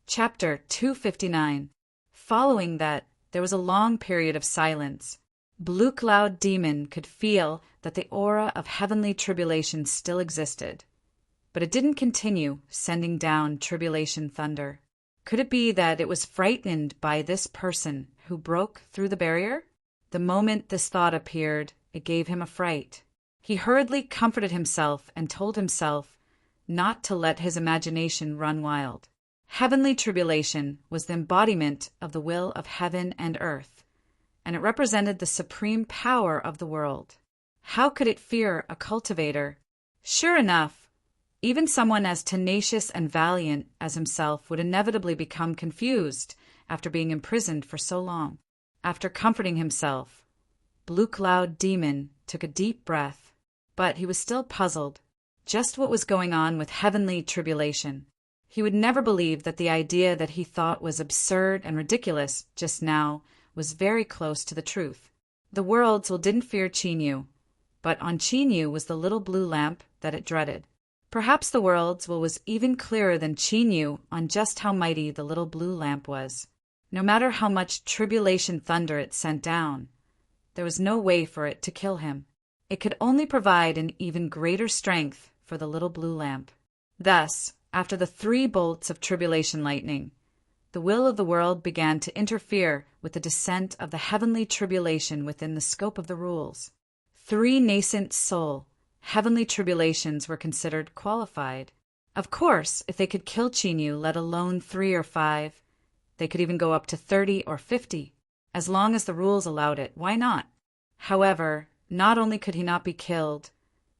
Chapter 259. Following that, there was a long period of silence. Blue Cloud Demon could feel that the aura of heavenly tribulation still existed. But it didn't continue, sending down tribulation thunder. Could it be that it was frightened by this person who broke through the barrier? The moment this thought appeared, it gave him a fright. He hurriedly comforted himself and told himself not to let his imagination run wild. Heavenly tribulation was the embodiment of the will of heaven and earth, and it represented the supreme power of the world. How could it fear a cultivator? Sure enough, even someone as tenacious and valiant as himself would inevitably become confused after being imprisoned for so long. After comforting himself, Blue Cloud Demon took a deep breath, but he was still puzzled. Just what was going on with heavenly tribulation? He would never believe that the idea that he thought was absurd and ridiculous just now was very close to the truth. The worlds didn't fear Chinyu, but on Chinyu was the little blue lamp that it dreaded. Perhaps the worlds was even clearer than Chinyu on just how mighty the little blue lamp was. No matter how much tribulation thunder it sent down, there was no way for it to kill him. It could only provide an even greater strength for the little blue lamp. Thus, after the 3 bolts of tribulation lightning, the will of the world began to interfere with the descent of the heavenly tribulation within the scope of the rules. 3 nascent soul, heavenly tribulations were considered qualified. Of course, if they could kill Chinyu, let alone 3 or 5, they could even go up to 30 or 50. As long as the rules allowed it, why not? However, not only could he not be killed,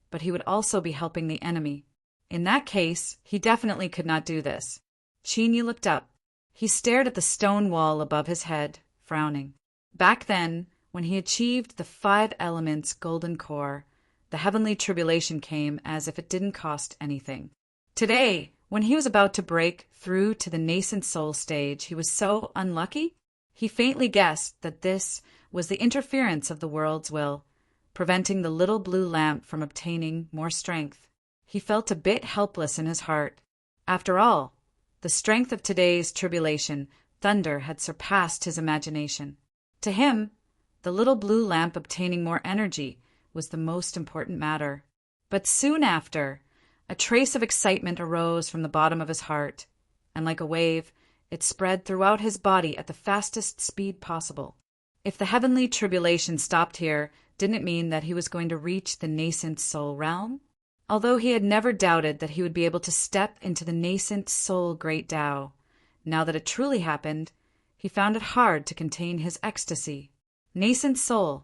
but he would also be helping the enemy. In that case, he definitely could not do this. Chinyu looked up. He stared at the stone wall above his head, frowning. Back then, when he achieved the 5 elements golden core, the heavenly tribulation came as if it didn't cost anything. Today, when he was about to break through to the nascent soul stage, he was so unlucky. He faintly guessed that this was the interference of the world's will, preventing the little blue lamp from obtaining more strength. He felt a bit helpless in his heart. After all, the strength of today's tribulation thunder had surpassed his imagination. To him, the little blue lamp obtaining more energy was the most important matter. But soon after, a trace of excitement arose from the bottom of his heart, and like a wave, it spread throughout his body at the fastest speed possible. If the heavenly tribulation stopped here, didn't it mean that he was going to reach the nascent soul realm? Although he had never doubted that he would be able to step into the nascent soul great Tao, now that it truly happened, he found it hard to contain his ecstasy. Nascent soul.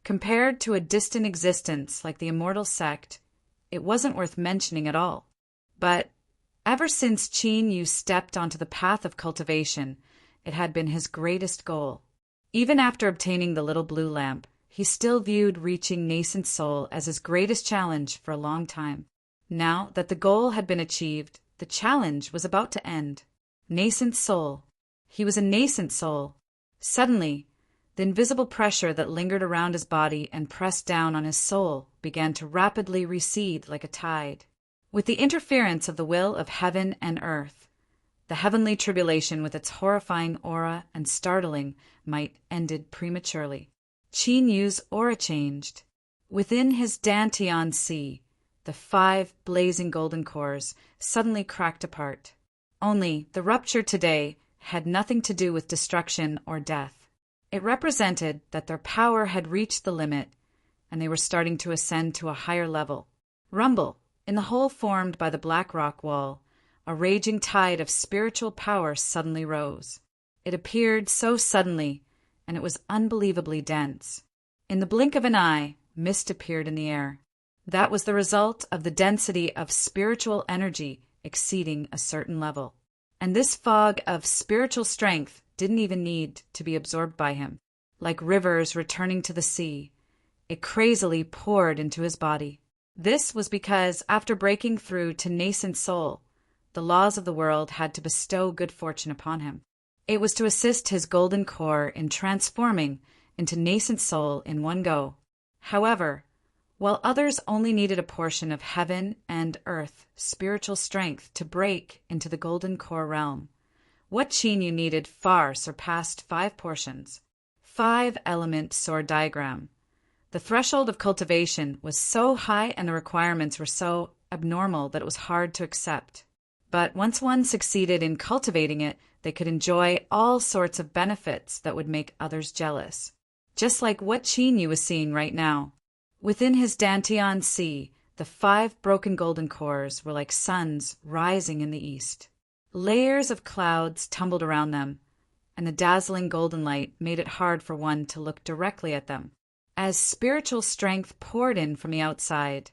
Compared to a distant existence like the immortal sect, it wasn't worth mentioning at all. But ever since Chinyu stepped onto the path of cultivation, it had been his greatest goal. Even after obtaining the little blue lamp, he still viewed reaching nascent soul as his greatest challenge for a long time. Now that the goal had been achieved, the challenge was about to end. Nascent soul. He was a nascent soul. Suddenly, the invisible pressure that lingered around his body and pressed down on his soul began to rapidly recede like a tide. With the interference of the will of heaven and earth, the heavenly tribulation with its horrifying aura and startling might ended prematurely. Chinyu's aura changed. Within his Dantian sea, the 5 blazing golden cores suddenly cracked apart. Only the rupture today had nothing to do with destruction or death. It represented that their power had reached the limit, and they were starting to ascend to a higher level. Rumble, in the hole formed by the black rock wall, a raging tide of spiritual power suddenly rose. It appeared so suddenly, and it was unbelievably dense. In the blink of an eye, mist appeared in the air. That was the result of the density of spiritual energy exceeding a certain level. And this fog of spiritual strength didn't even need to be absorbed by him. Like rivers returning to the sea, it crazily poured into his body. This was because after breaking through to nascent soul, the laws of the world had to bestow good fortune upon him. It was to assist his golden core in transforming into nascent soul in one go. However, while others only needed a portion of heaven and earth spiritual strength to break into the golden core realm. What Chinyu needed far surpassed 5 portions. 5-element sword diagram. The threshold of cultivation was so high and the requirements were so abnormal that it was hard to accept. But once one succeeded in cultivating it, they could enjoy all sorts of benefits that would make others jealous. Just like what Chinyu was seeing right now. Within his Dantian Sea, the 5 broken golden cores were like suns rising in the east. Layers of clouds tumbled around them, and the dazzling golden light made it hard for one to look directly at them. As spiritual strength poured in from the outside,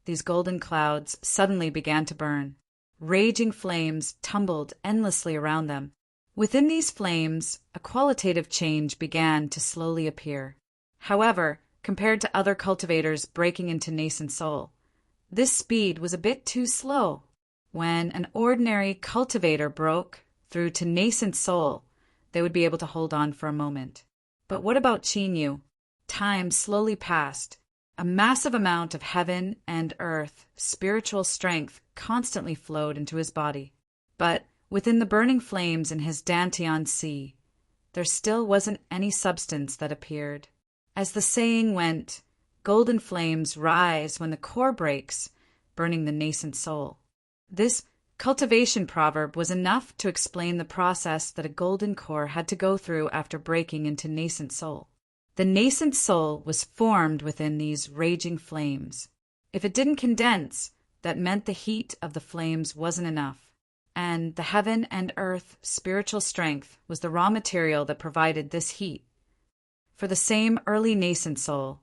these golden clouds suddenly began to burn. Raging flames tumbled endlessly around them. Within these flames, a qualitative change began to slowly appear. However, compared to other cultivators breaking into nascent soul, this speed was a bit too slow. When an ordinary cultivator broke through to nascent soul, they would be able to hold on for a moment. But what about Chinyu? Time slowly passed. A massive amount of heaven and earth spiritual strength constantly flowed into his body. But within the burning flames in his Dantian Sea, there still wasn't any substance that appeared. As the saying went, golden flames rise when the core breaks, burning the nascent soul. This cultivation proverb was enough to explain the process that a golden core had to go through after breaking into nascent soul. The nascent soul was formed within these raging flames. If it didn't condense, that meant the heat of the flames wasn't enough, and the heaven and earth spiritual strength was the raw material that provided this heat. For the same early nascent soul,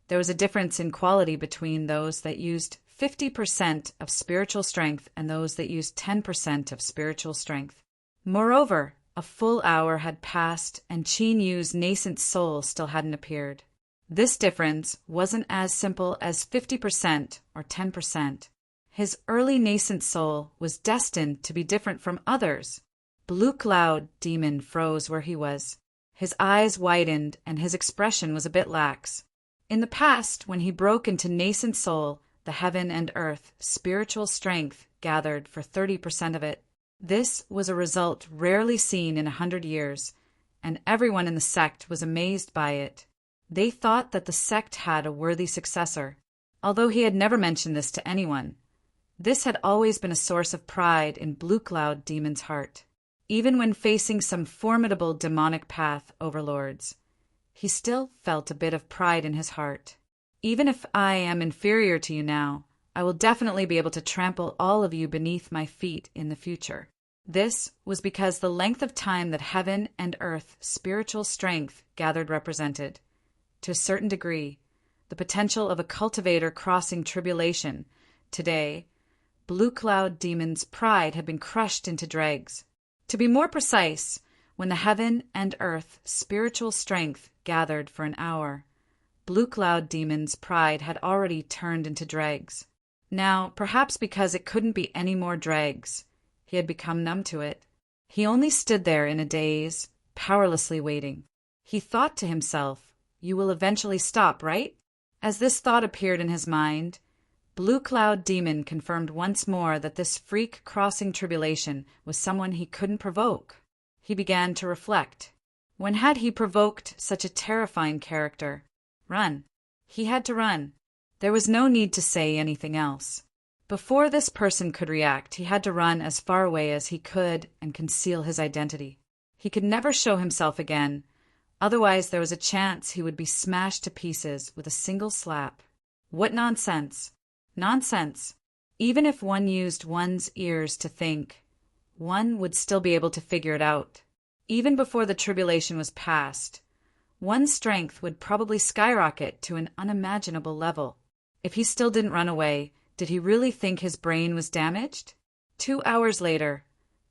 there was a difference in quality between those that used 50% of spiritual strength and those that used 10% of spiritual strength. Moreover, a full hour had passed and Chinyu's nascent soul still hadn't appeared. This difference wasn't as simple as 50% or 10%. His early nascent soul was destined to be different from others. Blue Cloud Demon froze where he was. His eyes widened and his expression was a bit lax. In the past, when he broke into nascent soul, the heaven and earth spiritual strength gathered for 30% of it. This was a result rarely seen in 100 years, and everyone in the sect was amazed by it. They thought that the sect had a worthy successor, although he had never mentioned this to anyone. This had always been a source of pride in Blue Cloud Demon's heart. Even when facing some formidable demonic path overlords, he still felt a bit of pride in his heart. Even if I am inferior to you now, I will definitely be able to trample all of you beneath my feet in the future. This was because the length of time that heaven and earth spiritual strength gathered represented, to a certain degree, the potential of a cultivator crossing tribulation. Today, Blue Cloud Demon's pride had been crushed into dregs. To be more precise, when the heaven and earth spiritual strength gathered for an hour, Blue Cloud Demon's pride had already turned into dregs. Now, perhaps because it couldn't be any more dregs, he had become numb to it. He only stood there in a daze, powerlessly waiting. He thought to himself, "You will eventually stop, right?" As this thought appeared in his mind, Blue Cloud Demon confirmed once more that this freak crossing tribulation was someone he couldn't provoke. He began to reflect. When had he provoked such a terrifying character? Run. He had to run. There was no need to say anything else. Before this person could react, he had to run as far away as he could and conceal his identity. He could never show himself again, otherwise there was a chance he would be smashed to pieces with a single slap. What nonsense! Nonsense! Even if one used one's ears to think, one would still be able to figure it out. Even before the tribulation was past, one's strength would probably skyrocket to an unimaginable level. If he still didn't run away, did he really think his brain was damaged? 2 hours later,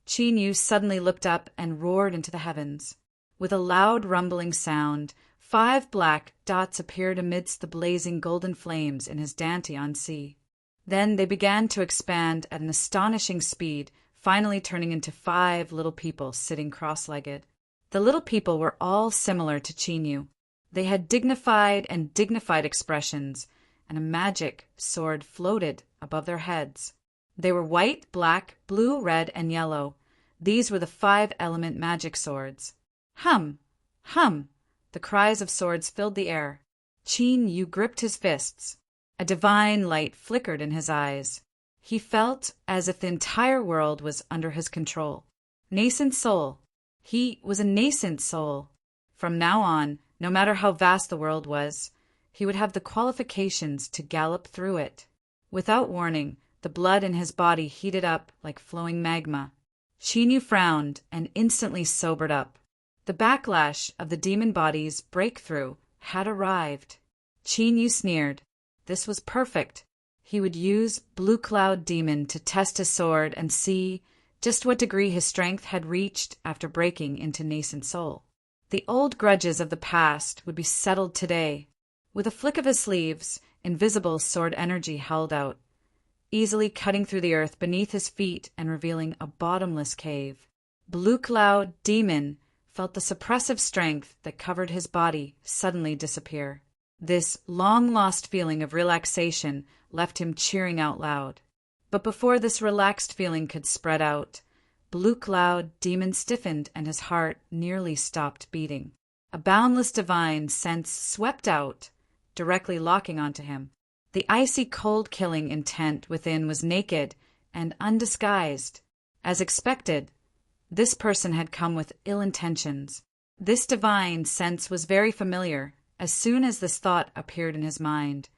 Chinyu suddenly looked up and roared into the heavens. With a loud rumbling sound, 5 black dots appeared amidst the blazing golden flames in his Dantian Sea. Then they began to expand at an astonishing speed, finally turning into 5 little people sitting cross-legged. The little people were all similar to Chinyu. They had dignified expressions, and a magic sword floated above their heads. They were white, black, blue, red, and yellow. These were the 5-element magic swords. Hum! Hum! The cries of swords filled the air. Qin Yu gripped his fists. A divine light flickered in his eyes. He felt as if the entire world was under his control. Nascent soul. He was a nascent soul. From now on, no matter how vast the world was, he would have the qualifications to gallop through it. Without warning, the blood in his body heated up like flowing magma. Qin Yu frowned and instantly sobered up. The backlash of the demon body's breakthrough had arrived. Qin Yu sneered. This was perfect. He would use Blue Cloud Demon to test his sword and see just what degree his strength had reached after breaking into nascent soul. The old grudges of the past would be settled today. With a flick of his sleeves, invisible sword energy held out, easily cutting through the earth beneath his feet and revealing a bottomless cave. Blue Cloud Demon felt the suppressive strength that covered his body suddenly disappear. This long-lost feeling of relaxation left him cheering out loud. But before this relaxed feeling could spread out, Blue Cloud Demon stiffened and his heart nearly stopped beating. A boundless divine sense swept out, directly locking onto him. The icy cold killing intent within was naked and undisguised. As expected, this person had come with ill intentions. This divine sense was very familiar. As soon as this thought appeared in his mind,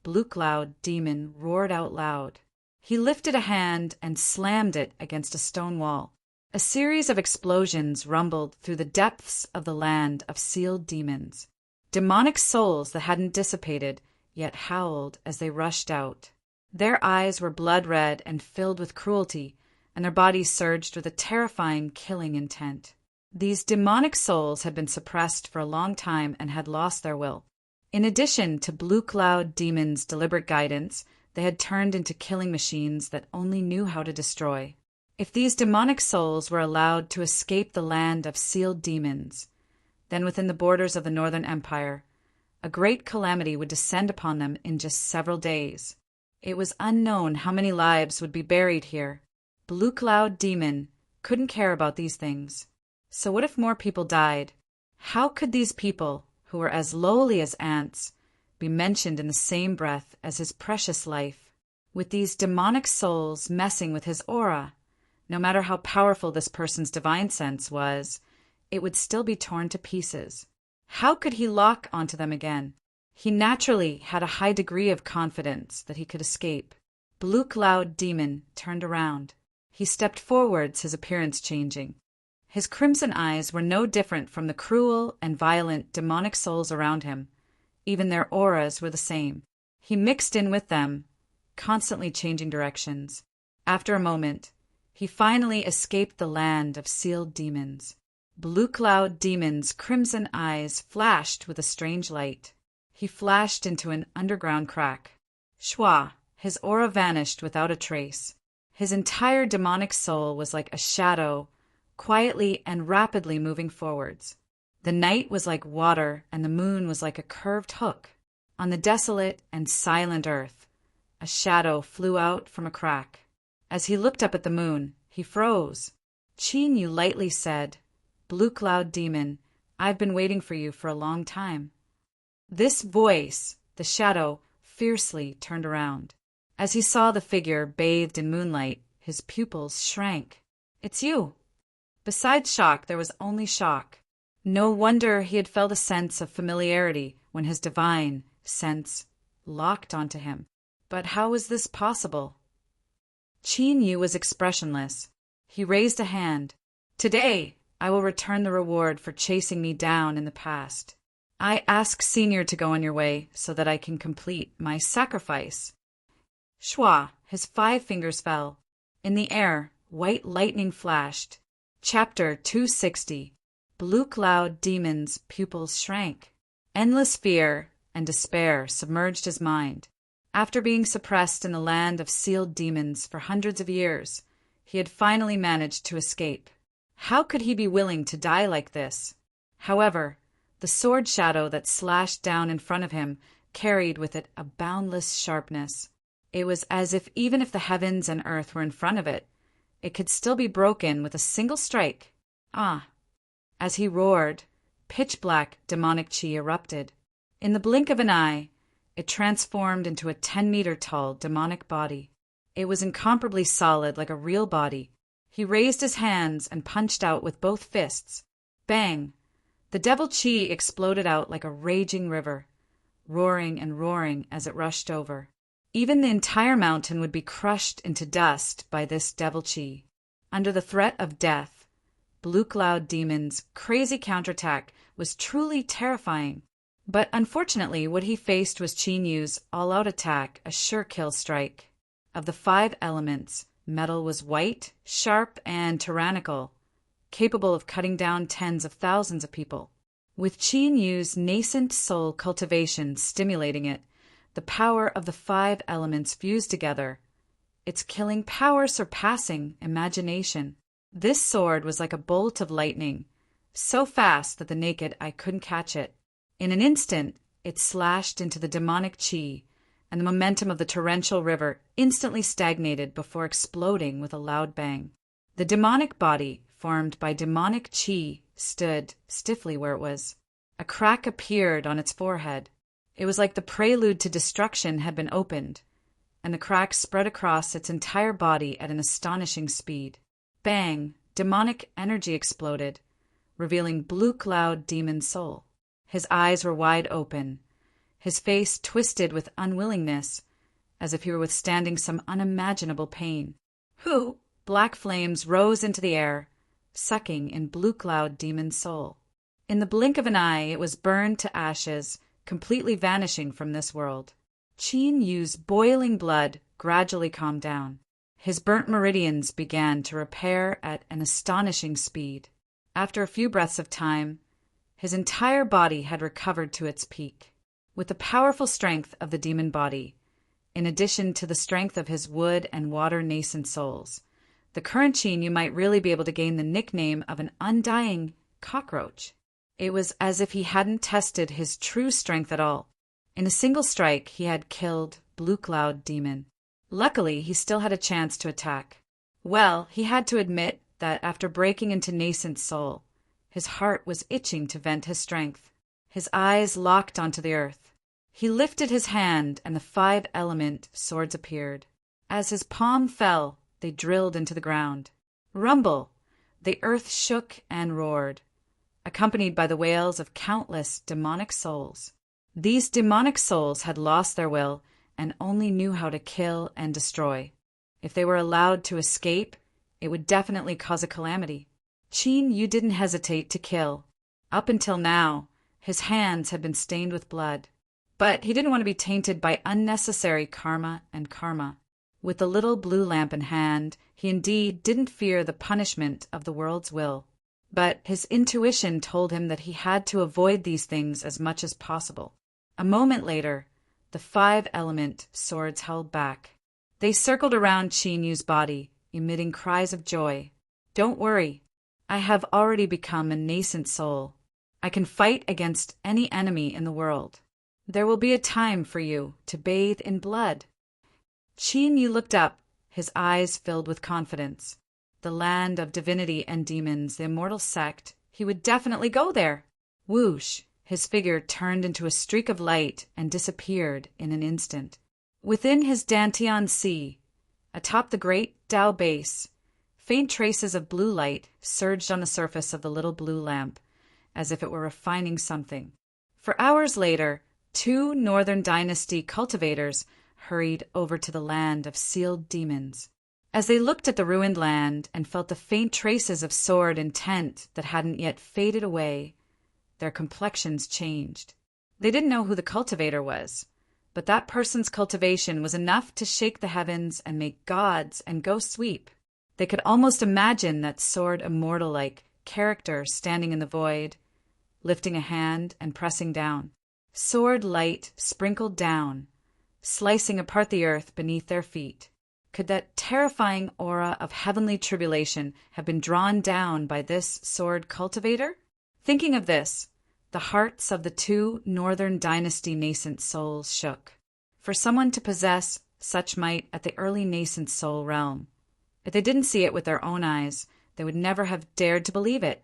Blue Cloud Demon roared out loud. He lifted a hand and slammed it against a stone wall. A series of explosions rumbled through the depths of the land of sealed demons. Demonic souls that hadn't dissipated, yet howled as they rushed out. Their eyes were blood red and filled with cruelty, and their bodies surged with a terrifying killing intent. These demonic souls had been suppressed for a long time and had lost their will. In addition to Blue Cloud Demon's deliberate guidance, they had turned into killing machines that only knew how to destroy. If these demonic souls were allowed to escape the land of sealed demons, then within the borders of the Northern Empire, a great calamity would descend upon them in just several days. It was unknown how many lives would be buried here. Blue Cloud Demon couldn't care about these things. So what if more people died? How could these people, who were as lowly as ants, be mentioned in the same breath as his precious life? With these demonic souls messing with his aura, no matter how powerful this person's divine sense was, it would still be torn to pieces. How could he lock onto them again? He naturally had a high degree of confidence that he could escape. Blue Cloud Demon turned around. He stepped forwards, his appearance changing. His crimson eyes were no different from the cruel and violent demonic souls around him. Even their auras were the same. He mixed in with them, constantly changing directions. After a moment, he finally escaped the land of sealed demons. Blue Cloud Demon's crimson eyes flashed with a strange light. He flashed into an underground crack. Shwa, his aura vanished without a trace. His entire demonic soul was like a shadow, quietly and rapidly moving forwards. The night was like water, and the moon was like a curved hook. On the desolate and silent earth, a shadow flew out from a crack. As he looked up at the moon, he froze. Qin Yu lightly said, "Blue Cloud Demon, I've been waiting for you for a long time." This voice, the shadow, fiercely turned around. As he saw the figure bathed in moonlight, his pupils shrank. "It's you." Besides shock, there was only shock. No wonder he had felt a sense of familiarity when his divine sense locked onto him. But how was this possible? Qin Yu was expressionless. He raised a hand. "Today, I will return the reward for chasing me down in the past. I ask Senior to go on your way so that I can complete my sacrifice." Shwa, his 5 fingers fell. In the air, white lightning flashed. Chapter 260. Blue Cloud Demon's pupils shrank. Endless fear and despair submerged his mind. After being suppressed in the land of sealed demons for hundreds of years, he had finally managed to escape. How could he be willing to die like this? However, the sword shadow that slashed down in front of him carried with it a boundless sharpness. It was as if even if the heavens and earth were in front of it, it could still be broken with a single strike. Ah! As he roared, pitch-black demonic chi erupted. In the blink of an eye, it transformed into a 10-meter-tall demonic body. It was incomparably solid like a real body. He raised his hands and punched out with both fists. Bang! The devil chi exploded out like a raging river, roaring and roaring as it rushed over. Even the entire mountain would be crushed into dust by this devil chi. Under the threat of death, Blue Cloud Demon's crazy counterattack was truly terrifying. But unfortunately, what he faced was Qin Yu's all-out attack, a sure kill strike. Of the 5 elements, metal was white, sharp, and tyrannical, capable of cutting down tens of thousands of people. With Qin Yu's nascent soul cultivation stimulating it, the power of the 5 elements fused together, its killing power surpassing imagination. This sword was like a bolt of lightning, so fast that the naked eye couldn't catch it. In an instant, it slashed into the demonic chi, and the momentum of the torrential river instantly stagnated before exploding with a loud bang. The demonic body, formed by demonic chi, stood stiffly where it was. A crack appeared on its forehead. It was like the prelude to destruction had been opened, and the crack spread across its entire body at an astonishing speed. Bang! Demonic energy exploded, revealing Blue Cloud Demon's soul. His eyes were wide open, his face twisted with unwillingness, as if he were withstanding some unimaginable pain. Hoo! Black flames rose into the air, sucking in Blue Cloud Demon's soul. In the blink of an eye, it was burned to ashes, completely vanishing from this world. Qin Yu's boiling blood gradually calmed down. His burnt meridians began to repair at an astonishing speed. After a few breaths of time, his entire body had recovered to its peak. With the powerful strength of the demon body, in addition to the strength of his wood and water nascent souls, the current Qin Yu might really be able to gain the nickname of an undying cockroach. It was as if he hadn't tested his true strength at all. In a single strike, he had killed Blue Cloud Demon. Luckily, he still had a chance to attack. Well, he had to admit that after breaking into nascent soul, his heart was itching to vent his strength. His eyes locked onto the earth. He lifted his hand, and the 5-element swords appeared. As his palm fell, they drilled into the ground. Rumble! The earth shook and roared, accompanied by the wails of countless demonic souls. These demonic souls had lost their will and only knew how to kill and destroy. If they were allowed to escape, it would definitely cause a calamity. Qin Yu didn't hesitate to kill. Up until now, his hands had been stained with blood. But he didn't want to be tainted by unnecessary karma. With the little blue lamp in hand, he indeed didn't fear the punishment of the world's will. But his intuition told him that he had to avoid these things as much as possible. A moment later, the 5-element swords held back. They circled around Qin Yu's body, emitting cries of joy. Don't worry. I have already become a nascent soul. I can fight against any enemy in the world. There will be a time for you to bathe in blood. Qin Yu looked up, his eyes filled with confidence. The land of divinity and demons, the immortal sect, he would definitely go there. Whoosh! His figure turned into a streak of light and disappeared in an instant. Within his Dantian Sea, atop the great Tao base, faint traces of blue light surged on the surface of the little blue lamp, as if it were refining something. For hours later, 2 Northern Dynasty cultivators hurried over to the land of sealed demons. As they looked at the ruined land and felt the faint traces of sword intent that hadn't yet faded away, their complexions changed. They didn't know who the cultivator was, but that person's cultivation was enough to shake the heavens and make gods and ghosts weep. They could almost imagine that sword immortal-like character standing in the void, lifting a hand and pressing down. Sword light sprinkled down, slicing apart the earth beneath their feet. Could that terrifying aura of heavenly tribulation have been drawn down by this sword cultivator? Thinking of this, The hearts of the two Northern Dynasty nascent souls shook. For someone to possess such might at the early nascent soul realm, if they didn't see it with their own eyes, they would never have dared to believe it.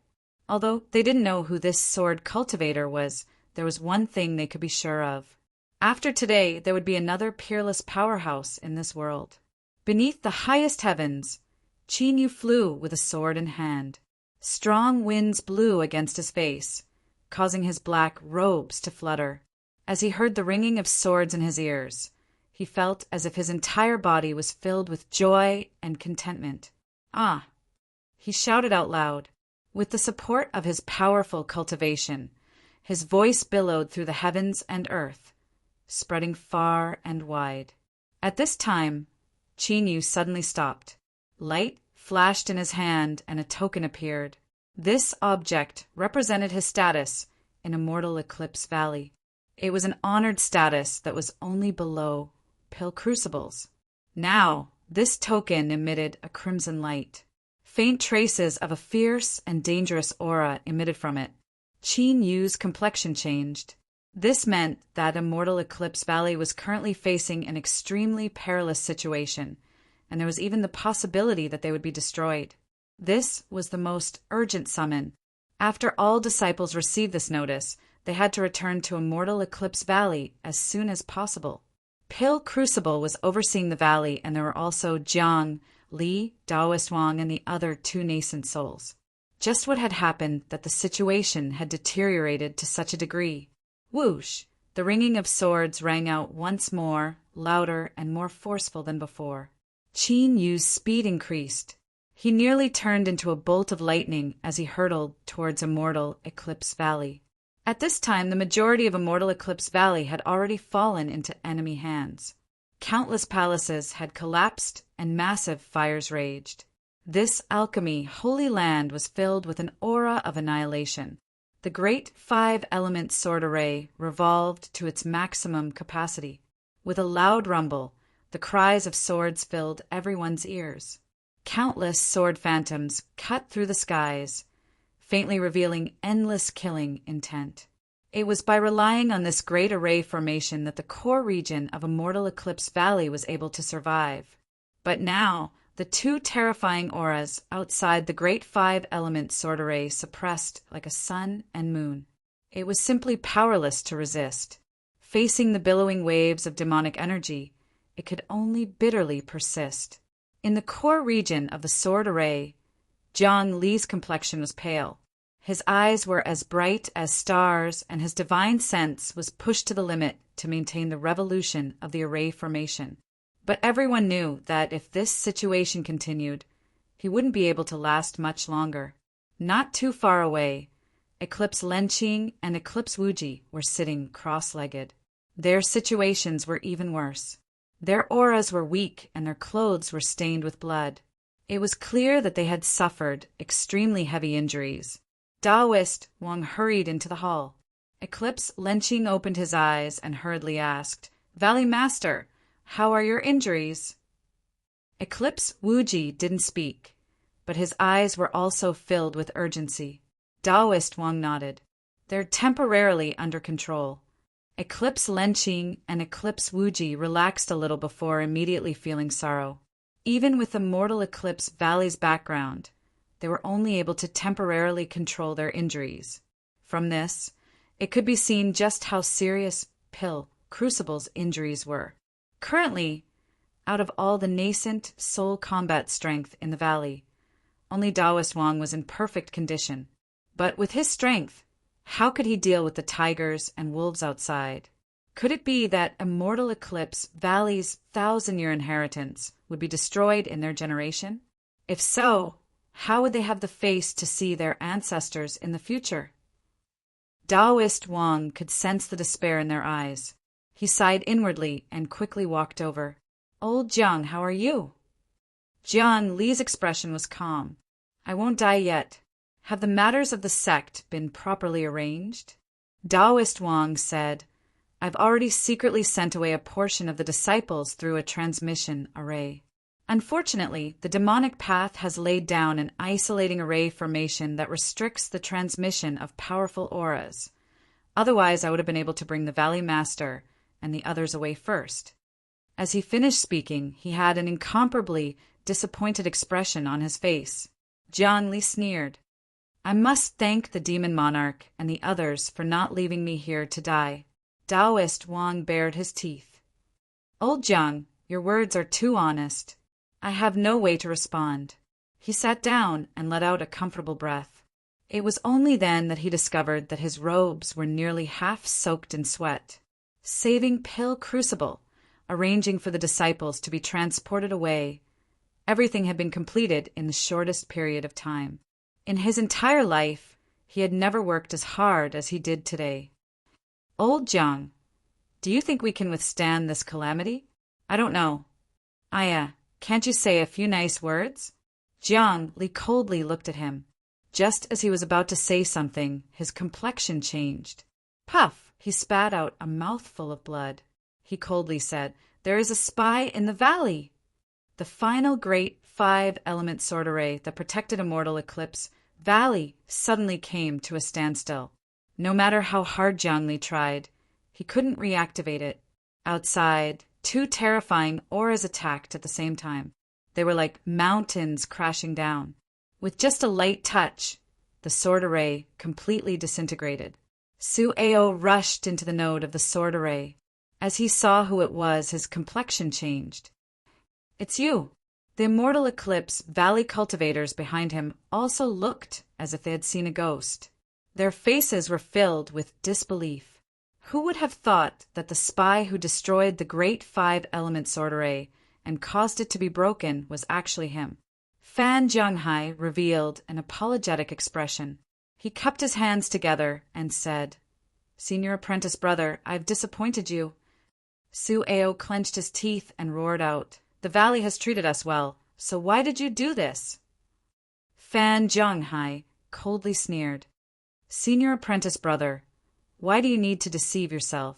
Although they didn't know who this sword cultivator was, there was one thing they could be sure of. After today, there would be another peerless powerhouse in this world. Beneath the highest heavens, Qin Yu flew with a sword in hand. Strong winds blew against his face, causing his black robes to flutter. As he heard the ringing of swords in his ears, he felt as if his entire body was filled with joy and contentment. "Ah!" he shouted out loud. With the support of his powerful cultivation, his voice billowed through the heavens and earth, spreading far and wide. At this time, Qin Yu suddenly stopped. Light flashed in his hand and a token appeared. This object represented his status in Immortal Eclipse Valley. It was an honored status that was only below pill crucibles. Now, this token emitted a crimson light. Faint traces of a fierce and dangerous aura emitted from it. Qin Yu's complexion changed. This meant that Immortal Eclipse Valley was currently facing an extremely perilous situation, and there was even the possibility that they would be destroyed. This was the most urgent summon. After all disciples received this notice, they had to return to Immortal Eclipse Valley as soon as possible. Pill Crucible was overseeing the valley, and there were also Jiang, Li, Taoist Wang, and the other two nascent souls. Just what had happened that the situation had deteriorated to such a degree? Whoosh! The ringing of swords rang out once more, louder and more forceful than before. Qin Yu's speed increased. He nearly turned into a bolt of lightning as he hurtled towards Immortal Eclipse Valley. At this time, the majority of Immortal Eclipse Valley had already fallen into enemy hands. Countless palaces had collapsed and massive fires raged. This alchemy holy land was filled with an aura of annihilation. The great 5-element sword array revolved to its maximum capacity. With a loud rumble, the cries of swords filled everyone's ears. Countless sword phantoms cut through the skies, faintly revealing endless killing intent. It was by relying on this great array formation that the core region of Immortal Eclipse Valley was able to survive. But now, the two terrifying auras outside the great 5-element sword array suppressed like a sun and moon. It was simply powerless to resist. Facing the billowing waves of demonic energy, it could only bitterly persist. In the core region of the sword array, Jiang Li's complexion was pale. His eyes were as bright as stars, and his divine sense was pushed to the limit to maintain the revolution of the array formation. But everyone knew that if this situation continued, he wouldn't be able to last much longer. Not too far away, Eclipse Lenqing and Eclipse Wuji were sitting cross-legged. Their situations were even worse. Their auras were weak and their clothes were stained with blood. It was clear that they had suffered extremely heavy injuries. Taoist Wang hurried into the hall. Eclipse Lenqing opened his eyes and hurriedly asked, "Valley Master, how are your injuries?" Eclipse Wuji didn't speak, but his eyes were also filled with urgency. Taoist Wang nodded. "They're temporarily under control." Eclipse Lenqing and Eclipse Wuji relaxed a little before immediately feeling sorrow. Even with Immortal Eclipse Valley's background, they were only able to temporarily control their injuries. From this, it could be seen just how serious Pill Crucible's injuries were. Currently, out of all the nascent soul combat strength in the valley, only Taoist Wang was in perfect condition. But with his strength, how could he deal with the tigers and wolves outside? Could it be that Immortal Eclipse Valley's 1,000-year inheritance would be destroyed in their generation? If so, how would they have the face to see their ancestors in the future? Taoist Wang could sense the despair in their eyes. He sighed inwardly and quickly walked over. "Old Jiang, how are you?" Jiang Li's expression was calm. "I won't die yet. Have the matters of the sect been properly arranged?" Taoist Wang said, "I've already secretly sent away a portion of the disciples through a transmission array. Unfortunately, the demonic path has laid down an isolating array formation that restricts the transmission of powerful auras. Otherwise, I would have been able to bring the Valley Master and the others away first. As he finished speaking, he had an incomparably disappointed expression on his face. Jiang Li sneered. I must thank the demon monarch and the others for not leaving me here to die. Taoist Wang bared his teeth. Old Jiang, your words are too honest. I have no way to respond. He sat down and let out a comfortable breath. It was only then that he discovered that his robes were nearly half soaked in sweat. Saving Pill Crucible, arranging for the disciples to be transported away. Everything had been completed in the shortest period of time. In his entire life, he had never worked as hard as he did today. Old Jiang, do you think we can withstand this calamity? I don't know. Aya, can't you say a few nice words? Jiang Li coldly looked at him. Just as he was about to say something, his complexion changed. Puff! He spat out a mouthful of blood. He coldly said, There is a spy in the valley. The final great 5-element sword array that protected Immortal Eclipse Valley suddenly came to a standstill. No matter how hard Jiang Li tried, he couldn't reactivate it. Outside, 2 terrifying auras attacked at the same time. They were like mountains crashing down. With just a light touch, the sword array completely disintegrated. Su Ao rushed into the node of the sword array. As he saw who it was, his complexion changed. It's you. The Immortal Eclipse Valley cultivators behind him also looked as if they had seen a ghost. Their faces were filled with disbelief. Who would have thought that the spy who destroyed the great 5-element sword array and caused it to be broken was actually him? Fan Zhonghai revealed an apologetic expression. He cupped his hands together and said, Senior apprentice brother, I've disappointed you. Su Ao clenched his teeth and roared out, The valley has treated us well, so why did you do this? Fan Zhonghai coldly sneered, Senior apprentice brother, why do you need to deceive yourself?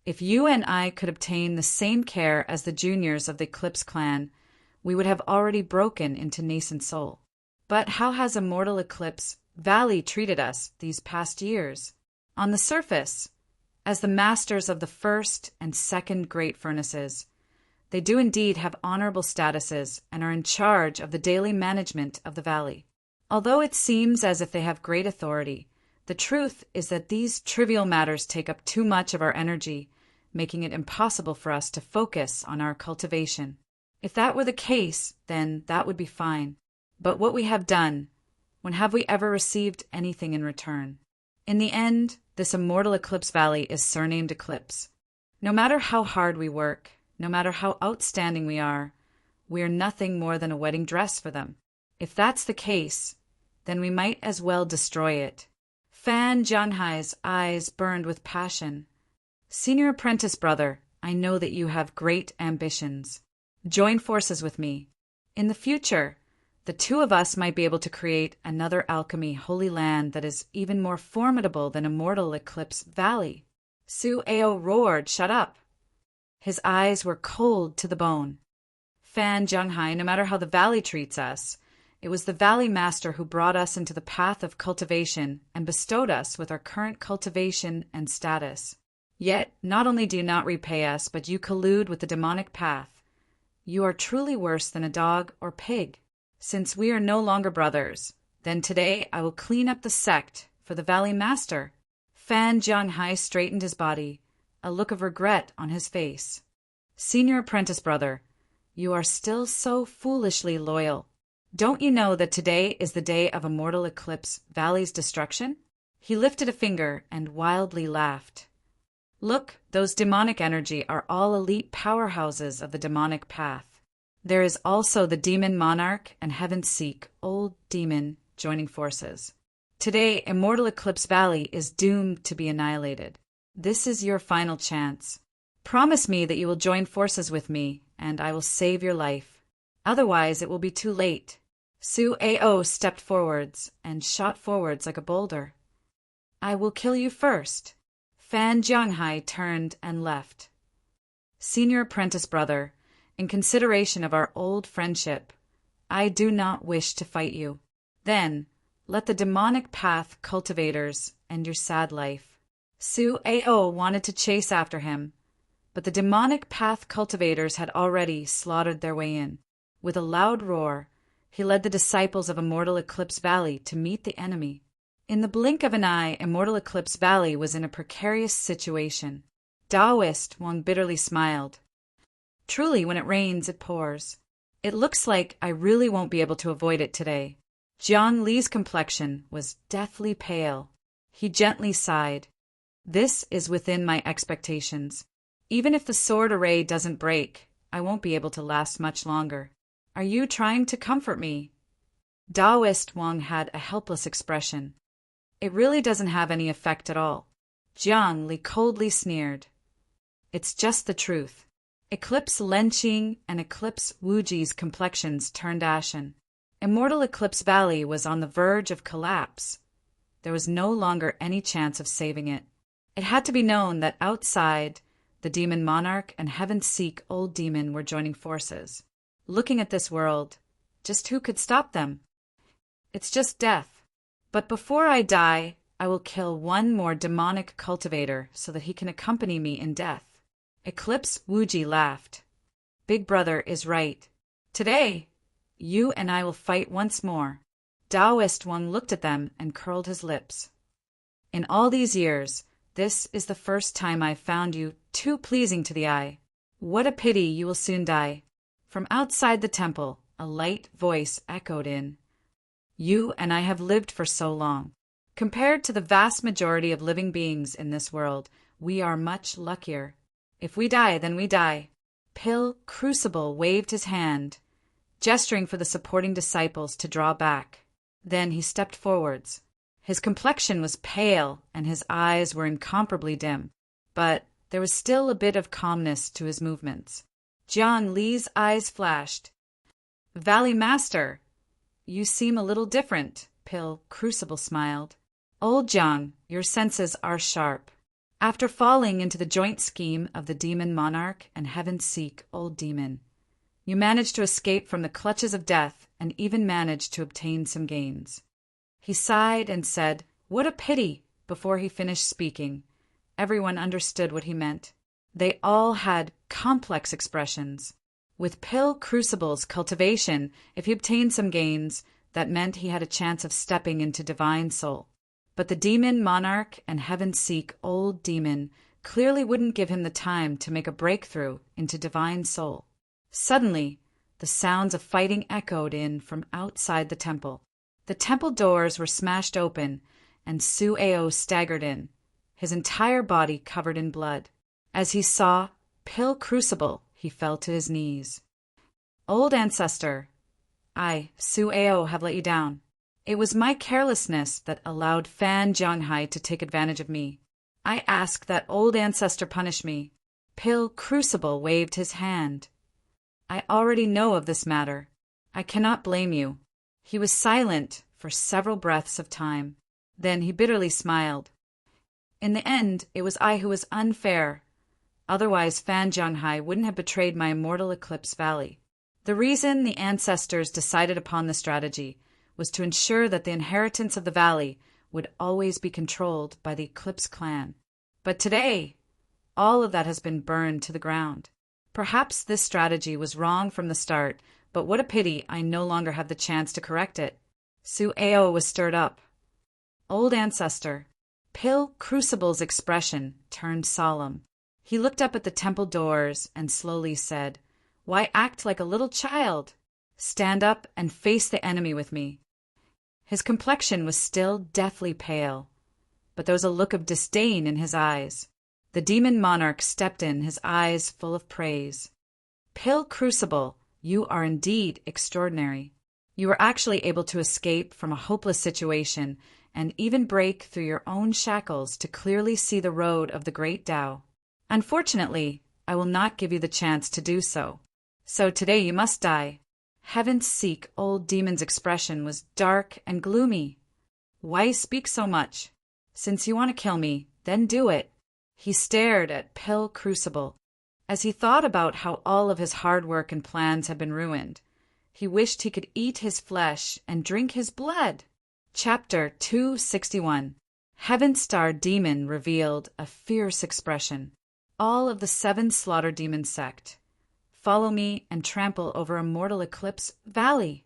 If you and I could obtain the same care as the juniors of the Eclipse clan, we would have already broken into nascent soul. But how has Immortal Eclipse Valley treated us these past years? On the surface, as the masters of the first and second great furnaces, they do indeed have honorable statuses and are in charge of the daily management of the valley. Although it seems as if they have great authority, the truth is that these trivial matters take up too much of our energy, making it impossible for us to focus on our cultivation. If that were the case, then that would be fine. But what we have done, when have we ever received anything in return? In the end, this Immortal Eclipse Valley is surnamed Eclipse. No matter how hard we work, no matter how outstanding we are nothing more than a wedding dress for them. If that's the case, then we might as well destroy it. Fan Zhonghai's eyes burned with passion. Senior apprentice brother, I know that you have great ambitions. Join forces with me. In the future, the 2 of us might be able to create another alchemy holy land that is even more formidable than Immortal Eclipse Valley. Su Ao roared, Shut up! His eyes were cold to the bone. Fan Zhonghai, no matter how the valley treats us, it was the Valley Master who brought us into the path of cultivation and bestowed us with our current cultivation and status. Yet, not only do you not repay us, but you collude with the demonic path. You are truly worse than a dog or pig. Since we are no longer brothers, then today I will clean up the sect for the Valley Master. Fan Zhonghai straightened his body, a look of regret on his face. Senior apprentice brother, you are still so foolishly loyal. Don't you know that today is the day of Immortal Eclipse Valley's destruction? He lifted a finger and wildly laughed. Look, those demonic energy are all elite powerhouses of the demonic path. There is also the Demon Monarch and Heaven Seek, Old Demon, joining forces. Today, Immortal Eclipse Valley is doomed to be annihilated. This is your final chance. Promise me that you will join forces with me, and I will save your life. Otherwise, it will be too late. Su Ao stepped forwards and shot forwards like a boulder. I will kill you first. Fan Zhonghai turned and left. Senior apprentice brother, in consideration of our old friendship, I do not wish to fight you. Then, let the demonic path cultivators end your sad life. Su-ao wanted to chase after him, but the demonic path cultivators had already slaughtered their way in. With a loud roar, he led the disciples of Immortal Eclipse Valley to meet the enemy. In the blink of an eye, Immortal Eclipse Valley was in a precarious situation. Taoist Wang bitterly smiled. Truly, when it rains, it pours. It looks like I really won't be able to avoid it today. Jiang Li's complexion was deathly pale. He gently sighed. This is within my expectations. Even if the sword array doesn't break, I won't be able to last much longer. Are you trying to comfort me? Taoist Wang had a helpless expression. It really doesn't have any effect at all. Jiang Li coldly sneered. It's just the truth. Eclipse Lenqing and Eclipse Wuji's complexions turned ashen. Immortal Eclipse Valley was on the verge of collapse. There was no longer any chance of saving it. It had to be known that outside, the Demon Monarch and Heaven-Seek Old Demon were joining forces. Looking at this world, just who could stop them? It's just death. But before I die, I will kill one more demonic cultivator so that he can accompany me in death. Eclipse Wuji laughed. Big brother is right. Today, you and I will fight once more. Taoist Wang looked at them and curled his lips. In all these years, this is the first time I've found you too pleasing to the eye. What a pity you will soon die. From outside the temple, a light voice echoed in. You and I have lived for so long. Compared to the vast majority of living beings in this world, we are much luckier. If we die, then we die. Pill Crucible waved his hand, gesturing for the supporting disciples to draw back. Then he stepped forwards. His complexion was pale and his eyes were incomparably dim, but there was still a bit of calmness to his movements. Jiang Li's eyes flashed. Valley Master, you seem a little different, Pill Crucible smiled. Old Jiang, your senses are sharp. After falling into the joint scheme of the Demon Monarch and Heaven-Seek Old Demon, you managed to escape from the clutches of death and even managed to obtain some gains. He sighed and said, "What a pity," before he finished speaking. Everyone understood what he meant. They all had complex expressions. With Pill Crucible's cultivation, if he obtained some gains, that meant he had a chance of stepping into Divine Soul. But the Demon Monarch and Heaven-Seek Old Demon clearly wouldn't give him the time to make a breakthrough into Divine Soul. Suddenly, the sounds of fighting echoed in from outside the temple. The temple doors were smashed open, and Su-ao staggered in, his entire body covered in blood. As he saw Pill Crucible, he fell to his knees. Old Ancestor, I, Su-ao, have let you down. It was my carelessness that allowed Fan Jianghai to take advantage of me. I ask that Old Ancestor punish me. Pill Crucible waved his hand. I already know of this matter. I cannot blame you. He was silent for several breaths of time. Then he bitterly smiled. In the end, it was I who was unfair. Otherwise, Fan Jianghai wouldn't have betrayed my Immortal Eclipse Valley. The reason the ancestors decided upon the strategy was to ensure that the inheritance of the valley would always be controlled by the Eclipse clan. But today, all of that has been burned to the ground. Perhaps this strategy was wrong from the start, but what a pity I no longer have the chance to correct it. Su-ao was stirred up. Old Ancestor, Pill Crucible's expression turned solemn. He looked up at the temple doors and slowly said, "Why act like a little child? Stand up and face the enemy with me." His complexion was still deathly pale, but there was a look of disdain in his eyes. The Demon Monarch stepped in, his eyes full of praise. Pill Crucible, you are indeed extraordinary. You were actually able to escape from a hopeless situation and even break through your own shackles to clearly see the road of the Great Tao. Unfortunately, I will not give you the chance to do so. So today you must die. Heaven-Seek Old Demon's expression was dark and gloomy. Why speak so much? Since you want to kill me, then do it. He stared at Pill Crucible. As he thought about how all of his hard work and plans had been ruined, he wished he could eat his flesh and drink his blood. Chapter 261. Heaven Star Demon revealed a fierce expression. All of the 7 Slaughter Demon sect. Follow me and trample over Immortal Eclipse Valley.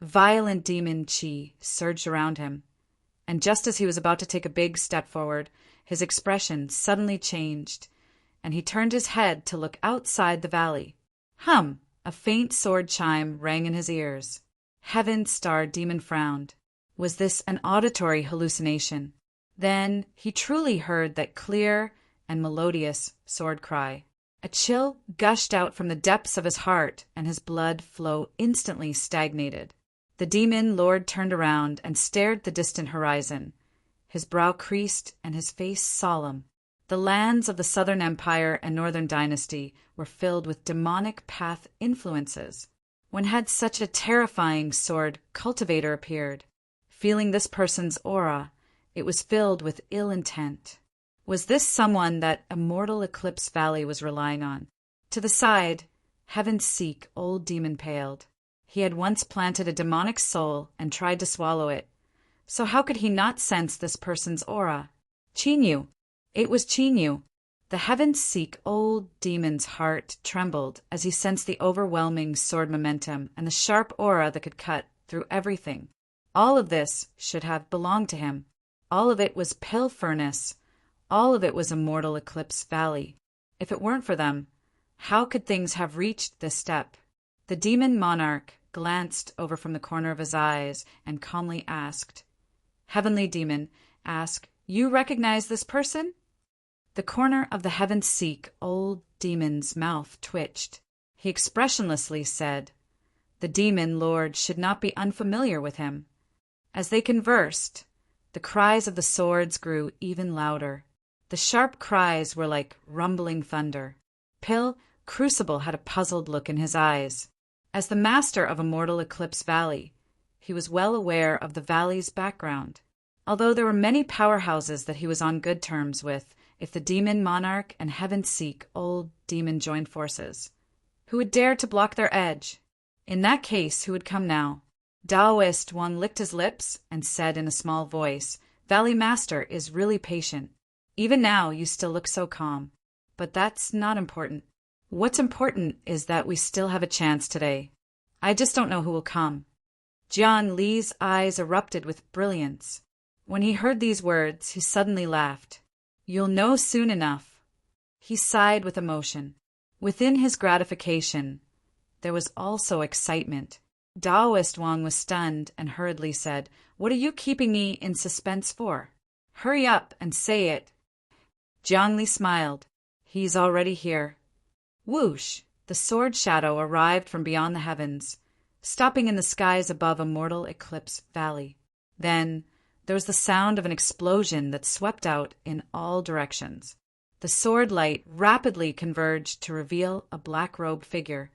Violent demon chi surged around him, and just as he was about to take a big step forward, his expression suddenly changed, and he turned his head to look outside the valley. Hum! A faint sword chime rang in his ears. Heaven Star Demon frowned. Was this an auditory hallucination? Then he truly heard that clear and melodious sword cry. A chill gushed out from the depths of his heart, and his blood flow instantly stagnated. The demon lord turned around and stared at the distant horizon, his brow creased and his face solemn. The lands of the Southern Empire and Northern Dynasty were filled with demonic path influences. When had such a terrifying sword cultivator appeared? Feeling this person's aura, it was filled with ill intent. Was this someone that Immortal Eclipse Valley was relying on? To the side, Heaven's Seek Old Demon paled. He had once planted a demonic soul and tried to swallow it. So how could he not sense this person's aura? Chinyu. It was Chinyu. The Heaven's Seek Old Demon's heart trembled as he sensed the overwhelming sword momentum and the sharp aura that could cut through everything. All of this should have belonged to him. All of it was Pill Furnace. All of it was Immortal Eclipse Valley. If it weren't for them, how could things have reached this step? The demon monarch glanced over from the corner of his eyes and calmly asked, Heavenly Demon, ask, you recognize this person? The corner of the Heaven Seek Old Demon's mouth twitched. He expressionlessly said, the demon lord should not be unfamiliar with him. As they conversed, the cries of the swords grew even louder. The sharp cries were like rumbling thunder. Pill Crucible had a puzzled look in his eyes. As the master of Immortal Eclipse Valley, he was well aware of the valley's background. Although there were many powerhouses that he was on good terms with, if the demon monarch and Heaven Seek Old Demon joined forces, who would dare to block their edge? In that case, who would come now? Daoist Wang licked his lips and said in a small voice, Valley Master is really patient. Even now, you still look so calm. But that's not important. What's important is that we still have a chance today. I just don't know who will come. Jian Li's eyes erupted with brilliance. When he heard these words, he suddenly laughed. You'll know soon enough. He sighed with emotion. Within his gratification, there was also excitement. Daoist Wang was stunned and hurriedly said, What are you keeping me in suspense for? Hurry up and say it. Jiangli smiled. He's already here. Whoosh! The sword shadow arrived from beyond the heavens, stopping in the skies above Immortal Eclipse Valley. Then there was the sound of an explosion that swept out in all directions. The sword light rapidly converged to reveal a black-robed figure.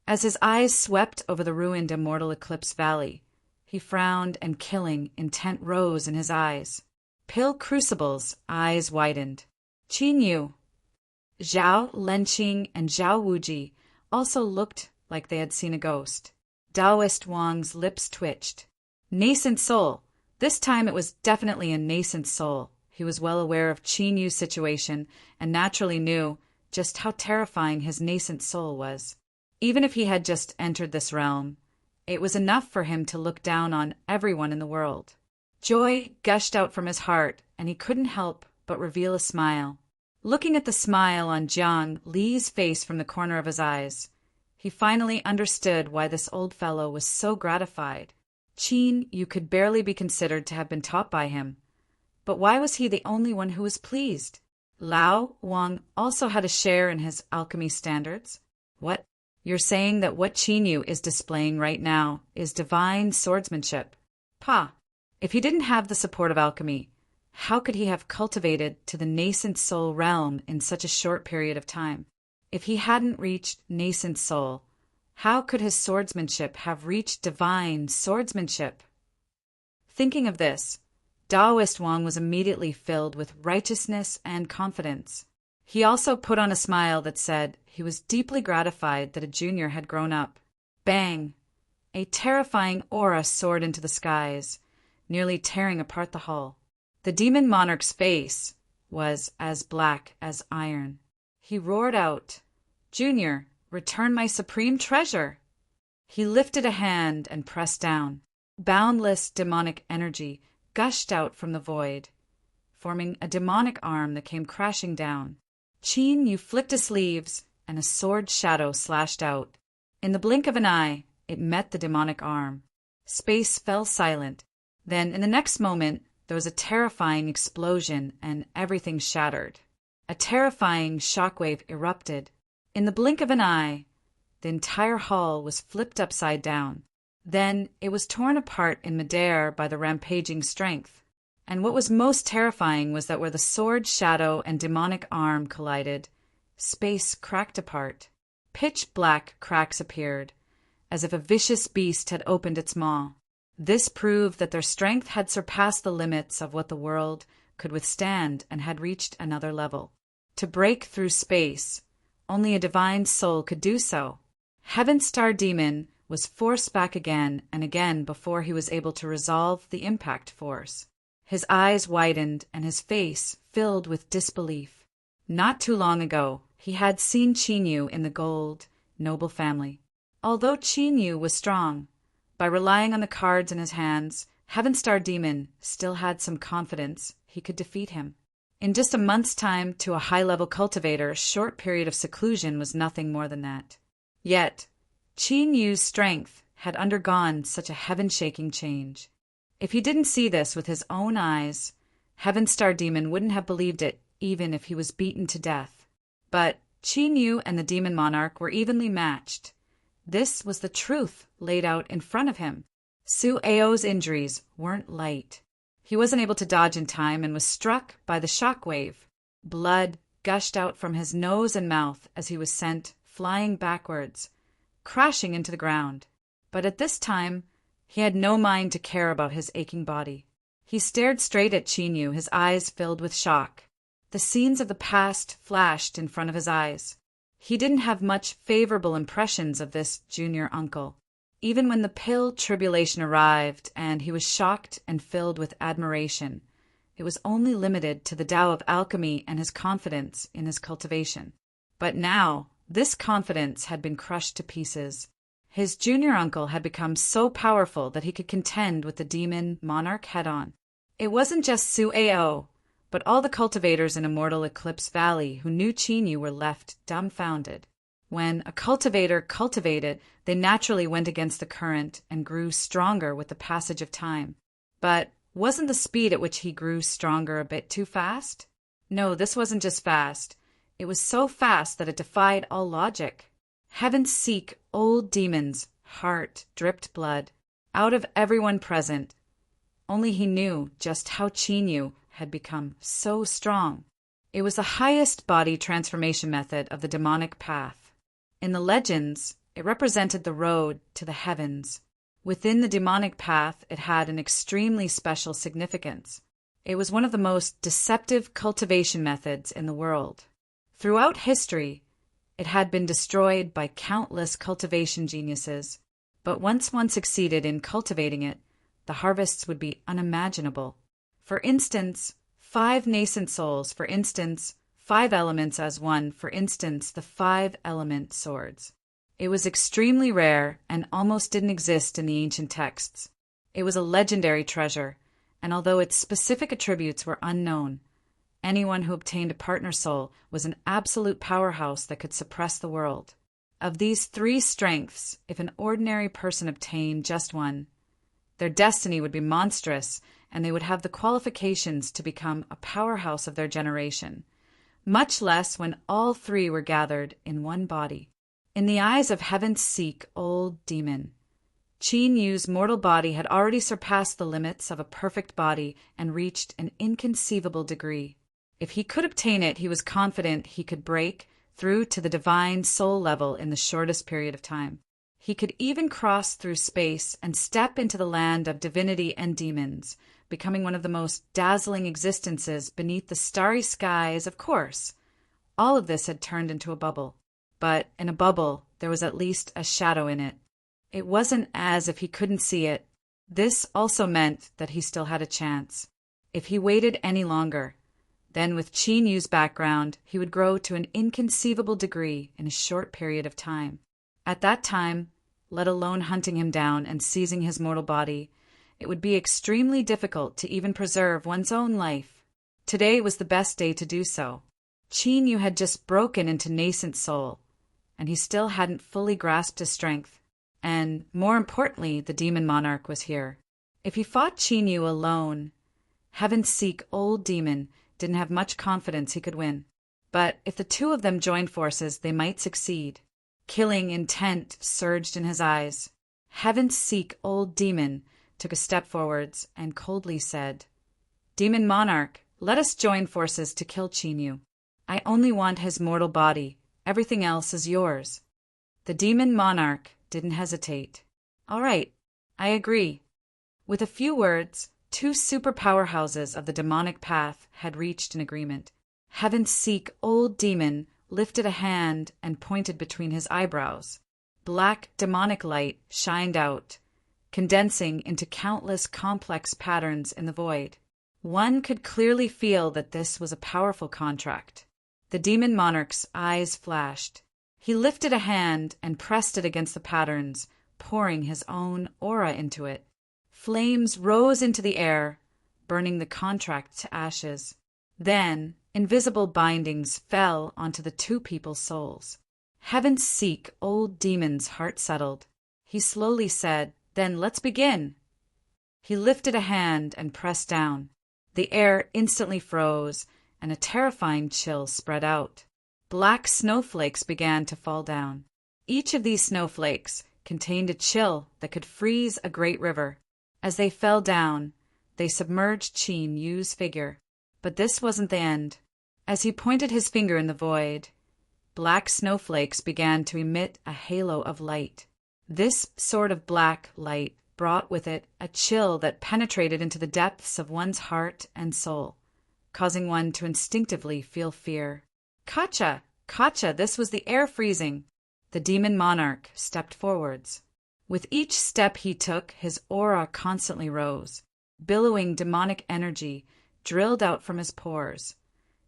As his eyes swept over the ruined Immortal Eclipse Valley, he frowned and killing intent rose in his eyes. Pill Crucible's eyes widened. Chinyu, Zhao Lenqing, and Zhao Wuji also looked like they had seen a ghost. Daoist Wang's lips twitched. Nascent soul. This time it was definitely a nascent soul. He was well aware of Chinyu's situation and naturally knew just how terrifying his nascent soul was. Even if he had just entered this realm, it was enough for him to look down on everyone in the world. Joy gushed out from his heart, and he couldn't help but reveal a smile. Looking at the smile on Jiang Li's face from the corner of his eyes, he finally understood why this old fellow was so gratified. Qin, you could barely be considered to have been taught by him. But why was he the only one who was pleased? Lao Wang also had a share in his alchemy standards. What? You're saying that what Chinyu is displaying right now is divine swordsmanship? Pa! If he didn't have the support of alchemy, how could he have cultivated to the nascent soul realm in such a short period of time? If he hadn't reached nascent soul, how could his swordsmanship have reached divine swordsmanship? Thinking of this, Daoist Wang was immediately filled with righteousness and confidence. He also put on a smile that said he was deeply gratified that a junior had grown up. Bang! A terrifying aura soared into the skies, nearly tearing apart the hull. The demon monarch's face was as black as iron. He roared out, "Junior, return my supreme treasure!" He lifted a hand and pressed down. Boundless demonic energy gushed out from the void, forming a demonic arm that came crashing down. Qin Yu flicked his sleeves, and a sword shadow slashed out. In the blink of an eye, it met the demonic arm. Space fell silent. Then, in the next moment, there was a terrifying explosion and everything shattered. A terrifying shockwave erupted. In the blink of an eye, the entire hall was flipped upside down. Then it was torn apart in midair by the rampaging strength. And what was most terrifying was that where the sword shadow and demonic arm collided, space cracked apart. Pitch black cracks appeared, as if a vicious beast had opened its maw. This proved that their strength had surpassed the limits of what the world could withstand and had reached another level. To break through space, only a divine soul could do so. Heaven's Star Demon was forced back again and again before he was able to resolve the impact force. His eyes widened and his face filled with disbelief. Not too long ago, he had seen Qin Yu in the gold, noble family. Although Qin Yu was strong, by relying on the cards in his hands, Heaven Star Demon still had some confidence he could defeat him. In just a month's time, to a high-level cultivator, a short period of seclusion was nothing more than that. Yet, Qin Yu's strength had undergone such a heaven-shaking change. If he didn't see this with his own eyes, Heaven Star Demon wouldn't have believed it even if he was beaten to death. But Qin Yu and the Demon Monarch were evenly matched. This was the truth laid out in front of him. Su Ao's injuries weren't light. He wasn't able to dodge in time and was struck by the shock wave. Blood gushed out from his nose and mouth as he was sent flying backwards, crashing into the ground. But at this time, he had no mind to care about his aching body. He stared straight at Qin Yu, his eyes filled with shock. The scenes of the past flashed in front of his eyes. He didn't have much favorable impressions of this junior uncle. Even when the pill tribulation arrived and he was shocked and filled with admiration, it was only limited to the Tao of alchemy and his confidence in his cultivation. But now, this confidence had been crushed to pieces. His junior uncle had become so powerful that he could contend with the demon monarch head-on. It wasn't just Su Ao, but all the cultivators in Immortal Eclipse Valley who knew Qin Yu were left dumbfounded. When a cultivator cultivated, they naturally went against the current and grew stronger with the passage of time. But wasn't the speed at which he grew stronger a bit too fast? No, this wasn't just fast. It was so fast that it defied all logic. Heaven seek old demon's heart dripped blood out of everyone present. Only he knew just how Qin Yu had become so strong. It was the highest body transformation method of the demonic path. In the legends, it represented the road to the heavens. Within the demonic path, it had an extremely special significance. It was one of the most deceptive cultivation methods in the world. Throughout history, it had been destroyed by countless cultivation geniuses, but once one succeeded in cultivating it, the harvests would be unimaginable. For instance, 5 nascent souls, for instance, 5 elements as one, for instance, the 5-element swords. It was extremely rare and almost didn't exist in the ancient texts. It was a legendary treasure, and although its specific attributes were unknown, anyone who obtained a partner soul was an absolute powerhouse that could suppress the world. Of these 3 strengths, if an ordinary person obtained just one, their destiny would be monstrous, and they would have the qualifications to become a powerhouse of their generation, much less when all 3 were gathered in one body. In the eyes of Heaven's Seek Old Demon, Qin Yu's mortal body had already surpassed the limits of a perfect body and reached an inconceivable degree. If he could obtain it, he was confident he could break through to the divine soul level in the shortest period of time. He could even cross through space and step into the land of divinity and demons, becoming one of the most dazzling existences beneath the starry skies. Of course, all of this had turned into a bubble. But in a bubble, there was at least a shadow in it. It wasn't as if he couldn't see it. This also meant that he still had a chance. If he waited any longer, then with Qin Yu's background, he would grow to an inconceivable degree in a short period of time. At that time, let alone hunting him down and seizing his mortal body, it would be extremely difficult to even preserve one's own life. Today was the best day to do so. Qin Yu had just broken into nascent soul, and he still hadn't fully grasped his strength. And, more importantly, the demon monarch was here. If he fought Qin Yu alone, heaven-seek old demon didn't have much confidence he could win. But if the two of them joined forces, they might succeed. Killing intent surged in his eyes. Heaven-seek old demon took a step forwards and coldly said, "Demon monarch, let us join forces to kill Qin Yu. I only want his mortal body. Everything else is yours." The demon monarch didn't hesitate. "All right, I agree." With a few words, two super powerhouses of the demonic path had reached an agreement. Heaven-seek old demon lifted a hand and pointed between his eyebrows. Black demonic light shined out, condensing into countless complex patterns in the void. One could clearly feel that this was a powerful contract. The demon monarch's eyes flashed. He lifted a hand and pressed it against the patterns, pouring his own aura into it. Flames rose into the air, burning the contract to ashes. Then, invisible bindings fell onto the two people's souls. Heaven-seek old demon's heart settled. He slowly said, "Then let's begin." He lifted a hand and pressed down. The air instantly froze, and a terrifying chill spread out. Black snowflakes began to fall down. Each of these snowflakes contained a chill that could freeze a great river. As they fell down, they submerged Qin Yu's figure. But this wasn't the end. As he pointed his finger in the void, black snowflakes began to emit a halo of light. This sort of black light brought with it a chill that penetrated into the depths of one's heart and soul, causing one to instinctively feel fear. "Kacha! Kacha!" This was the air freezing. The demon monarch stepped forwards. With each step he took, his aura constantly rose. Billowing demonic energy drilled out from his pores,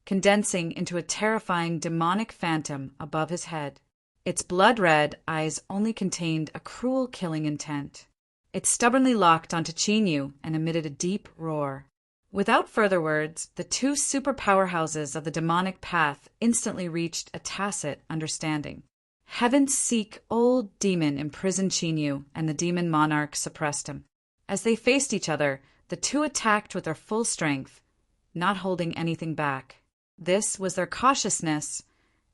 condensing into a terrifying demonic phantom above his head. Its blood-red eyes only contained a cruel killing intent. It stubbornly locked onto Qin Yu and emitted a deep roar. Without further words, the two super powerhouses of the demonic path instantly reached a tacit understanding. Heaven-seek old demon imprisoned Qin Yu, and the demon monarch suppressed him. As they faced each other, the two attacked with their full strength, not holding anything back. This was their cautiousness,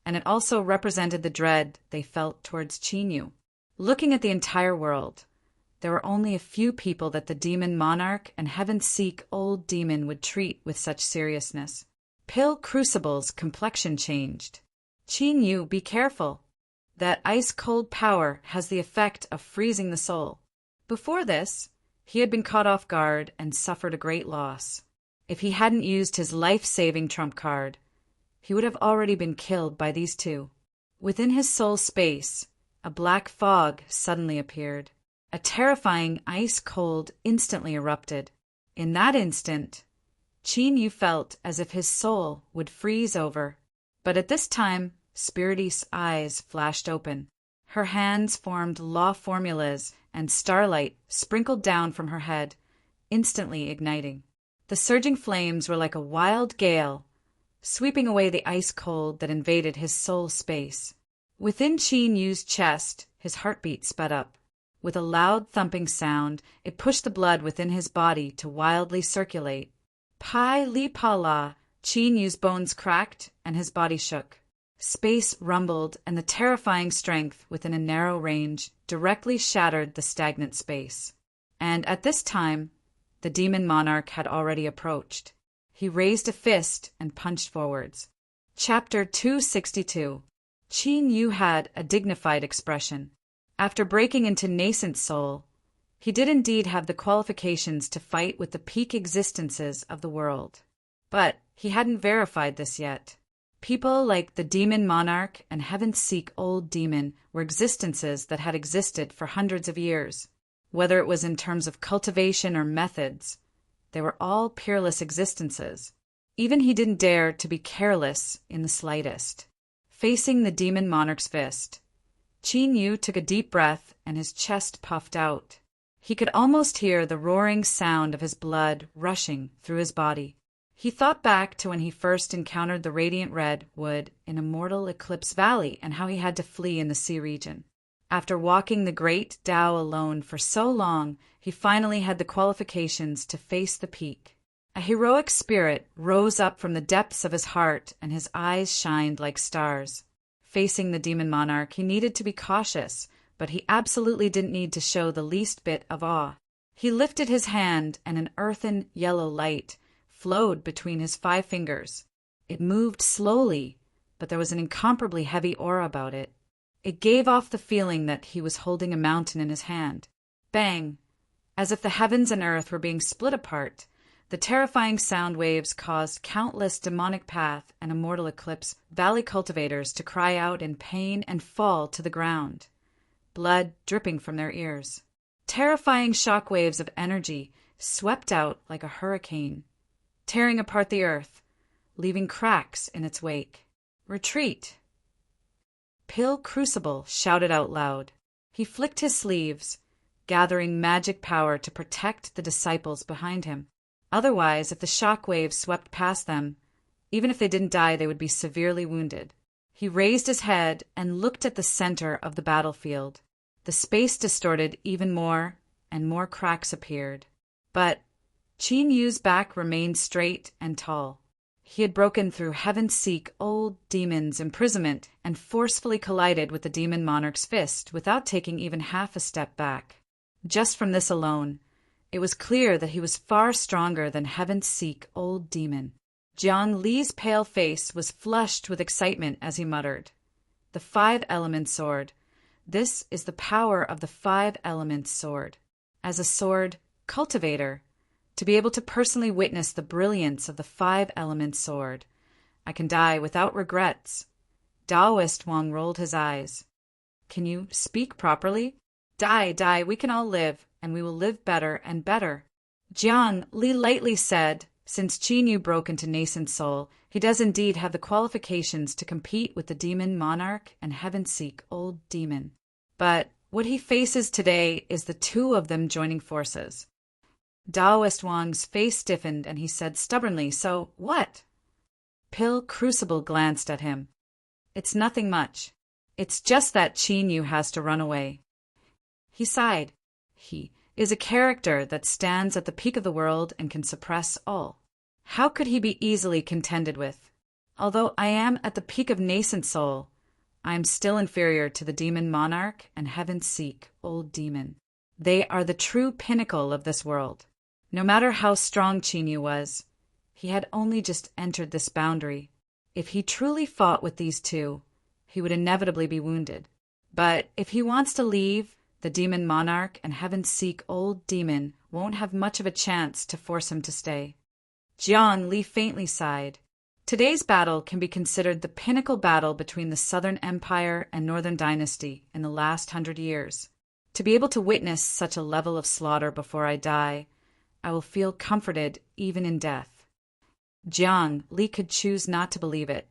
and it also represented the dread they felt towards Qin Yu. Looking at the entire world, there were only a few people that the demon monarch and heaven-seek old demon would treat with such seriousness. Pill Crucible's complexion changed. "Qin Yu, be careful. That ice-cold power has the effect of freezing the soul." Before this, he had been caught off guard and suffered a great loss. If he hadn't used his life-saving trump card, he would have already been killed by these two. Within his soul space, a black fog suddenly appeared. A terrifying ice cold instantly erupted. In that instant, Qin Yu felt as if his soul would freeze over. But at this time, Spirity's eyes flashed open. Her hands formed law formulas, and starlight sprinkled down from her head, instantly igniting. The surging flames were like a wild gale, sweeping away the ice cold that invaded his soul space. Within Qin Yu's chest, his heartbeat sped up. With a loud thumping sound, it pushed the blood within his body to wildly circulate. Pai li pa la, Qin Yu's bones cracked and his body shook. Space rumbled, and the terrifying strength within a narrow range directly shattered the stagnant space. And at this time, the demon monarch had already approached. He raised a fist and punched forwards. Chapter 262. Qin Yu had a dignified expression. After breaking into nascent soul, he did indeed have the qualifications to fight with the peak existences of the world. But he hadn't verified this yet. People like the demon monarch and heaven-seek old demon were existences that had existed for hundreds of years. Whether it was in terms of cultivation or methods, They were all peerless existences. Even he didn't dare to be careless in the slightest. Facing the demon monarch's fist, Qin Yu took a deep breath and his chest puffed out. He could almost hear the roaring sound of his blood rushing through his body. He thought back to when he first encountered the radiant red wood in Immortal Eclipse Valley and how he had to flee in the sea region. After walking the great Tao alone for so long, he finally had the qualifications to face the peak. A heroic spirit rose up from the depths of his heart and his eyes shined like stars. Facing the demon monarch, he needed to be cautious, but he absolutely didn't need to show the least bit of awe. He lifted his hand and an earthen yellow light flowed between his 5 fingers. It moved slowly, but there was an incomparably heavy aura about it. It gave off the feeling that he was holding a mountain in his hand. Bang! As if the heavens and earth were being split apart, the terrifying sound waves caused countless demonic path and Immortal Eclipse Valley cultivators to cry out in pain and fall to the ground, blood dripping from their ears. Terrifying shock waves of energy swept out like a hurricane, tearing apart the earth, leaving cracks in its wake. Retreat! Pil Crucible shouted out loud. He flicked his sleeves, gathering magic power to protect the disciples behind him. Otherwise, if the shock waves swept past them, even if they didn't die, they would be severely wounded. He raised his head and looked at the center of the battlefield. The space distorted even more, and more cracks appeared. But Qin Yu's back remained straight and tall. He had broken through Heaven-Seek Old Demon's imprisonment and forcefully collided with the demon monarch's fist without taking even half a step back. Just from this alone, it was clear that he was far stronger than Heaven-Seek Old Demon. Jiang Li's pale face was flushed with excitement as he muttered, "The 5-element sword. This is the power of the 5-element sword. As a sword cultivator, to be able to personally witness the brilliance of the 5-element sword, I can die without regrets." Taoist Wang rolled his eyes. "Can you speak properly?" Die, we can all live, and we will live better and better." Jiang Li lightly said, "Since Qin Yu broke into nascent soul, he does indeed have the qualifications to compete with the demon monarch and Heaven-Seek Old Demon. But what he faces today is the 2 of them joining forces." Taoist Wang's face stiffened and he said stubbornly, "So what?" Pil Crucible glanced at him. "It's nothing much. It's just that Qin Yu has to run away." He sighed. He is a character that stands at the peak of the world and can suppress all. How could he be easily contended with? Although I am at the peak of nascent soul, I am still inferior to the demon monarch and Heaven-Seek Old Demon. They are the true pinnacle of this world. No matter how strong Qin Yu was, he had only just entered this boundary. If he truly fought with these 2, he would inevitably be wounded. But if he wants to leave, the demon monarch and Heaven-Seek Old Demon won't have much of a chance to force him to stay. Jiang Li faintly sighed. Today's battle can be considered the pinnacle battle between the Southern Empire and Northern Dynasty in the last 100 years. To be able to witness such a level of slaughter before I die, I will feel comforted even in death. Jiang Li could choose not to believe it,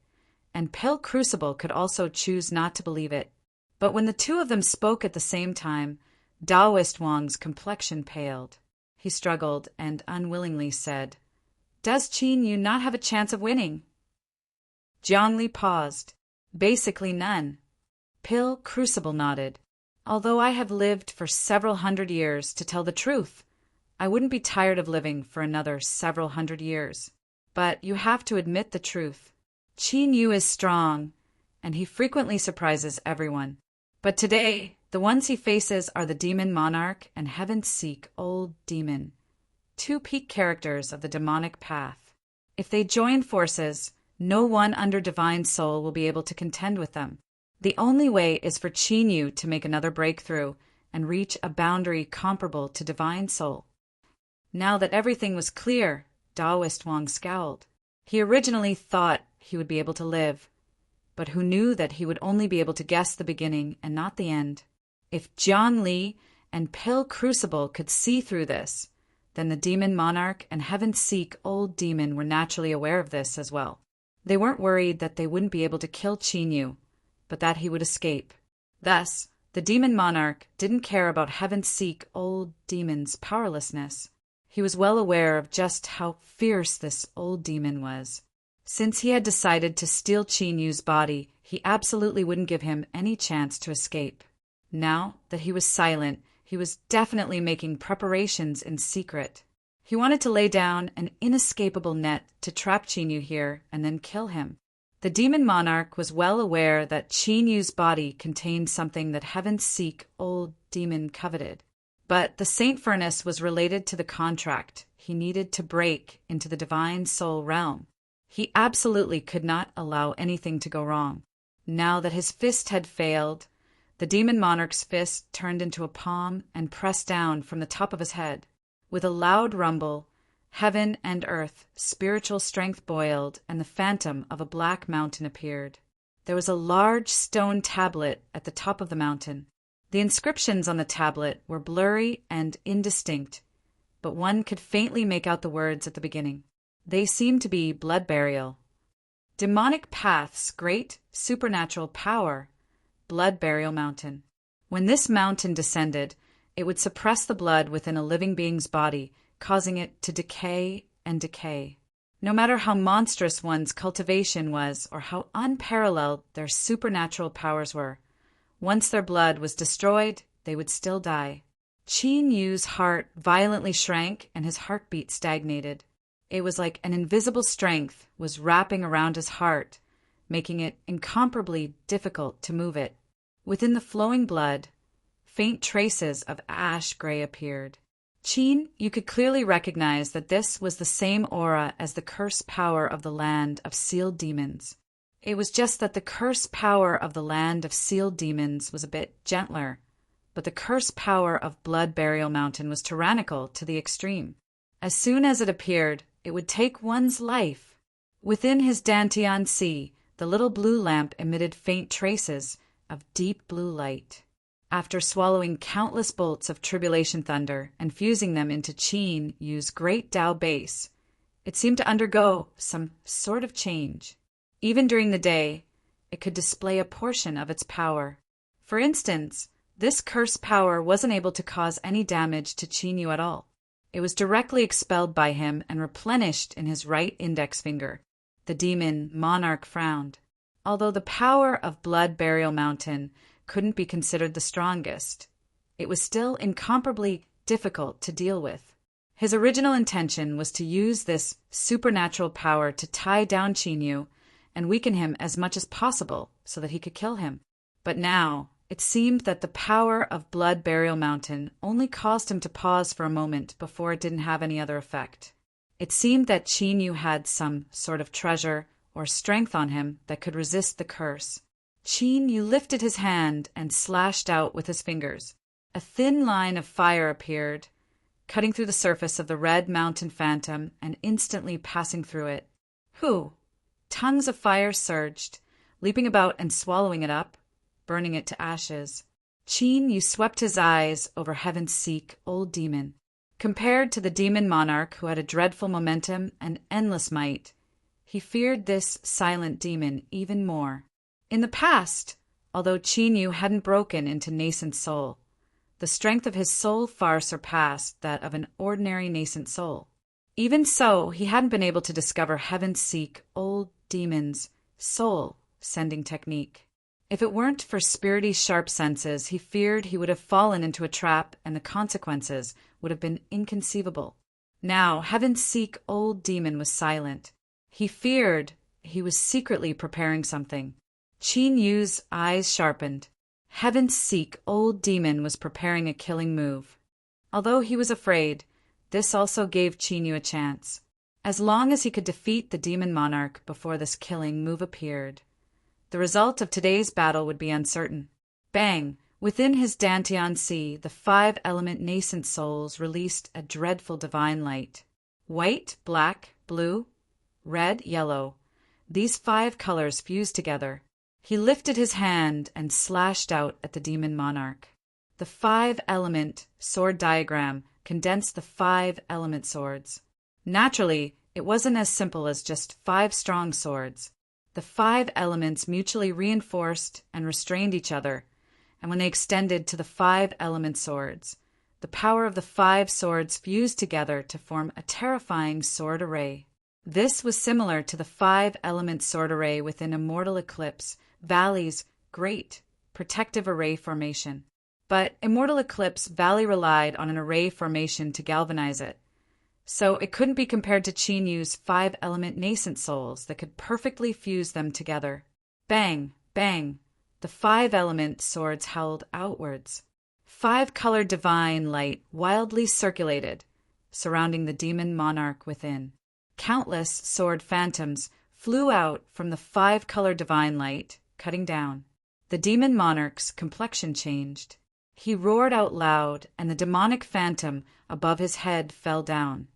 and Pil Crucible could also choose not to believe it. But when the 2 of them spoke at the same time, Taoist Wang's complexion paled. He struggled and unwillingly said, "Does Qin Yu not have a chance of winning?" Jiang Li paused. "Basically none." Pil Crucible nodded. "Although I have lived for several hundred years, to tell the truth, I wouldn't be tired of living for another several hundred years. But you have to admit the truth. Qin Yu is strong, and he frequently surprises everyone. But today, the ones he faces are the demon monarch and Heaven-Seek Old Demon, 2 peak characters of the demonic path. If they join forces, no one under divine soul will be able to contend with them. The only way is for Qin Yu to make another breakthrough and reach a boundary comparable to divine soul." Now that everything was clear, Taoist Wang scowled. He originally thought he would be able to live, but who knew that he would only be able to guess the beginning and not the end? If Jiang Li and Pil Crucible could see through this, Then the demon monarch and heaven-seek old demon were naturally aware of this as well. They weren't worried that they wouldn't be able to kill Qin, but that he would escape. Thus, the demon monarch didn't care about heaven-seek old demon's powerlessness. He was well aware of just how fierce this old demon was. Since he had decided to steal Qin body, he absolutely wouldn't give him any chance to escape. Now that he was silent, he was definitely making preparations in secret. He wanted to lay down an inescapable net to trap Qin here and then kill him. The demon monarch was well aware that Qin body contained something that heaven-seek old demon coveted. But the Saint Furnace was related to the contract he needed to break into the divine soul realm. He absolutely could not allow anything to go wrong. Now that his fist had failed, the demon monarch's fist turned into a palm and pressed down from the top of his head. With a loud rumble, heaven and earth, spiritual strength boiled, and the phantom of a black mountain appeared. There was a large stone tablet at the top of the mountain. The inscriptions on the tablet were blurry and indistinct, but one could faintly make out the words at the beginning. They seemed to be blood burial. Demonic paths, great supernatural power, blood burial mountain. When this mountain descended, it would suppress the blood within a living being's body, causing it to decay and decay. No matter how monstrous one's cultivation was or how unparalleled their supernatural powers were, once their blood was destroyed, they would still die. Qin Yu's heart violently shrank and his heartbeat stagnated. It was like an invisible strength was wrapping around his heart, making it incomparably difficult to move it. Within the flowing blood, faint traces of ash gray appeared. Qin, you could clearly recognize that this was the same aura as the curse power of the land of sealed demons. It was just that the curse power of the land of sealed demons was a bit gentler, but the curse power of Blood Burial Mountain was tyrannical to the extreme. As soon as it appeared, it would take one's life. Within his Dantian Sea, the little blue lamp emitted faint traces of deep blue light. After swallowing countless bolts of tribulation thunder and fusing them into Qin Yu's great Tao base, it seemed to undergo some sort of change. Even during the day, it could display a portion of its power. For instance, this curse power wasn't able to cause any damage to Qin Yu at all. It was directly expelled by him and replenished in his right index finger. The demon monarch frowned. Although the power of Blood Burial Mountain couldn't be considered the strongest, it was still incomparably difficult to deal with. His original intention was to use this supernatural power to tie down Qin Yu and weaken him as much as possible so that he could kill him. But now, it seemed that the power of Blood Burial Mountain only caused him to pause for a moment before it didn't have any other effect. It seemed that Qin Yu had some sort of treasure or strength on him that could resist the curse. Qin Yu lifted his hand and slashed out with his fingers. A thin line of fire appeared, cutting through the surface of the red mountain phantom and instantly passing through it. Whew! Tongues of fire surged, leaping about and swallowing it up, burning it to ashes. Qin Yu swept his eyes over heaven-seek old demon. Compared to the demon monarch who had a dreadful momentum and endless might, he feared this silent demon even more. In the past, although Qin Yu hadn't broken into nascent soul, the strength of his soul far surpassed that of an ordinary nascent soul. Even so, he hadn't been able to discover heaven-seek old demon's soul-sending technique. If it weren't for Spirity's sharp senses, he feared he would have fallen into a trap and the consequences would have been inconceivable. Now, heaven-seek old demon was silent. He feared he was secretly preparing something. Qin Yu's eyes sharpened. Heaven-seek old demon was preparing a killing move. Although he was afraid, this also gave Qin Yu a chance. As long as he could defeat the demon monarch before this killing move appeared, the result of today's battle would be uncertain. Bang! Within his Dantian Sea, the 5-element nascent souls released a dreadful divine light. White, black, blue, red, yellow. These 5 colors fused together. He lifted his hand and slashed out at the demon monarch. The 5-element sword diagram condensed the 5 element swords. Naturally, it wasn't as simple as just 5 strong swords. The 5 elements mutually reinforced and restrained each other, and when they extended to the 5 element swords, the power of the 5 swords fused together to form a terrifying sword array. This was similar to the 5 element sword array within Immortal Eclipse, Valley's great protective array formation. But Immortal Eclipse Valley relied on an array formation to galvanize it, so it couldn't be compared to Qin Yu's 5 element nascent souls that could perfectly fuse them together. Bang, bang, the 5 element swords held outwards. 5-colored divine light wildly circulated, surrounding the demon monarch within. Countless sword phantoms flew out from the 5-colored divine light, cutting down. The demon monarch's complexion changed. He roared out loud, and the demonic phantom above his head fell down,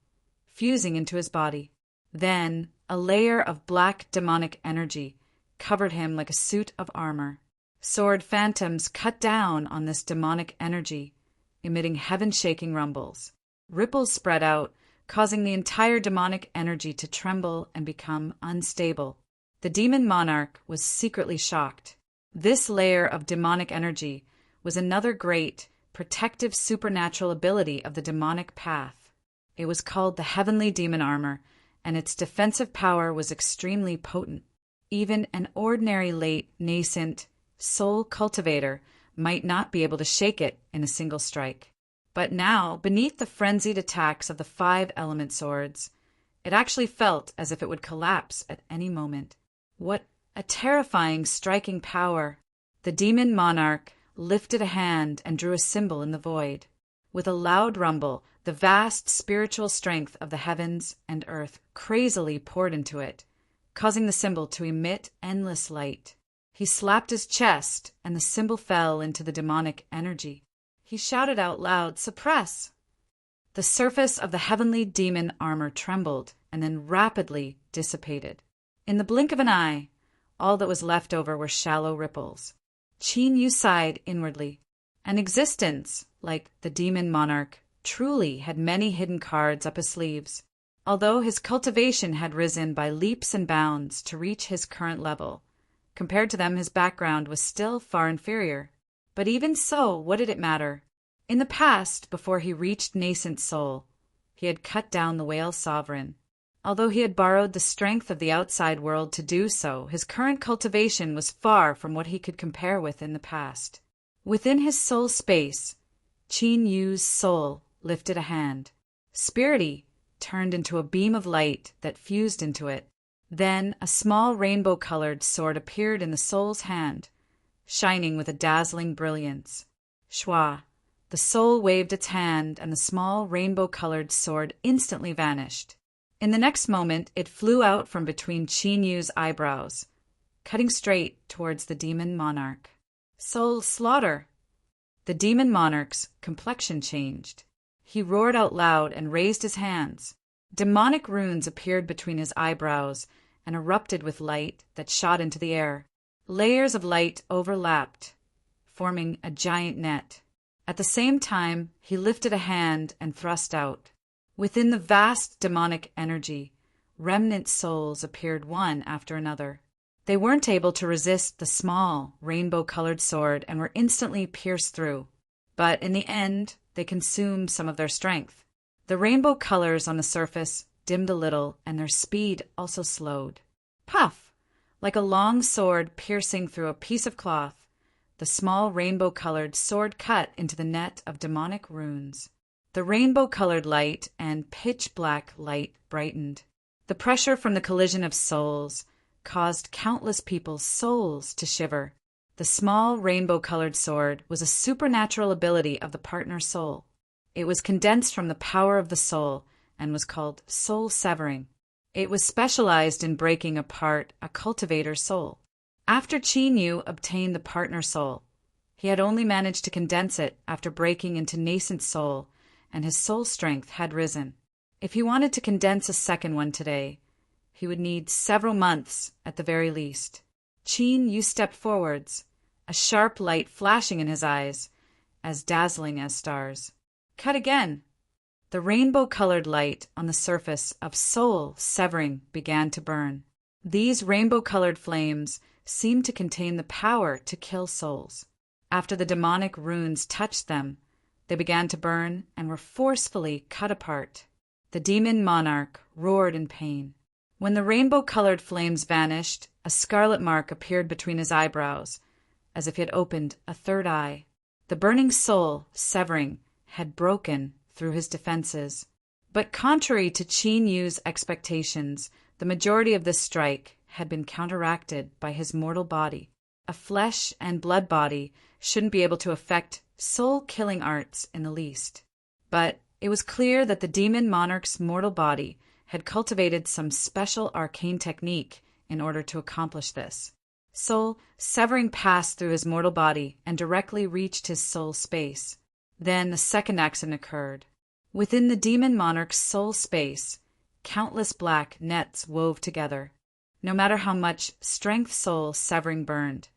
fusing into his body. Then a layer of black demonic energy covered him like a suit of armor. Sword phantoms cut down on this demonic energy, emitting heaven-shaking rumbles. Ripples spread out, causing the entire demonic energy to tremble and become unstable. The demon monarch was secretly shocked. This layer of demonic energy was another great, protective supernatural ability of the demonic path. It was called the Heavenly Demon Armor, and its defensive power was extremely potent. Even an ordinary late, nascent soul cultivator might not be able to shake it in a single strike. But now, beneath the frenzied attacks of the 5 element swords, it actually felt as if it would collapse at any moment. What a terrifying, striking power! The demon monarch lifted a hand and drew a symbol in the void. With a loud rumble, the vast spiritual strength of the heavens and earth crazily poured into it, causing the symbol to emit endless light. He slapped his chest, and the symbol fell into the demonic energy. He shouted out loud, "Suppress!" The surface of the heavenly demon armor trembled and then rapidly dissipated. In the blink of an eye, all that was left over were shallow ripples. Qin Yu sighed inwardly. An existence, like the demon monarch, truly had many hidden cards up his sleeves. Although his cultivation had risen by leaps and bounds to reach his current level, compared to them his background was still far inferior. But even so, what did it matter? In the past, before he reached nascent soul, he had cut down the whale sovereign. Although he had borrowed the strength of the outside world to do so, his current cultivation was far from what he could compare with in the past. Within his soul space, Qin Yu's soul lifted a hand. Spirity turned into a beam of light that fused into it. Then a small rainbow-colored sword appeared in the soul's hand, shining with a dazzling brilliance. Shwa! The soul waved its hand, and the small rainbow-colored sword instantly vanished. In the next moment, it flew out from between Qin Yu's eyebrows, cutting straight towards the demon monarch. Soul slaughter! The demon monarch's complexion changed. He roared out loud and raised his hands. Demonic runes appeared between his eyebrows and erupted with light that shot into the air. Layers of light overlapped, forming a giant net. At the same time, he lifted a hand and thrust out. Within the vast demonic energy, remnant souls appeared one after another. They weren't able to resist the small, rainbow-colored sword and were instantly pierced through. But in the end, they consumed some of their strength. The rainbow colors on the surface dimmed a little, and their speed also slowed. Puff! Like a long sword piercing through a piece of cloth, the small rainbow-colored sword cut into the net of demonic runes. The rainbow-colored light and pitch-black light brightened. The pressure from the collision of souls caused countless people's souls to shiver. The small rainbow-colored sword was a supernatural ability of the partner soul. It was condensed from the power of the soul and was called soul severing. It was specialized in breaking apart a cultivator's soul. After Qin Yu obtained the partner soul, he had only managed to condense it after breaking into nascent soul, and his soul strength had risen. If he wanted to condense a second one today, he would need several months at the very least. Qin Yu stepped forwards, a sharp light flashing in his eyes, as dazzling as stars. Cut again! The rainbow-colored light on the surface of soul severing began to burn. These rainbow-colored flames seemed to contain the power to kill souls. After the demonic runes touched them, they began to burn and were forcefully cut apart. The demon monarch roared in pain. When the rainbow-colored flames vanished, a scarlet mark appeared between his eyebrows, as if he had opened a third eye. The burning soul, severing, had broken through his defenses. But contrary to Qin Yu's expectations, the majority of this strike had been counteracted by his mortal body. A flesh and blood body shouldn't be able to affect soul-killing arts in the least. But it was clear that the demon monarch's mortal body had cultivated some special arcane technique in order to accomplish this. Soul severing passed through his mortal body and directly reached his soul space. Then a second accident occurred. Within the demon monarch's soul space, countless black nets wove together. No matter how much strength soul severing burned,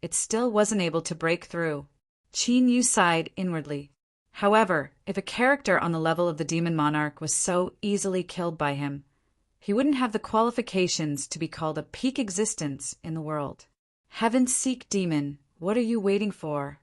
it still wasn't able to break through. Qin Yu sighed inwardly. However, if a character on the level of the demon monarch was so easily killed by him, he wouldn't have the qualifications to be called a peak existence in the world. Heaven-seek demon, what are you waiting for?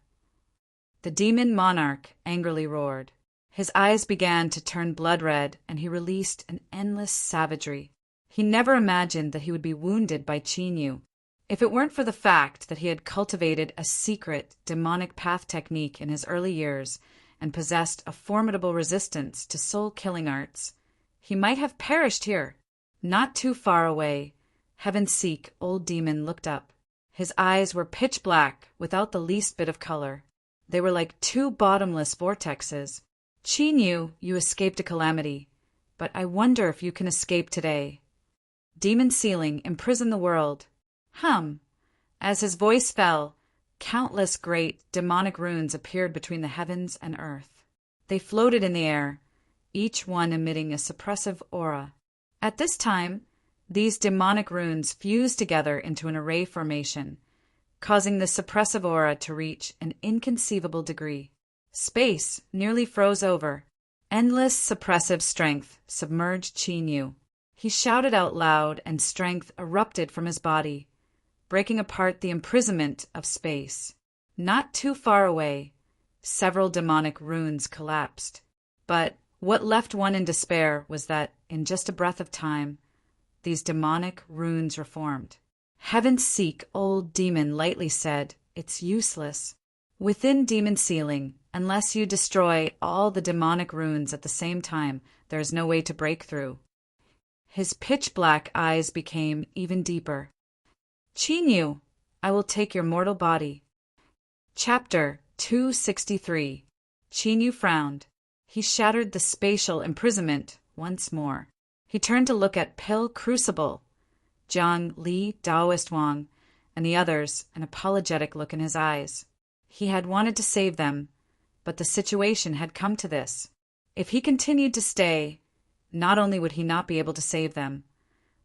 The demon monarch angrily roared. His eyes began to turn blood-red, and he released an endless savagery. He never imagined that he would be wounded by Qin Yu. If it weren't for the fact that he had cultivated a secret demonic path technique in his early years and possessed a formidable resistance to soul-killing arts, he might have perished here. Not too far away, Heaven-seek old demon looked up. His eyes were pitch black without the least bit of color. They were like two bottomless vortexes. Qin Yu, you escaped a calamity, but I wonder if you can escape today. Demon ceiling, imprison the world. As his voice fell, countless great demonic runes appeared between the heavens and earth. They floated in the air, each one emitting a suppressive aura. At this time, these demonic runes fused together into an array formation, causing the suppressive aura to reach an inconceivable degree. Space nearly froze over. Endless suppressive strength submerged Qin Yu. He shouted out loud, and strength erupted from his body, breaking apart the imprisonment of space. Not too far away, several demonic runes collapsed. But what left one in despair was that, in just a breath of time, these demonic runes reformed. Heaven-seek old demon lightly said, "It's useless. Within demon ceiling, unless you destroy all the demonic runes at the same time, there is no way to break through." His pitch-black eyes became even deeper. "Qin Yu, I will take your mortal body." Chapter 263. Qin Yu frowned. He shattered the spatial imprisonment once more. He turned to look at Pill Crucible, Jiang Li, Taoist Wang, and the others, an apologetic look in his eyes. He had wanted to save them, but the situation had come to this. If he continued to stay, not only would he not be able to save them,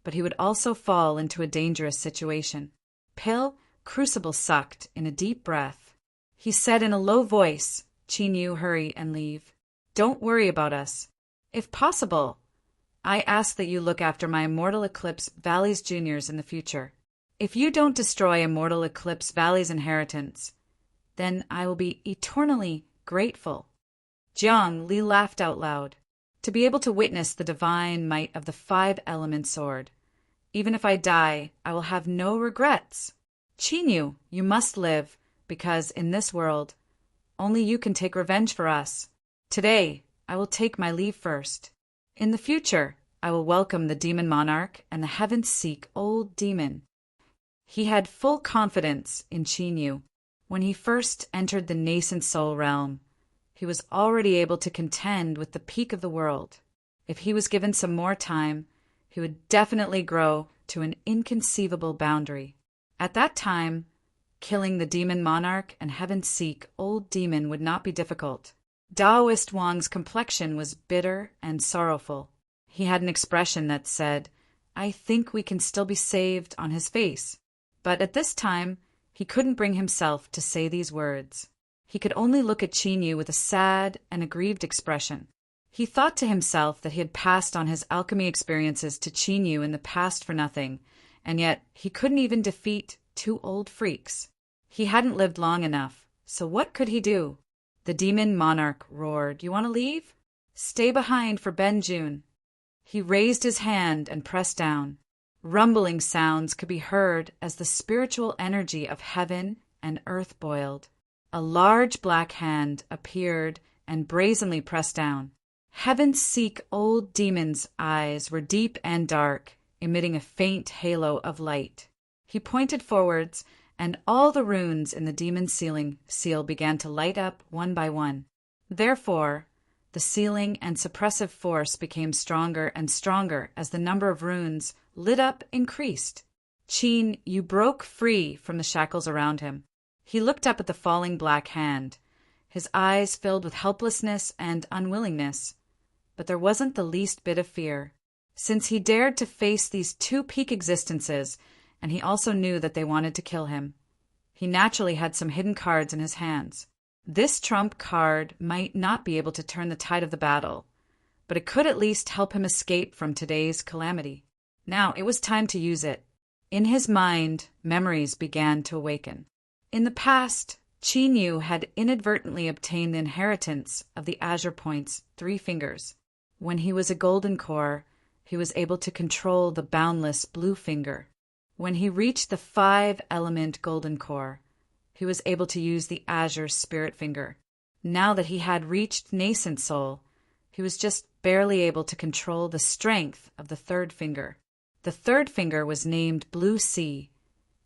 but he would also fall into a dangerous situation. Pill Crucible sucked in a deep breath. He said in a low voice, "Qin Yu, hurry and leave. Don't worry about us. If possible, I ask that you look after my Immortal Eclipse Valley's juniors in the future. If you don't destroy Immortal Eclipse Valley's inheritance, then I will be eternally grateful." Jiang Li laughed out loud. To be able to witness the divine might of the five-element sword. Even if I die, I will have no regrets. Qin Yu, you must live, because in this world, only you can take revenge for us. Today, I will take my leave first. In the future, I will welcome the demon monarch and the heaven-seek old demon. He had full confidence in Qin Yu. When he first entered the nascent soul realm, he was already able to contend with the peak of the world. If he was given some more time, he would definitely grow to an inconceivable boundary. At that time, killing the demon monarch and heaven-seek old demon would not be difficult. Taoist Wang's complexion was bitter and sorrowful. He had an expression that said, "I think we can still be saved," on his face. But at this time, he couldn't bring himself to say these words. He could only look at Qin Yu with a sad and aggrieved expression. He thought to himself that he had passed on his alchemy experiences to Chinyu in the past for nothing, and yet he couldn't even defeat 2 old freaks. He hadn't lived long enough, so what could he do? The demon monarch roared, "You want to leave? Stay behind for Benjun." He raised his hand and pressed down. Rumbling sounds could be heard as the spiritual energy of heaven and earth boiled. A large black hand appeared and brazenly pressed down. Heaven-seek old demon's eyes were deep and dark, emitting a faint halo of light. He pointed forwards, and all the runes in the demon's seal began to light up one by one. Therefore, the sealing and suppressive force became stronger and stronger as the number of runes lit up increased. Qin Yu broke free from the shackles around him. He looked up at the falling black hand, his eyes filled with helplessness and unwillingness. But there wasn't the least bit of fear, since he dared to face these 2 peak existences, and he also knew that they wanted to kill him. He naturally had some hidden cards in his hands. This trump card might not be able to turn the tide of the battle, but it could at least help him escape from today's calamity. Now it was time to use it. In his mind, memories began to awaken. In the past, Qin Yu had inadvertently obtained the inheritance of the Azure Point's 3 fingers. When he was a golden core, he was able to control the boundless blue finger. When he reached the 5-element golden core, he was able to use the Azure Spirit Finger. Now that he had reached nascent soul, he was just barely able to control the strength of the 3rd finger. The 3rd finger was named Blue Sea,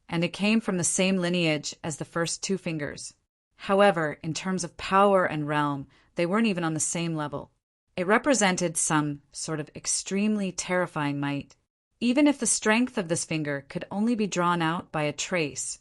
and it came from the same lineage as the first 2 fingers. However, in terms of power and realm, they weren't even on the same level. It represented some sort of extremely terrifying might. Even if the strength of this finger could only be drawn out by a trace,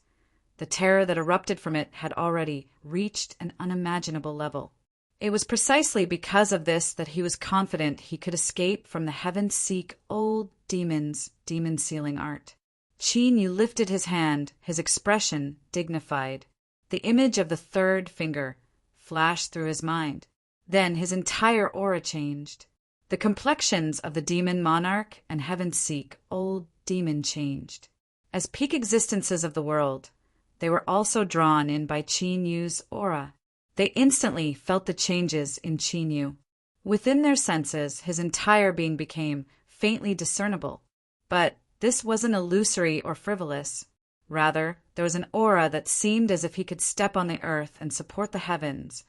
the terror that erupted from it had already reached an unimaginable level. It was precisely because of this that he was confident he could escape from the heaven-seek old demon's demon-sealing art. Qin Yu lifted his hand, his expression dignified. The image of the 3rd finger flashed through his mind. Then his entire aura changed. The complexions of the demon monarch and heaven-seek old demon changed. As peak existences of the world, they were also drawn in by Qin Yu's aura. They instantly felt the changes in Qin Yu. Within their senses, his entire being became faintly discernible. But this wasn't illusory or frivolous. Rather, there was an aura that seemed as if he could step on the earth and support the heavens,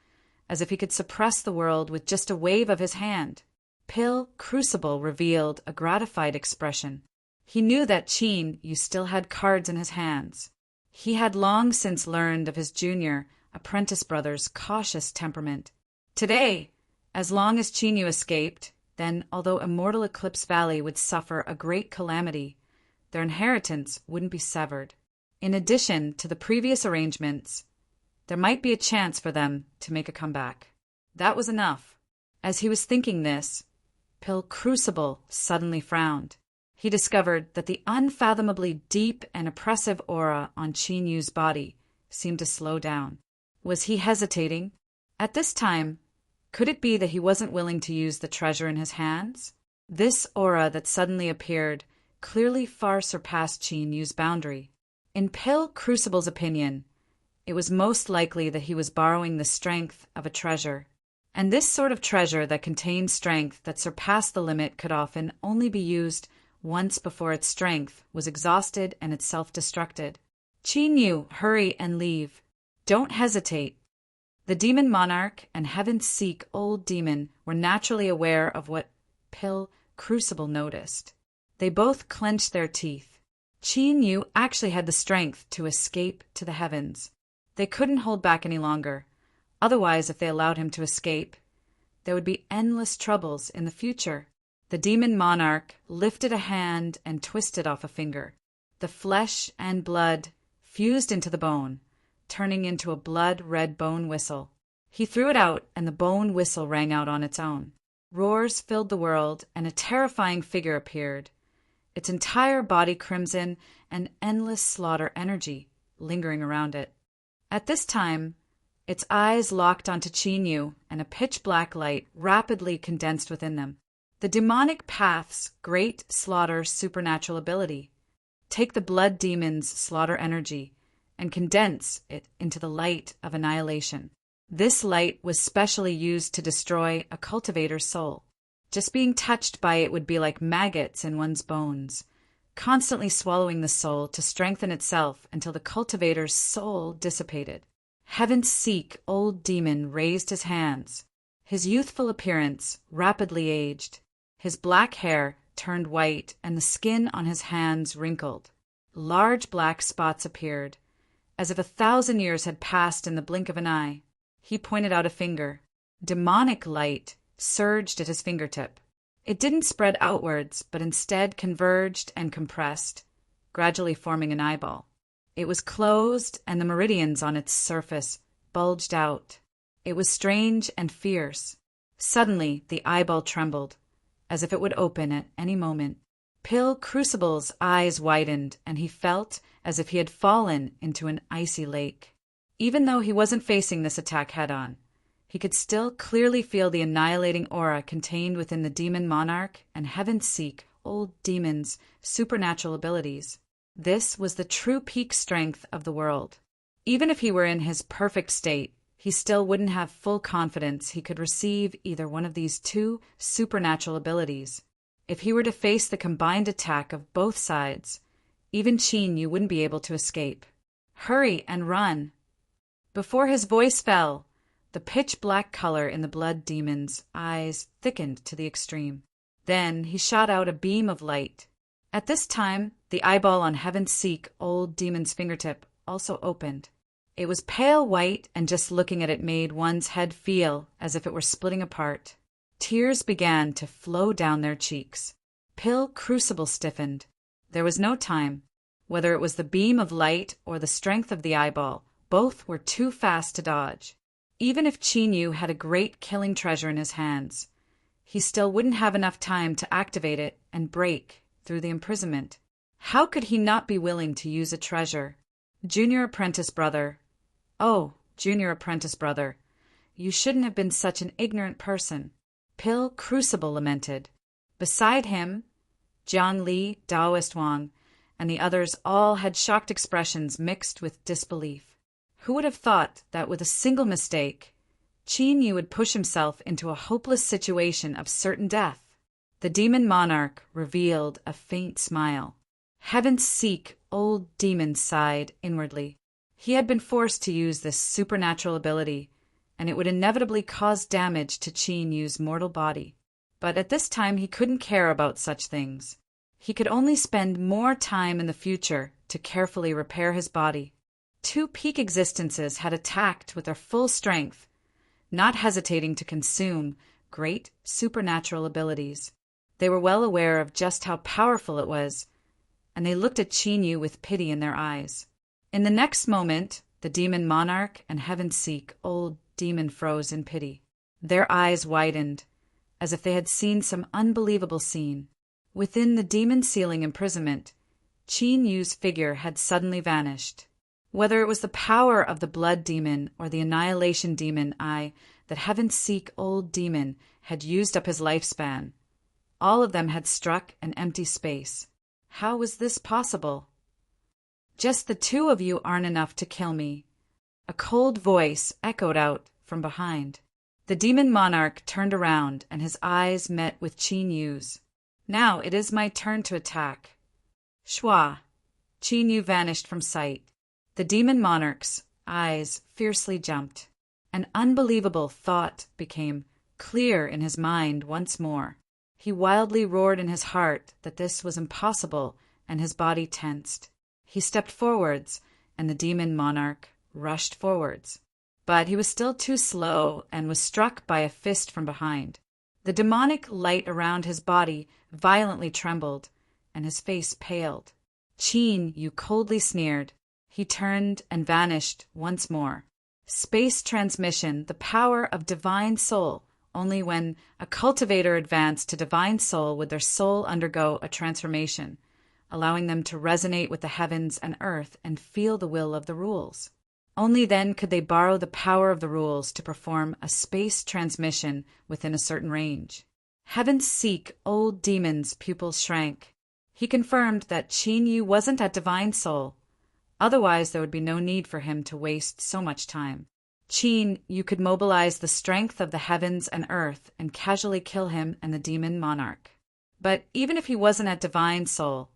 as if he could suppress the world with just a wave of his hand. Pill Crucible revealed a gratified expression. He knew that Qin Yu still had cards in his hands. He had long since learned of his junior apprentice brother's cautious temperament. Today, as long as Qin Yu escaped, then, although Immortal Eclipse Valley would suffer a great calamity, their inheritance wouldn't be severed. In addition to the previous arrangements, there might be a chance for them to make a comeback. That was enough. As he was thinking this, Pill Crucible suddenly frowned. He discovered that the unfathomably deep and oppressive aura on Qin Yu's body seemed to slow down. Was he hesitating? At this time, could it be that he wasn't willing to use the treasure in his hands? This aura that suddenly appeared clearly far surpassed Qin Yu's boundary. In Pill Crucible's opinion, it was most likely that he was borrowing the strength of a treasure. And this sort of treasure that contained strength that surpassed the limit could often only be used once before its strength was exhausted and it self-destructed. Qin Yu, hurry and leave. Don't hesitate. The demon monarch and heaven-seek old demon were naturally aware of what Pill Crucible noticed. They both clenched their teeth. Qin Yu actually had the strength to escape to the heavens. They couldn't hold back any longer. Otherwise, if they allowed him to escape, there would be endless troubles in the future. The demon monarch lifted a hand and twisted off a finger. The flesh and blood fused into the bone, turning into a blood-red bone whistle. He threw it out, and the bone whistle rang out on its own. Roars filled the world, and a terrifying figure appeared, its entire body crimson and endless slaughter energy lingering around it. At this time, Its eyes locked onto Chinyu, and a pitch-black light rapidly condensed within them. The demonic path's great slaughter supernatural ability. Take the blood demon's slaughter energy and condense it into the light of annihilation. This light was specially used to destroy a cultivator's soul. Just being touched by it would be like maggots in one's bones, constantly swallowing the soul to strengthen itself until the cultivator's soul dissipated. Heaven's Seek old demon raised his hands. His youthful appearance rapidly aged. His black hair turned white and the skin on his hands wrinkled. Large black spots appeared, as if 1,000 years had passed in the blink of an eye. He pointed out a finger. Demonic light surged at his fingertip. It didn't spread outwards, but instead converged and compressed, gradually forming an eyeball. It was closed, and the meridians on its surface bulged out. It was strange and fierce. Suddenly, the eyeball trembled, as if it would open at any moment. Pil Crucible's eyes widened, and he felt as if he had fallen into an icy lake. Even though he wasn't facing this attack head-on, he could still clearly feel the annihilating aura contained within the demon monarch and Heaven's Seek old demon's supernatural abilities. This was the true peak strength of the world. Even if he were in his perfect state, he still wouldn't have full confidence he could receive either one of these two supernatural abilities. If he were to face the combined attack of both sides, even Chinyu wouldn't be able to escape. Hurry and run! Before his voice fell, the pitch-black color in the blood demon's eyes thickened to the extreme. Then he shot out a beam of light. At this time, the eyeball on Heaven's Seek old demon's fingertip also opened. It was pale white, and just looking at it made one's head feel as if it were splitting apart. Tears began to flow down their cheeks. Pil Crucible stiffened. There was no time. Whether it was the beam of light or the strength of the eyeball, both were too fast to dodge. Even if Chinyu had a great killing treasure in his hands, he still wouldn't have enough time to activate it and break through the imprisonment. How could he not be willing to use a treasure? Junior apprentice brother. Oh, junior apprentice brother, you shouldn't have been such an ignorant person, Pil Crucible lamented. Beside him, Jiang Li, Daoist Wang, and the others all had shocked expressions mixed with disbelief. Who would have thought that with a single mistake, Qin Yu would push himself into a hopeless situation of certain death? The demon monarch revealed a faint smile. Heaven's Seek old demon sighed inwardly. He had been forced to use this supernatural ability, and it would inevitably cause damage to Qin Yu's mortal body. But at this time he couldn't care about such things. He could only spend more time in the future to carefully repair his body. Two peak existences had attacked with their full strength, not hesitating to consume great supernatural abilities. They were well aware of just how powerful it was, and they looked at Qin Yu with pity in their eyes. In the next moment, the demon monarch and Heaven's Seek old demon froze in pity. Their eyes widened, as if they had seen some unbelievable scene. Within the demon ceiling imprisonment, Qin Yu's figure had suddenly vanished. Whether it was the power of the blood demon or the annihilation demon that Heaven's Seek old demon had used up his lifespan, all of them had struck an empty space. How was this possible? Just the two of you aren't enough to kill me. A cold voice echoed out from behind. The demon monarch turned around, and his eyes met with Qin Yu's. Now it is my turn to attack. Shua! Qin Yu vanished from sight. The demon monarch's eyes fiercely jumped. An unbelievable thought became clear in his mind once more. He wildly roared in his heart that this was impossible, and his body tensed. He stepped forwards, and the demon monarch rushed forwards. But he was still too slow and was struck by a fist from behind. The demonic light around his body violently trembled, and his face paled. Qin Yu coldly sneered. He turned and vanished once more. Space transmission, the power of divine soul. Only when a cultivator advanced to divine soul would their soul undergo a transformation, allowing them to resonate with the heavens and earth and feel the will of the rules. Only then could they borrow the power of the rules to perform a space transmission within a certain range. Heaven's Seek old demon's pupils shrank. He confirmed that Qin Yu wasn't at Divine Soul. Otherwise, there would be no need for him to waste so much time. Qin Yu could mobilize the strength of the heavens and earth and casually kill him and the demon monarch. But even if he wasn't at Divine Soul,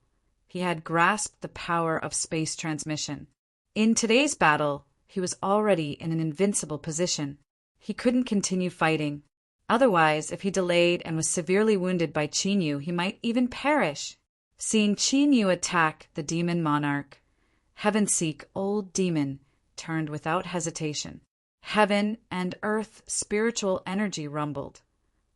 he had grasped the power of space transmission. In today's battle, he was already in an invincible position. He couldn't continue fighting. Otherwise, if he delayed and was severely wounded by Qin Yu, he might even perish. Seeing Qin Yu attack the demon monarch, Heaven Seek old demon turned without hesitation. Heaven and earth spiritual energy rumbled,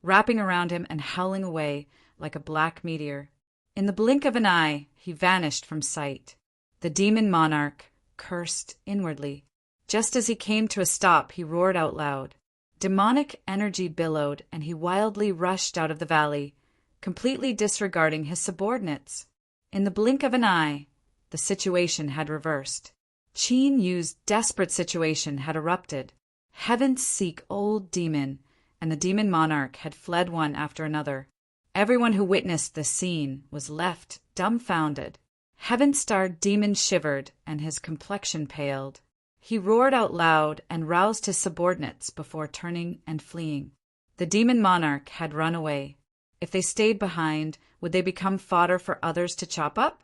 wrapping around him and howling away like a black meteor. In the blink of an eye, he vanished from sight. The demon monarch cursed inwardly. Just as he came to a stop, he roared out loud. Demonic energy billowed, and he wildly rushed out of the valley, completely disregarding his subordinates. In the blink of an eye, the situation had reversed. Qin Yu's desperate situation had erupted. Heaven Seek old demon and the demon monarch had fled one after another. Everyone who witnessed this scene was left dumbfounded. Heaven-starred demon shivered and his complexion paled. He roared out loud and roused his subordinates before turning and fleeing. The demon monarch had run away. If they stayed behind, would they become fodder for others to chop up?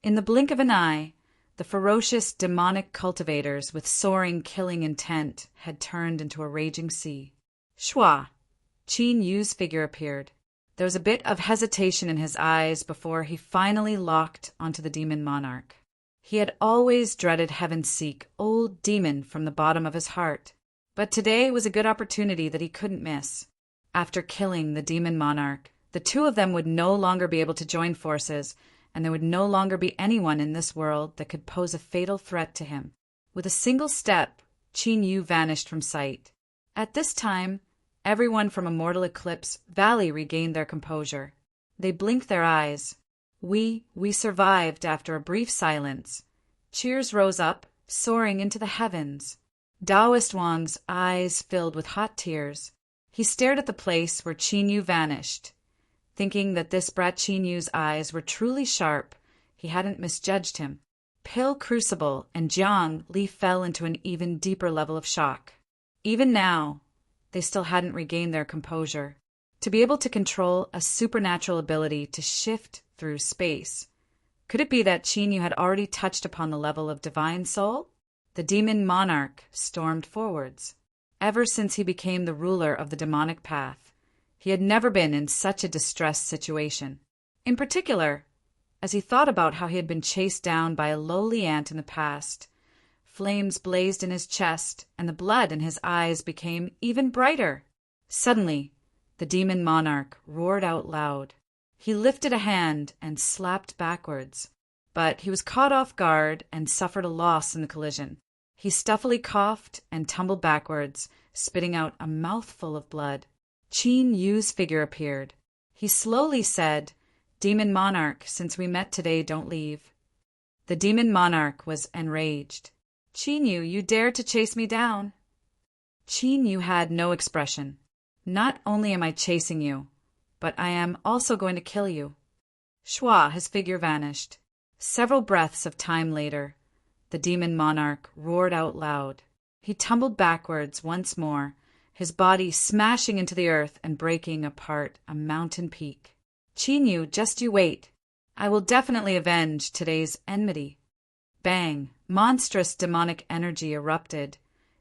In the blink of an eye, the ferocious demonic cultivators with soaring killing intent had turned into a raging sea. Shua! Qin Yu's figure appeared. There was a bit of hesitation in his eyes before he finally locked onto the demon monarch. He had always dreaded Heaven Seek old demon from the bottom of his heart, but today was a good opportunity that he couldn't miss. After killing the demon monarch, the two of them would no longer be able to join forces, and there would no longer be anyone in this world that could pose a fatal threat to him. With a single step, Qin Yu vanished from sight. At this time, everyone from Immortal Eclipse Valley regained their composure. They blinked their eyes. We survived after a brief silence. Cheers rose up, soaring into the heavens. Taoist Wang's eyes filled with hot tears. He stared at the place where Qin Yu vanished. Thinking that this brat Qin Yu's eyes were truly sharp, he hadn't misjudged him. Pill Crucible and Jiang Li fell into an even deeper level of shock. Even now, they still hadn't regained their composure. To be able to control a supernatural ability to shift through space. Could it be that Qin Yu had already touched upon the level of Divine Soul? The demon monarch stormed forwards. Ever since he became the ruler of the demonic path, he had never been in such a distressed situation. In particular, as he thought about how he had been chased down by a lowly ant in the past, flames blazed in his chest and the blood in his eyes became even brighter. Suddenly, the demon monarch roared out loud. He lifted a hand and slapped backwards, but he was caught off guard and suffered a loss in the collision. He stuffily coughed and tumbled backwards, spitting out a mouthful of blood. Qin Yu's figure appeared. He slowly said, "Demon monarch, since we met today, don't leave." The demon monarch was enraged. "Qin Yu, you dared to chase me down." Qin Yu had no expression. "Not only am I chasing you, but I am also going to kill you." Shua, his figure vanished. Several breaths of time later, the demon monarch roared out loud. He tumbled backwards once more, his body smashing into the earth and breaking apart a mountain peak. "Qin Yu, just you wait. I will definitely avenge today's enmity." Bang! Monstrous demonic energy erupted,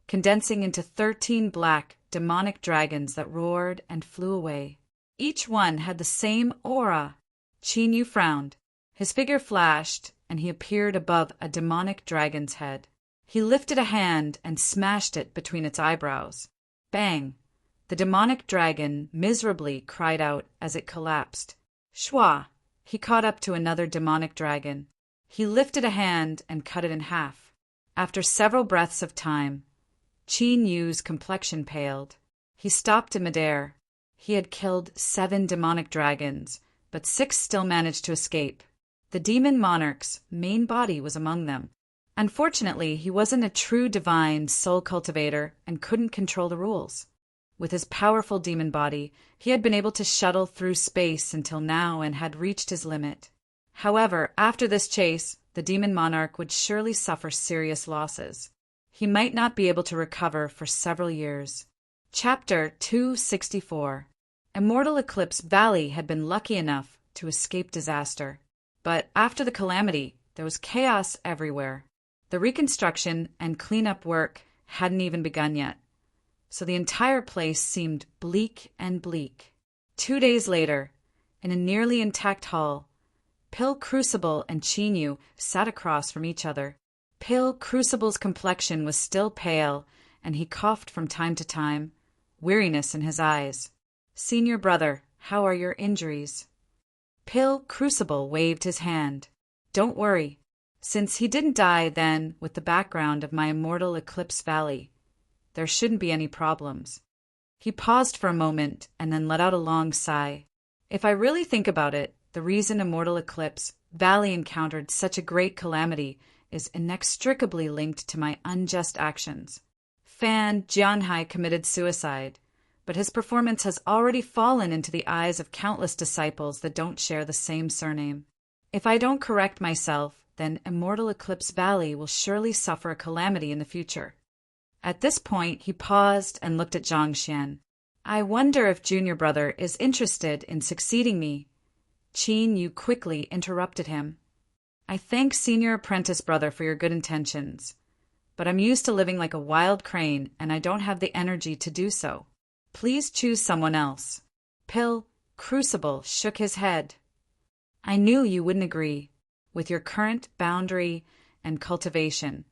condensing into 13 black, demonic dragons that roared and flew away. Each one had the same aura. Qin Yu frowned. His figure flashed, and he appeared above a demonic dragon's head. He lifted a hand and smashed it between its eyebrows. Bang! The demonic dragon miserably cried out as it collapsed. Shua! He caught up to another demonic dragon. He lifted a hand and cut it in half. After several breaths of time, Qin Yu's complexion paled. He stopped in midair. He had killed 7 demonic dragons, but 6 still managed to escape. The demon monarch's main body was among them. Unfortunately, he wasn't a true divine soul cultivator and couldn't control the rules. With his powerful demon body, he had been able to shuttle through space until now and had reached his limit. However, after this chase, the demon monarch would surely suffer serious losses. He might not be able to recover for several years. Chapter 264. Immortal Eclipse Valley had been lucky enough to escape disaster. But after the calamity, there was chaos everywhere. The reconstruction and cleanup work hadn't even begun yet, so the entire place seemed bleak and bleak. 2 days later, in a nearly intact hall, Pill Crucible and Chinyu sat across from each other. Pill Crucible's complexion was still pale, and he coughed from time to time, weariness in his eyes. "Senior brother, how are your injuries?" Pill Crucible waved his hand. "Don't worry. Since he didn't die then with the background of my immortal Eclipse Valley, there shouldn't be any problems." He paused for a moment and then let out a long sigh. "If I really think about it, the reason Immortal Eclipse Valley encountered such a great calamity is inextricably linked to my unjust actions. Fan Jianhai committed suicide, but his performance has already fallen into the eyes of countless disciples that don't share the same surname. If I don't correct myself, then Immortal Eclipse Valley will surely suffer a calamity in the future." At this point, he paused and looked at Zhangxian. "I wonder if Junior Brother is interested in succeeding me." Qin Yu quickly interrupted him. "I thank Senior Apprentice Brother for your good intentions, but I'm used to living like a wild crane, and I don't have the energy to do so. Please choose someone else." Pill Crucible shook his head. "I knew you wouldn't agree. With your current boundary and cultivation,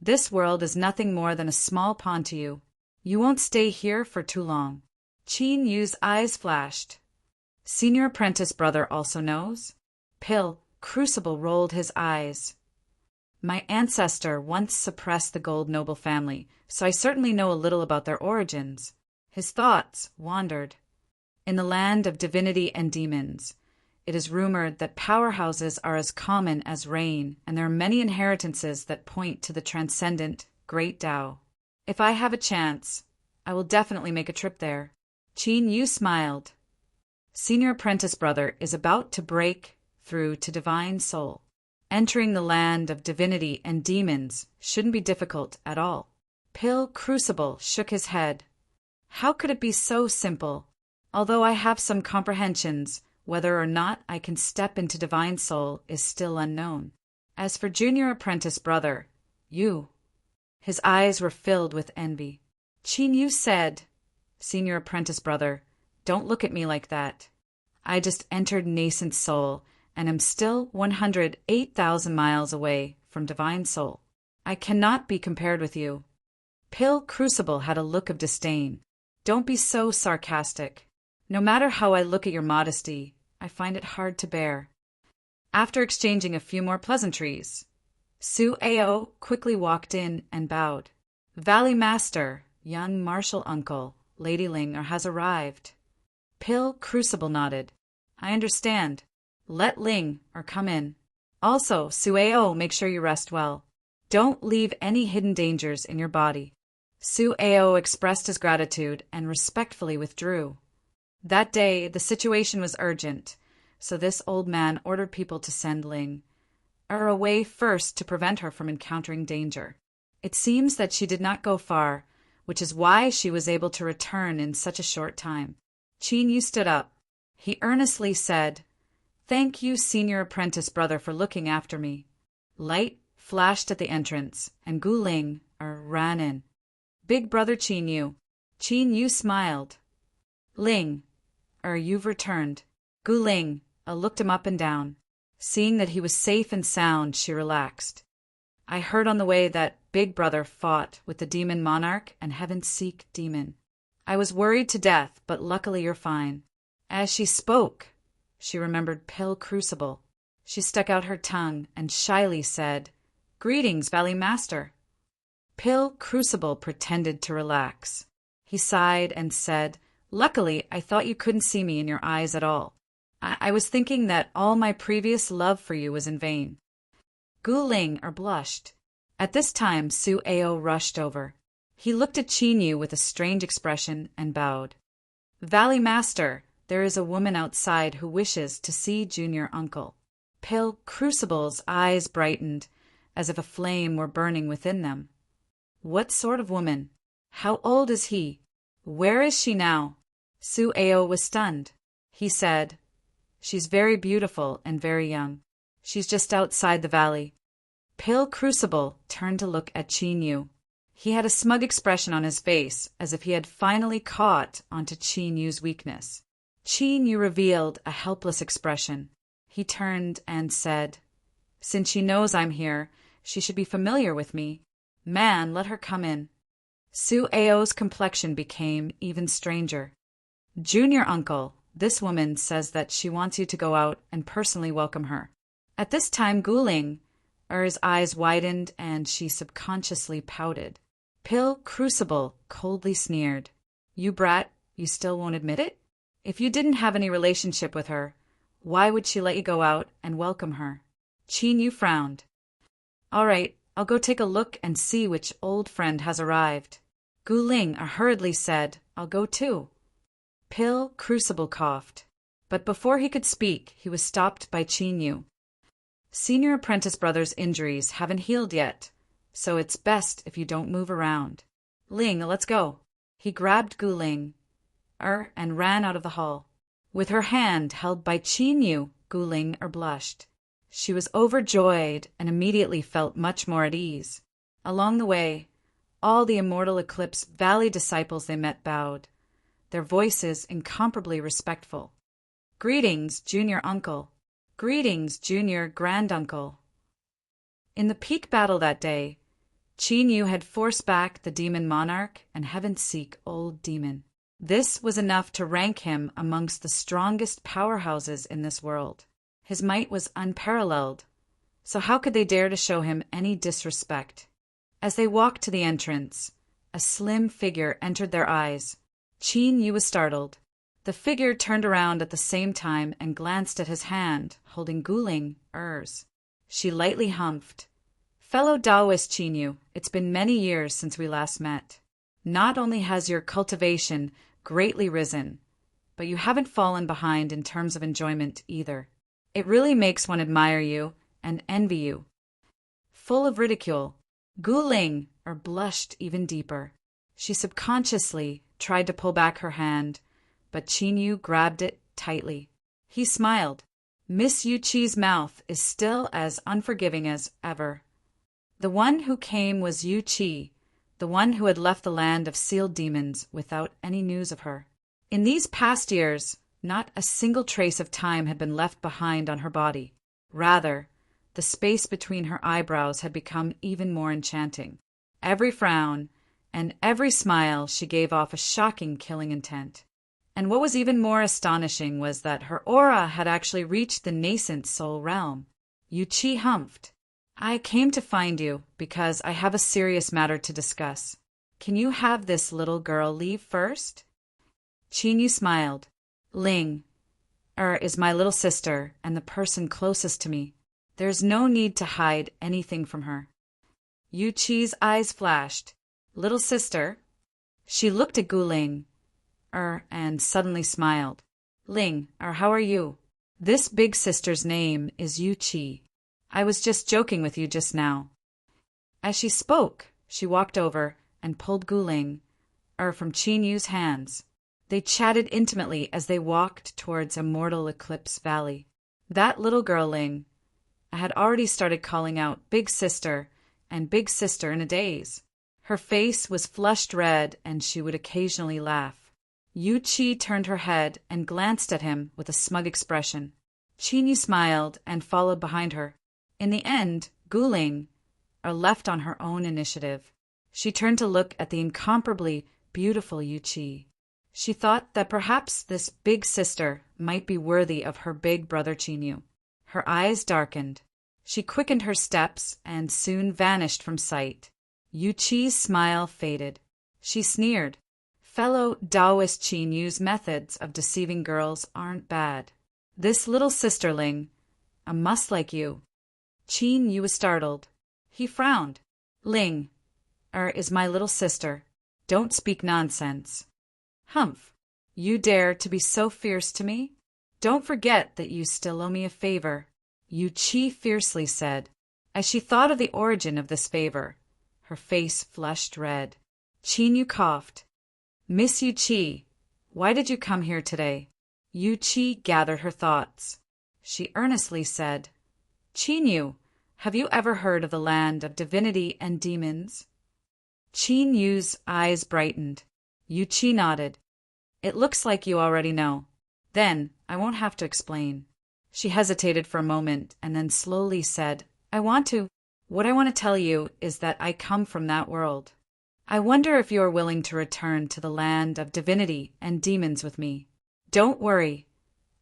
this world is nothing more than a small pond to you. You won't stay here for too long." Qin Yu's eyes flashed. "Senior Apprentice Brother also knows?" Pill Crucible rolled his eyes. "My ancestor once suppressed the Gold Noble family, so I certainly know a little about their origins." His thoughts wandered. In the land of divinity and demons, it is rumored that powerhouses are as common as rain, and there are many inheritances that point to the transcendent Great Tao. If I have a chance, I will definitely make a trip there." Qin Yu smiled. "Senior Apprentice Brother is about to break through to Divine Soul. Entering the land of divinity and demons shouldn't be difficult at all." Pill Crucible shook his head. "How could it be so simple? Although I have some comprehensions, whether or not I can step into Divine Soul is still unknown. As for Junior Apprentice Brother, you—" His eyes were filled with envy. Qin Yu said, "Senior Apprentice Brother, don't look at me like that. I just entered Nascent Soul and am still 108,000 miles away from Divine Soul. I cannot be compared with you." Pill Crucible had a look of disdain. "Don't be so sarcastic. No matter how I look at your modesty, I find it hard to bear." After exchanging a few more pleasantries, Su Ao quickly walked in and bowed. "Valley Master, young martial uncle, Lady Ling has arrived." Pill Crucible nodded. "I understand. Let Ling come in. Also, Su Ao, make sure you rest well. Don't leave any hidden dangers in your body." Su Ao expressed his gratitude and respectfully withdrew. That day, the situation was urgent, so this old man ordered people to send Ling away first to prevent her from encountering danger. It seems that she did not go far, which is why she was able to return in such a short time. Qin Yu stood up. He earnestly said, "Thank you, Senior Apprentice Brother, for looking after me." Light flashed at the entrance, and Gu Ling ran in. "Big Brother Qin Yu." Qin Yu smiled. "Ling, you've returned." Gu Ling looked him up and down. Seeing that he was safe and sound, she relaxed. "I heard on the way that Big Brother fought with the Demon Monarch and Heaven-Seek Demon. I was worried to death, but luckily you're fine." As she spoke, she remembered Pill Crucible. She stuck out her tongue and shyly said, "Greetings, Valley Master." Pill Crucible pretended to relax. He sighed and said, "Luckily, I thought you couldn't see me in your eyes at all. I was thinking that all my previous love for you was in vain." Gu Ling blushed. At this time, Su Ao rushed over. He looked at Qin Yu with a strange expression and bowed. Valley Master, there is a woman outside who wishes to see Junior Uncle. Pale Crucible's eyes brightened, as if a flame were burning within them. What sort of woman? How old is he? Where is she now? Su Ao was stunned. He said, She's very beautiful and very young. She's just outside the valley. Pale Crucible turned to look at Qin Yu. He had a smug expression on his face, as if he had finally caught onto Qin Yu's weakness. Qin Yu revealed a helpless expression. He turned and said, Since she knows I'm here, she should be familiar with me. Man, let her come in. Su Ao's complexion became even stranger. Junior Uncle, this woman says that she wants you to go out and personally welcome her. At this time, Er's eyes widened and she subconsciously pouted. Pale Crucible coldly sneered. You brat, you still won't admit it? If you didn't have any relationship with her, why would she let you go out and welcome her? Qin Yu frowned. All right, I'll go take a look and see which old friend has arrived. Hurriedly said, I'll go too. Pale Crucible coughed. But before he could speak, he was stopped by Qin Yu. Senior Apprentice Brother's injuries haven't healed yet, so it's best if you don't move around. Let's go. He grabbed and ran out of the hall. With her hand held by Qin Yu, blushed. She was overjoyed and immediately felt much more at ease. Along the way, all the Immortal Eclipse Valley disciples they met bowed, their voices incomparably respectful. Greetings, Junior Uncle. Greetings, Junior Granduncle. In the peak battle that day, Qin Yu had forced back the Demon Monarch and Heaven-Seek Old Demon. This was enough to rank him amongst the strongest powerhouses in this world. His might was unparalleled, so how could they dare to show him any disrespect? As they walked to the entrance, a slim figure entered their eyes. Qin Yu was startled. The figure turned around at the same time and glanced at his hand, holding Er's. She lightly humphed. Fellow Taoist Qin Yu, it's been many years since we last met. Not only has your cultivation greatly risen, but you haven't fallen behind in terms of enjoyment either. It really makes one admire you and envy you. Full of ridicule, blushed even deeper. She subconsciously tried to pull back her hand, but Qin Yu grabbed it tightly. He smiled. Miss Yu Qi's mouth is still as unforgiving as ever. The one who came was Yu Qi, the one who had left the land of sealed demons without any news of her. In these past years, not a single trace of time had been left behind on her body. Rather, the space between her eyebrows had become even more enchanting. Every frown and every smile she gave off a shocking killing intent. And what was even more astonishing was that her aura had actually reached the nascent soul realm. Yu Qi humphed. I came to find you because I have a serious matter to discuss. Can you have this little girl leave first? Qin Yu smiled. Is my little sister and the person closest to me. There's no need to hide anything from her. Yu Qi's eyes flashed. Little sister? She looked at and suddenly smiled. How are you? This big sister's name is Yu Qi. I was just joking with you just now. As she spoke, she walked over and pulled from Qin Yu's hands. They chatted intimately as they walked towards Immortal Eclipse Valley. That little girl, I had already started calling out Big Sister and Big Sister in a daze. Her face was flushed red and she would occasionally laugh. Yu Qi turned her head and glanced at him with a smug expression. Qin Yu smiled and followed behind her. In the end, left on her own initiative. She turned to look at the incomparably beautiful Yu Qi. She thought that perhaps this big sister might be worthy of her big brother Qin Yu. Her eyes darkened. She quickened her steps and soon vanished from sight. Yu Qi's smile faded. She sneered. Fellow Taoist Qin Yu's methods of deceiving girls aren't bad. This little sisterling, a muss like you. Qin Yu was startled. He frowned. Ling, is my little sister. Don't speak nonsense. Humph! You dare to be so fierce to me? Don't forget that you still owe me a favor, Yu Chi fiercely said. As she thought of the origin of this favor, her face flushed red. Qin Yu coughed. Miss Yu Chi, why did you come here today? Yu Chi gathered her thoughts. She earnestly said, Qin Yu, have you ever heard of the land of divinity and demons? Qin Yu's eyes brightened. Yu Chi nodded. It looks like you already know. Then, I won't have to explain. She hesitated for a moment and then slowly said, I want to. What I want to tell you is that I come from that world. I wonder if you are willing to return to the land of divinity and demons with me. Don't worry.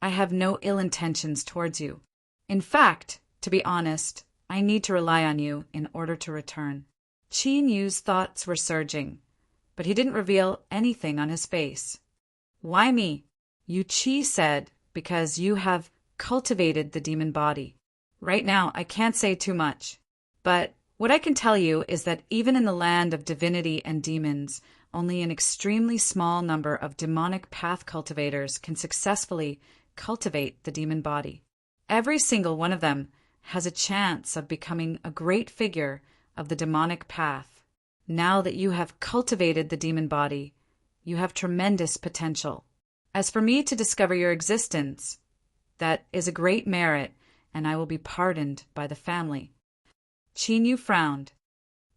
I have no ill intentions towards you. In fact, to be honest, I need to rely on you in order to return. Qin Yu's thoughts were surging, but he didn't reveal anything on his face. Why me? Yu Chi said, because you have cultivated the demon body. Right now, I can't say too much. But what I can tell you is that even in the land of divinity and demons, only an extremely small number of demonic path cultivators can successfully cultivate the demon body. Every single one of them has a chance of becoming a great figure of the demonic path. Now that you have cultivated the demon body, you have tremendous potential. As for me to discover your existence, that is a great merit, and I will be pardoned by the family. Qin Yu frowned.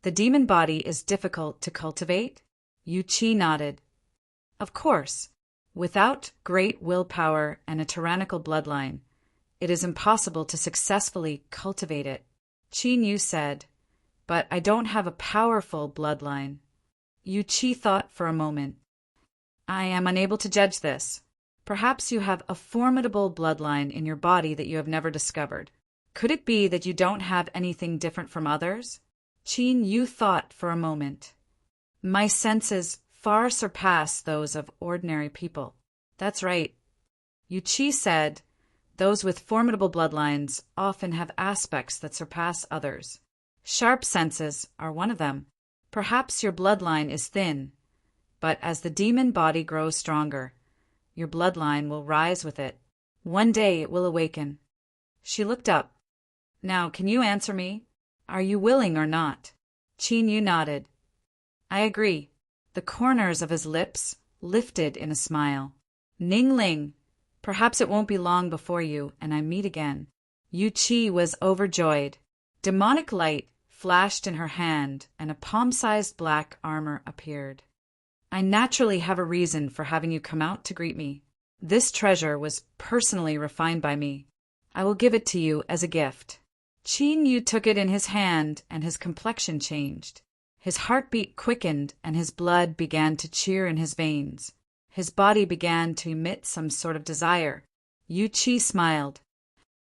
The demon body is difficult to cultivate? Yu Chi nodded. Of course. Without great willpower and a tyrannical bloodline, it is impossible to successfully cultivate it. Qin Yu said, but I don't have a powerful bloodline. Yu Chi thought for a moment. I am unable to judge this. Perhaps you have a formidable bloodline in your body that you have never discovered. Could it be that you don't have anything different from others? Qin Yu thought for a moment. My senses far surpass those of ordinary people. That's right. Yu Chi said, those with formidable bloodlines often have aspects that surpass others. Sharp senses are one of them. Perhaps your bloodline is thin, but as the demon body grows stronger, your bloodline will rise with it. One day it will awaken. She looked up. Now, can you answer me? Are you willing or not? Qin Yu nodded. I agree. The corners of his lips lifted in a smile. Ning Ling, perhaps it won't be long before you and I meet again. Yu Chi was overjoyed. Demonic light flashed in her hand and a palm-sized black armor appeared. I naturally have a reason for having you come out to greet me. This treasure was personally refined by me. I will give it to you as a gift. Qin Yu took it in his hand and his complexion changed. His heartbeat quickened and his blood began to cheer in his veins. His body began to emit some sort of desire. Yu Chi smiled.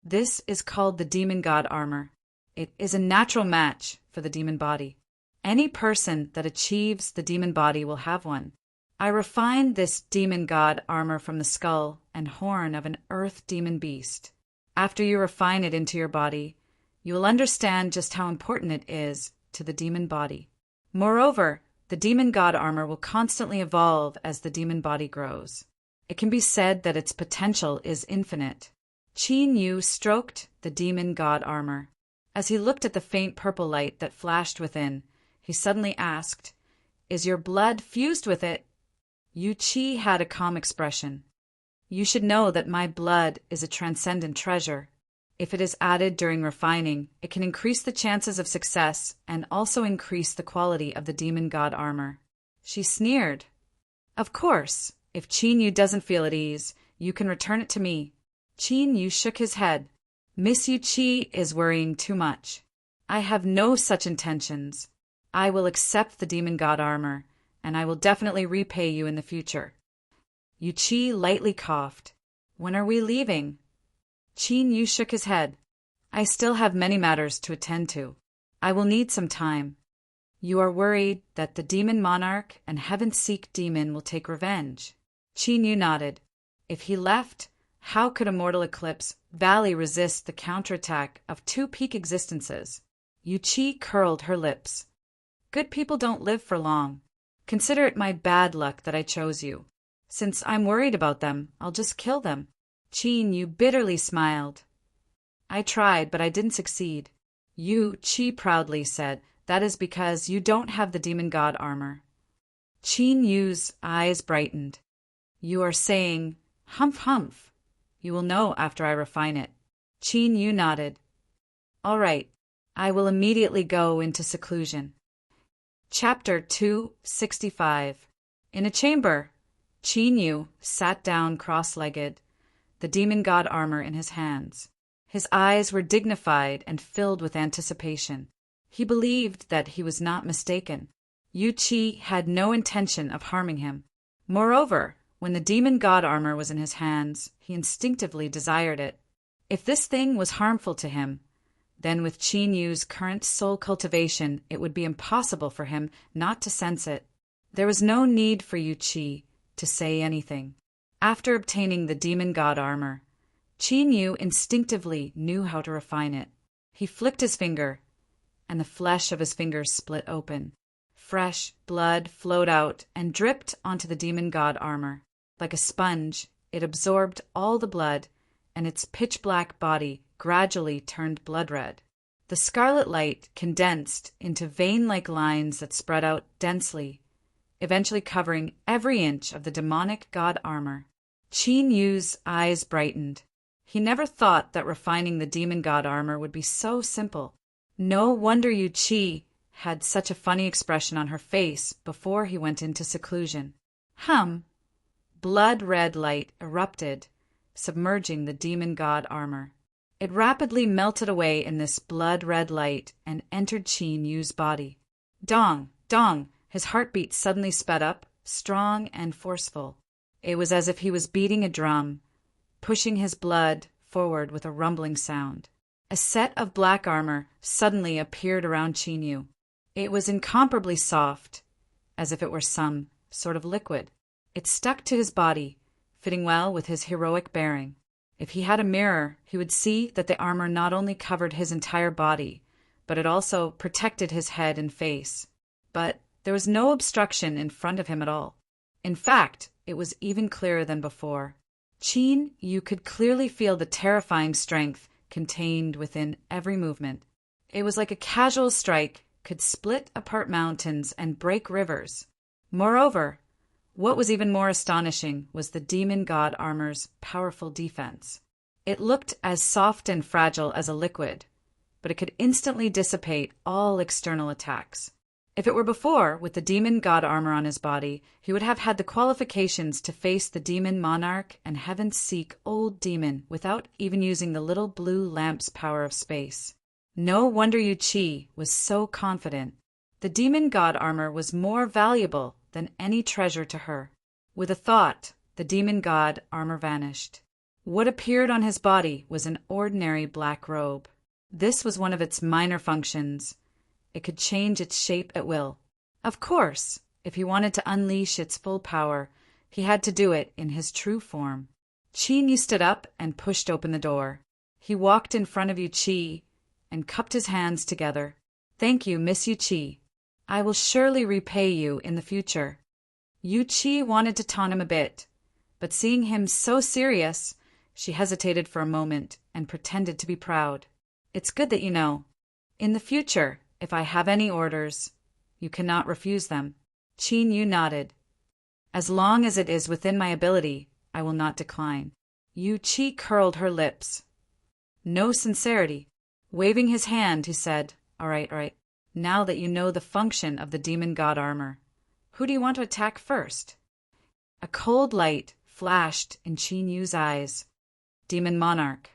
This is called the demon god armor. It is a natural match for the demon body. Any person that achieves the demon body will have one. I refined this demon god armor from the skull and horn of an earth demon beast. After you refine it into your body, you will understand just how important it is to the demon body. Moreover, the demon god armor will constantly evolve as the demon body grows. It can be said that its potential is infinite. Qin Yu stroked the demon god armor. As he looked at the faint purple light that flashed within, he suddenly asked, Is your blood fused with it? Yu Chi had a calm expression. You should know that my blood is a transcendent treasure. If it is added during refining, it can increase the chances of success and also increase the quality of the demon god armor. She sneered. Of course, if Qin Yu doesn't feel at ease, you can return it to me. Qin Yu shook his head. Miss Yu Chi is worrying too much. I have no such intentions. I will accept the demon god armor, and I will definitely repay you in the future. Yu Chi lightly coughed. When are we leaving? Qin Yu shook his head. I still have many matters to attend to. I will need some time. You are worried that the demon monarch and heaven-seek demon will take revenge. Qin Yu nodded. If he left, how could Immortal Eclipse Valley resist the counterattack of two peak existences? Yu Chi curled her lips. Good people don't live for long. Consider it my bad luck that I chose you. Since I'm worried about them, I'll just kill them." Qin Yu bitterly smiled. "I tried, but I didn't succeed." Yu Qi proudly said, "That is because you don't have the demon god armor." Qin Yu's eyes brightened. "You are saying, humph humph. You will know after I refine it." Qin Yu nodded. "All right, I will immediately go into seclusion." Chapter 265. In a chamber, Qin Yu sat down cross-legged, the demon god armor in his hands. His eyes were dignified and filled with anticipation. He believed that he was not mistaken. Yu Qi had no intention of harming him. Moreover, when the demon god armor was in his hands, he instinctively desired it. If this thing was harmful to him, then with Qin Yu's current soul cultivation, it would be impossible for him not to sense it. There was no need for Yu Qi to say anything. After obtaining the demon god armor, Qin Yu instinctively knew how to refine it. He flicked his finger, and the flesh of his fingers split open. Fresh blood flowed out and dripped onto the demon god armor. Like a sponge, it absorbed all the blood, and its pitch-black body gradually turned blood red. The scarlet light condensed into vein-like lines that spread out densely, eventually covering every inch of the demonic god armor. Qin Yu's eyes brightened. He never thought that refining the demon god armor would be so simple. No wonder Yu Qi had such a funny expression on her face before he went into seclusion. Blood-red light erupted, submerging the demon god armor. It rapidly melted away in this blood-red light and entered Qin Yu's body. Dong, dong, his heartbeat suddenly sped up, strong and forceful. It was as if he was beating a drum, pushing his blood forward with a rumbling sound. A set of black armor suddenly appeared around Qin Yu. It was incomparably soft, as if it were some sort of liquid. It stuck to his body, fitting well with his heroic bearing. If he had a mirror, he would see that the armor not only covered his entire body, but it also protected his head and face. But there was no obstruction in front of him at all. In fact, it was even clearer than before. Qin Yu could clearly feel the terrifying strength contained within every movement. It was like a casual strike could split apart mountains and break rivers. Moreover, what was even more astonishing was the demon god armor's powerful defense. It looked as soft and fragile as a liquid, but it could instantly dissipate all external attacks. If it were before, with the demon god armor on his body, he would have had the qualifications to face the demon monarch and heaven-seek old demon without even using the little blue lamp's power of space. No wonder Yu Qi was so confident. The demon god armor was more valuable than any treasure to her. With a thought, the demon god armor vanished. What appeared on his body was an ordinary black robe. This was one of its minor functions. It could change its shape at will. Of course, if he wanted to unleash its full power, he had to do it in his true form. Qin Yu stood up and pushed open the door. He walked in front of Yu Qi and cupped his hands together. "Thank you, Miss Yu Qi. I will surely repay you in the future." Yu Qi wanted to taunt him a bit, but seeing him so serious, she hesitated for a moment and pretended to be proud. "It's good that you know. In the future, if I have any orders, you cannot refuse them." Qin Yu nodded. "As long as it is within my ability, I will not decline." Yu Qi curled her lips. No sincerity. Waving his hand, he said, all right. Now that you know the function of the demon god armor, who do you want to attack first?" A cold light flashed in Qin Yu's eyes. Demon monarch.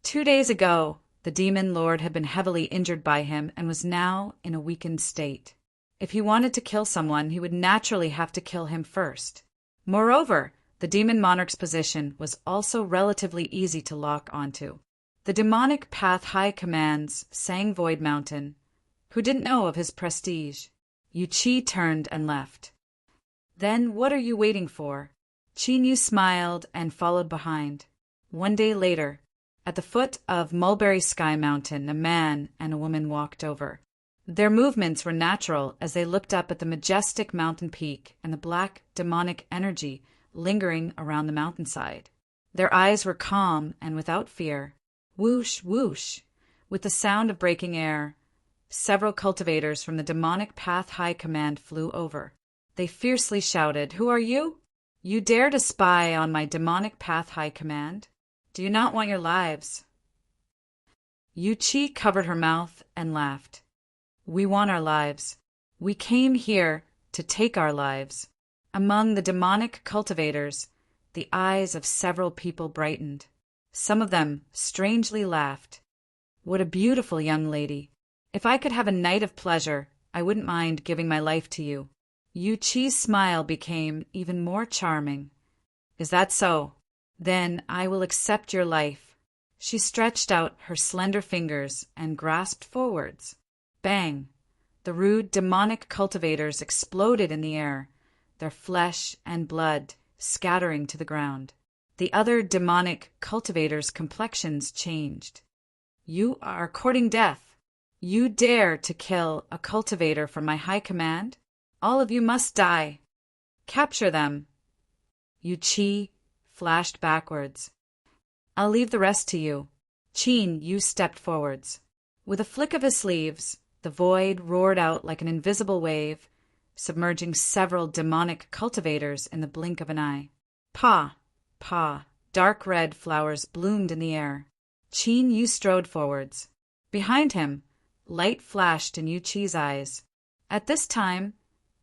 2 days ago, the demon lord had been heavily injured by him and was now in a weakened state. If he wanted to kill someone, he would naturally have to kill him first. Moreover, the demon monarch's position was also relatively easy to lock onto. The demonic path high commands sang Void Mountain, who didn't know of his prestige. Yu Qi turned and left. "Then what are you waiting for?" Qin Yu smiled and followed behind. 1 day later, at the foot of Mulberry Sky Mountain, a man and a woman walked over. Their movements were natural as they looked up at the majestic mountain peak and the black, demonic energy lingering around the mountainside. Their eyes were calm and without fear. Whoosh, whoosh, with the sound of breaking air, several cultivators from the demonic Path High Command flew over. They fiercely shouted, "Who are you? You dare to spy on my demonic Path High Command? Do you not want your lives?" Yu Chi covered her mouth and laughed. "We want our lives. We came here to take our lives." Among the demonic cultivators, the eyes of several people brightened. Some of them strangely laughed. "What a beautiful young lady. If I could have a night of pleasure, I wouldn't mind giving my life to you." Yu Chi's smile became even more charming. "Is that so? Then I will accept your life." She stretched out her slender fingers and grasped forwards. Bang! The rude demonic cultivators exploded in the air, their flesh and blood scattering to the ground. The other demonic cultivators' complexions changed. "You are courting death. You dare to kill a cultivator from my high command? All of you must die. Capture them." Yu Chi flashed backwards. "I'll leave the rest to you." Qin Yu stepped forwards. With a flick of his sleeves, the void roared out like an invisible wave, submerging several demonic cultivators in the blink of an eye. Pa! Pa! Dark red flowers bloomed in the air. Qin Yu strode forwards. Behind him, light flashed in Yu Chi's eyes. At this time,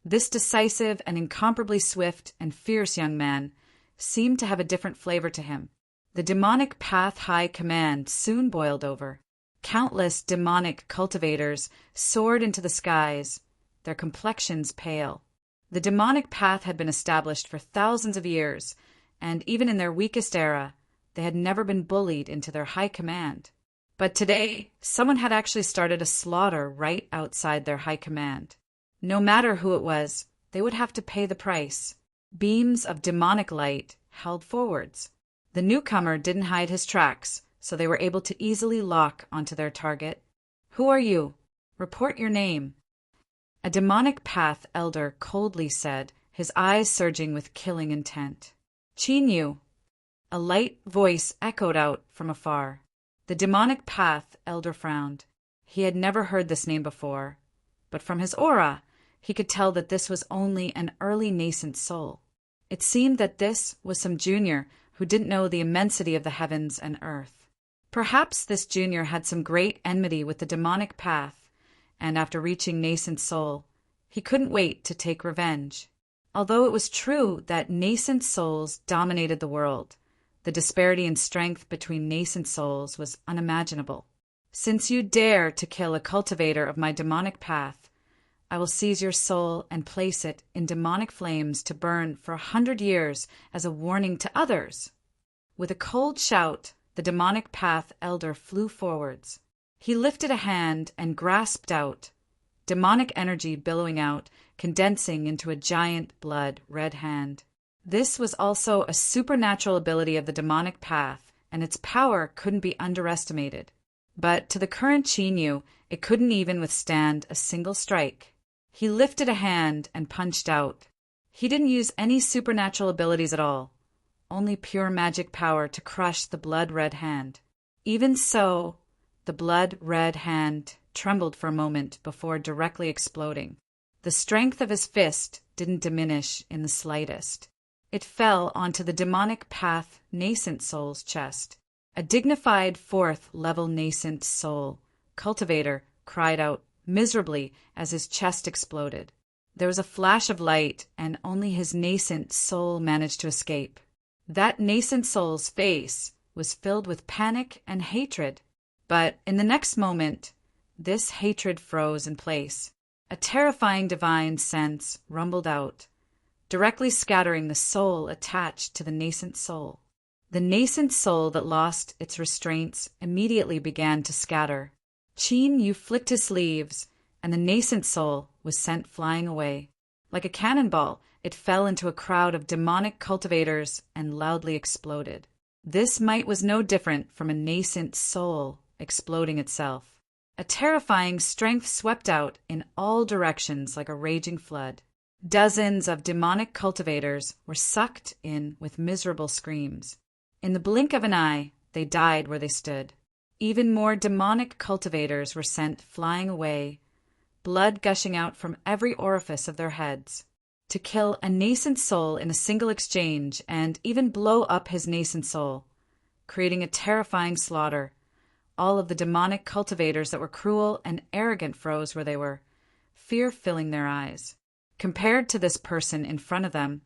this decisive and incomparably swift and fierce young man seemed to have a different flavor to him. The demonic Path High Command soon boiled over. Countless demonic cultivators soared into the skies, their complexions pale. The demonic path had been established for thousands of years, and even in their weakest era, they had never been bullied into their high command. But today, someone had actually started a slaughter right outside their high command. No matter who it was, they would have to pay the price. Beams of demonic light held forwards. The newcomer didn't hide his tracks, so they were able to easily lock onto their target. "Who are you? Report your name." A demonic path elder coldly said, his eyes surging with killing intent. "Qin Yu." A light voice echoed out from afar. The demonic path elder frowned. He had never heard this name before, but from his aura, he could tell that this was only an early nascent soul. It seemed that this was some junior who didn't know the immensity of the heavens and earth. Perhaps this junior had some great enmity with the demonic path, and after reaching nascent soul, he couldn't wait to take revenge. Although it was true that nascent souls dominated the world, the disparity in strength between nascent souls was unimaginable. "Since you dare to kill a cultivator of my demonic path, I will seize your soul and place it in demonic flames to burn for 100 years as a warning to others." With a cold shout, the demonic path elder flew forwards. He lifted a hand and grasped out, demonic energy billowing out, condensing into a giant blood-red hand. This was also a supernatural ability of the demonic path, and its power couldn't be underestimated. But to the current Qin Yu, it couldn't even withstand a single strike. He lifted a hand and punched out. He didn't use any supernatural abilities at all, only pure magic power to crush the blood-red hand. Even so, the blood-red hand trembled for a moment before directly exploding. The strength of his fist didn't diminish in the slightest. It fell onto the demonic path nascent soul's chest. A dignified fourth-level nascent soul cultivator cried out miserably as his chest exploded. There was a flash of light, and only his nascent soul managed to escape. That nascent soul's face was filled with panic and hatred. But in the next moment, this hatred froze in place. A terrifying divine sense rumbled out, directly scattering the soul attached to the nascent soul. The nascent soul that lost its restraints immediately began to scatter. Qin Yu flicked his sleeves, and the nascent soul was sent flying away. Like a cannonball, it fell into a crowd of demonic cultivators and loudly exploded. This might was no different from a nascent soul exploding itself. A terrifying strength swept out in all directions like a raging flood. Dozens of demonic cultivators were sucked in with miserable screams. In the blink of an eye, they died where they stood. Even more demonic cultivators were sent flying away, blood gushing out from every orifice of their heads, to kill a nascent soul in a single exchange and even blow up his nascent soul, creating a terrifying slaughter. All of the demonic cultivators that were cruel and arrogant froze where they were, fear filling their eyes. Compared to this person in front of them,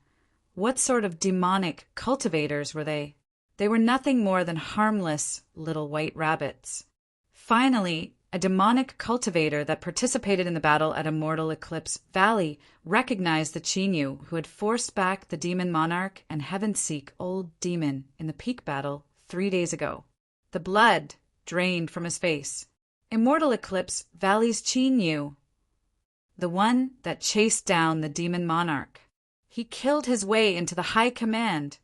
what sort of demonic cultivators were they? They were nothing more than harmless little white rabbits. Finally, a demonic cultivator that participated in the battle at Immortal Eclipse Valley recognized the Chinyu who had forced back the demon monarch and heaven-seek old demon in the peak battle 3 days ago. The blood drained from his face. Immortal Eclipse Valley's Chinyu, the one that chased down the demon monarch. He killed his way into the high command.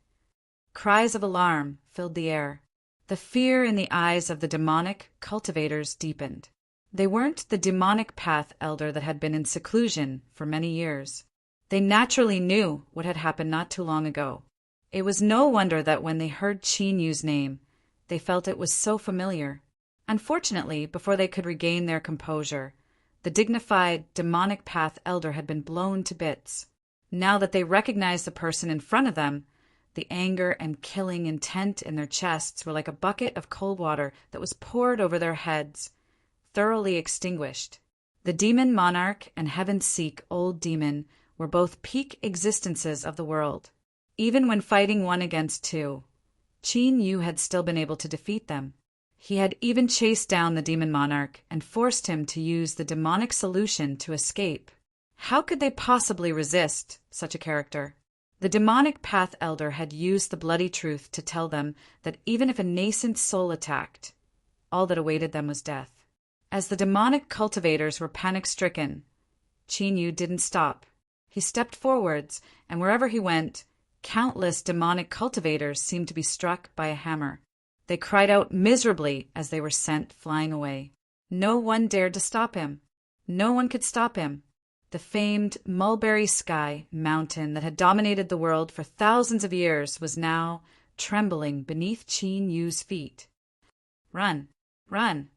Cries of alarm filled the air. The fear in the eyes of the demonic cultivators deepened. They weren't the demonic path elder that had been in seclusion for many years. They naturally knew what had happened not too long ago. It was no wonder that when they heard Chinyu's name, they felt it was so familiar. Unfortunately, before they could regain their composure, the dignified demonic path elder had been blown to bits. Now that they recognized the person in front of them, the anger and killing intent in their chests were like a bucket of cold water that was poured over their heads, thoroughly extinguished. The demon monarch and heaven-seek old demon were both peak existences of the world. Even when fighting 1 against 2, Qin Yu had still been able to defeat them. He had even chased down the demon monarch and forced him to use the demonic solution to escape. How could they possibly resist such a character? The demonic path elder had used the bloody truth to tell them that even if a nascent soul attacked, all that awaited them was death. As the demonic cultivators were panic-stricken, Qin Yu didn't stop. He stepped forwards, and wherever he went, countless demonic cultivators seemed to be struck by a hammer. They cried out miserably as they were sent flying away. No one dared to stop him. No one could stop him. The famed Mulberry Sky mountain that had dominated the world for thousands of years was now trembling beneath Qin Yu's feet. Run! Run!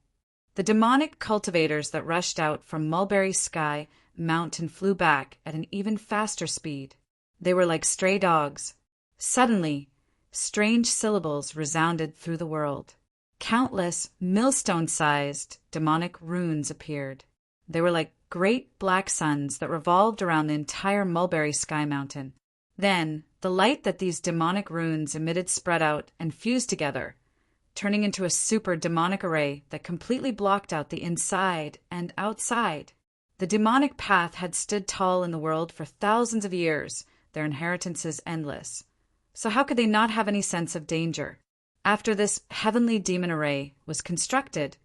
The demonic cultivators that rushed out from Mulberry Sky mountain flew back at an even faster speed. They were like stray dogs. Suddenly, strange syllables resounded through the world. Countless millstone-sized demonic runes appeared. They were like great black suns that revolved around the entire Mulberry Sky Mountain. Then, the light that these demonic runes emitted spread out and fused together, turning into a super demonic array that completely blocked out the inside and outside. The demonic path had stood tall in the world for thousands of years, their inheritance is endless. So how could they not have any sense of danger? After this heavenly demon array was constructed,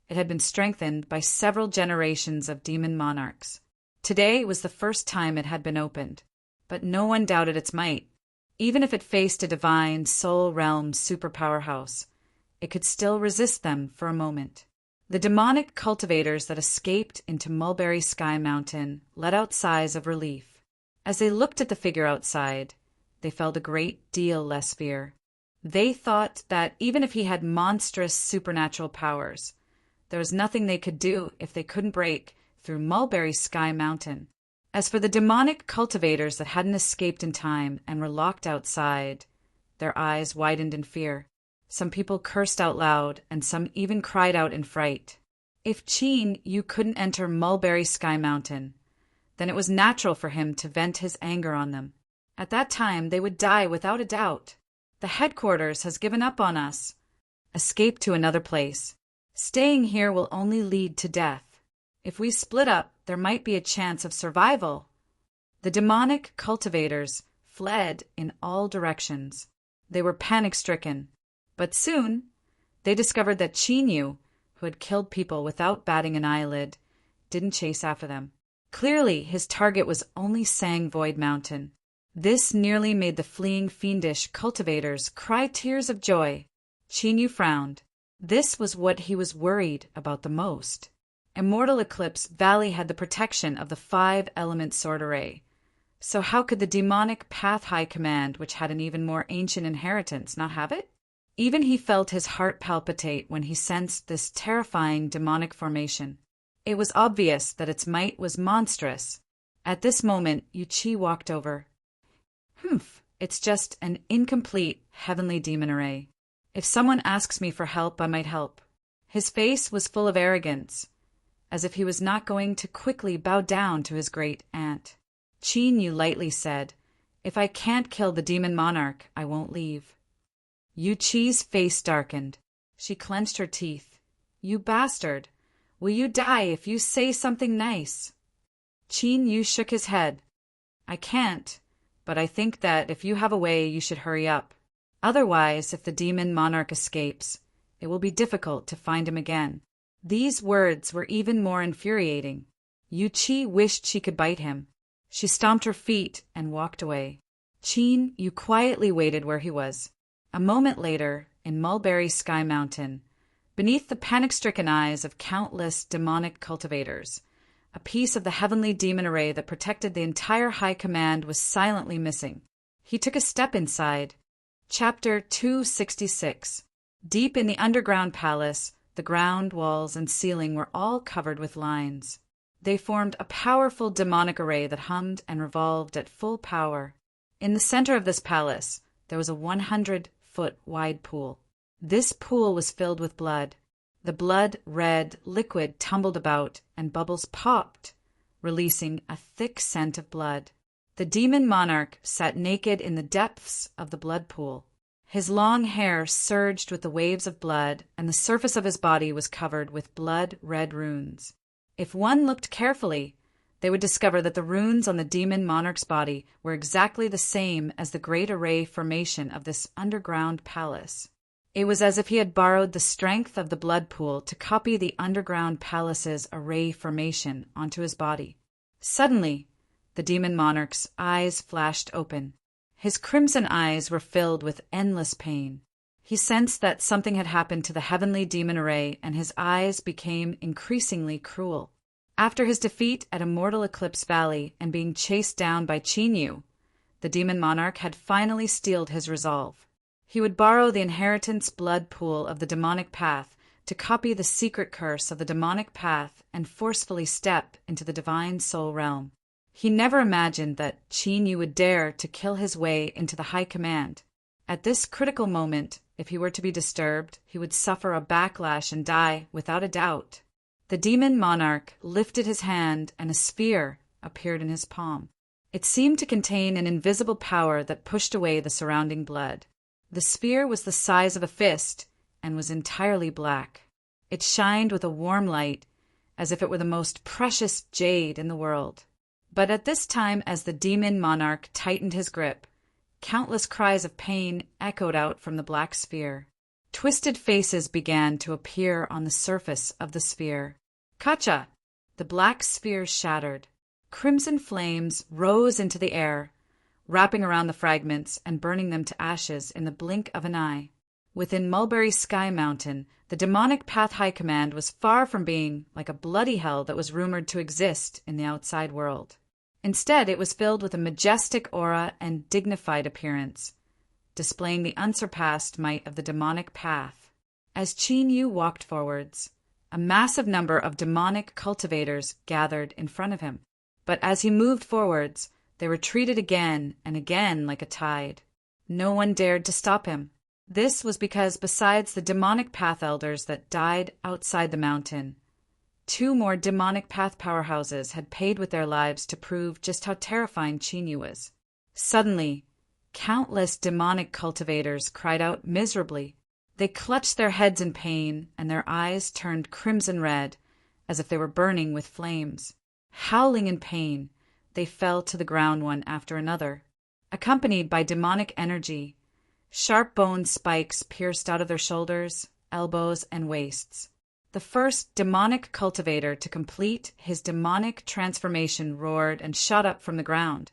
it had been strengthened by several generations of demon monarchs. Today was the first time it had been opened, but no one doubted its might. Even if it faced a divine soul realm superpower house, it could still resist them for a moment. The demonic cultivators that escaped into Mulberry Sky Mountain let out sighs of relief. As they looked at the figure outside, they felt a great deal less fear. They thought that even if he had monstrous supernatural powers, there was nothing they could do if they couldn't break through Mulberry Sky Mountain. As for the demonic cultivators that hadn't escaped in time and were locked outside, their eyes widened in fear. Some people cursed out loud, and some even cried out in fright. If Qin Yu couldn't enter Mulberry Sky Mountain, then it was natural for him to vent his anger on them. At that time, they would die without a doubt. The headquarters has given up on us. Escape to another place. Staying here will only lead to death. If we split up, there might be a chance of survival. The demonic cultivators fled in all directions. They were panic-stricken. But soon, they discovered that Qin Yu, who had killed people without batting an eyelid, didn't chase after them. Clearly, his target was only Sang Void Mountain. This nearly made the fleeing fiendish cultivators cry tears of joy. Qin Yu frowned. This was what he was worried about the most. Immortal Eclipse Valley had the protection of the 5-element sword array. So how could the demonic Path High Command, which had an even more ancient inheritance, not have it? Even he felt his heart palpitate when he sensed this terrifying demonic formation. It was obvious that its might was monstrous. At this moment, Yuchi walked over. It's just an incomplete heavenly demon array. If someone asks me for help, I might help. His face was full of arrogance, as if he was not going to quickly bow down to his great aunt. Qin Yu lightly said, "If I can't kill the demon monarch, I won't leave." Yuchi's face darkened. She clenched her teeth. "You bastard! Will you die if you say something nice?" Qin Yu shook his head. "I can't, but I think that if you have a way, you should hurry up. Otherwise, if the demon monarch escapes, it will be difficult to find him again." These words were even more infuriating. Yuchi wished she could bite him. She stomped her feet and walked away. Qin Yu quietly waited where he was. A moment later, in Mulberry Sky Mountain, beneath the panic-stricken eyes of countless demonic cultivators, a piece of the heavenly demon array that protected the entire High Command was silently missing. He took a step inside. Chapter 266. Deep in the underground palace, the ground, walls, and ceiling were all covered with lines. They formed a powerful demonic array that hummed and revolved at full power. In the center of this palace, there was a 100-foot-wide pool. This pool was filled with blood. The blood-red liquid tumbled about, and bubbles popped, releasing a thick scent of blood. The demon monarch sat naked in the depths of the blood pool. His long hair surged with the waves of blood, and the surface of his body was covered with blood-red runes. If one looked carefully, they would discover that the runes on the demon monarch's body were exactly the same as the great array formation of this underground palace. It was as if he had borrowed the strength of the blood pool to copy the underground palace's array formation onto his body. Suddenly, the demon monarch's eyes flashed open. His crimson eyes were filled with endless pain. He sensed that something had happened to the heavenly demon array, and his eyes became increasingly cruel. After his defeat at Immortal Eclipse Valley and being chased down by Qin Yu, the demon monarch had finally steeled his resolve. He would borrow the inheritance blood pool of the demonic path to copy the secret curse of the demonic path and forcefully step into the divine soul realm. He never imagined that Qin Yu would dare to kill his way into the High Command. At this critical moment, if he were to be disturbed, he would suffer a backlash and die without a doubt. The demon monarch lifted his hand, and a sphere appeared in his palm. It seemed to contain an invisible power that pushed away the surrounding blood. The sphere was the size of a fist and was entirely black. It shined with a warm light, as if it were the most precious jade in the world. But at this time, as the demon monarch tightened his grip, countless cries of pain echoed out from the black sphere. Twisted faces began to appear on the surface of the sphere. Kacha! The black sphere shattered. Crimson flames rose into the air, wrapping around the fragments and burning them to ashes in the blink of an eye. Within Mulberry Sky Mountain, the demonic Path High Command was far from being like a bloody hell that was rumored to exist in the outside world. Instead, it was filled with a majestic aura and dignified appearance, displaying the unsurpassed might of the demonic path. As Qin Yu walked forwards, a massive number of demonic cultivators gathered in front of him. But as he moved forwards, they retreated again and again like a tide. No one dared to stop him. This was because besides the demonic path elders that died outside the mountain, 2 more demonic path powerhouses had paid with their lives to prove just how terrifying Qin Yu was. Suddenly, countless demonic cultivators cried out miserably. They clutched their heads in pain, and their eyes turned crimson red, as if they were burning with flames. Howling in pain, they fell to the ground one after another. Accompanied by demonic energy, sharp bone spikes pierced out of their shoulders, elbows, and waists. The first demonic cultivator to complete his demonic transformation roared and shot up from the ground,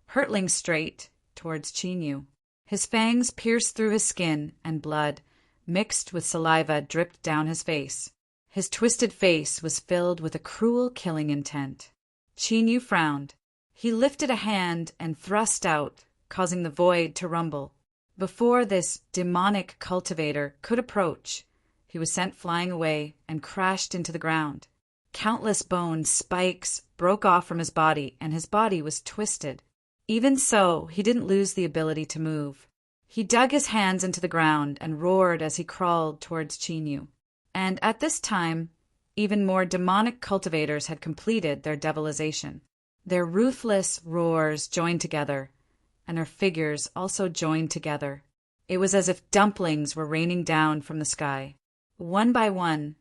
hurtling straight towards Qin Yu. His fangs pierced through his skin, and blood, mixed with saliva, dripped down his face. His twisted face was filled with a cruel killing intent. Qin Yu frowned. He lifted a hand and thrust out, causing the void to rumble. Before this demonic cultivator could approach, he was sent flying away and crashed into the ground. Countless bone spikes broke off from his body, and his body was twisted. Even so, he didn't lose the ability to move. He dug his hands into the ground and roared as he crawled towards Qin Yu. And at this time, even more demonic cultivators had completed their devilization. Their ruthless roars joined together, and their figures also joined together. It was as if dumplings were raining down from the sky. One by one,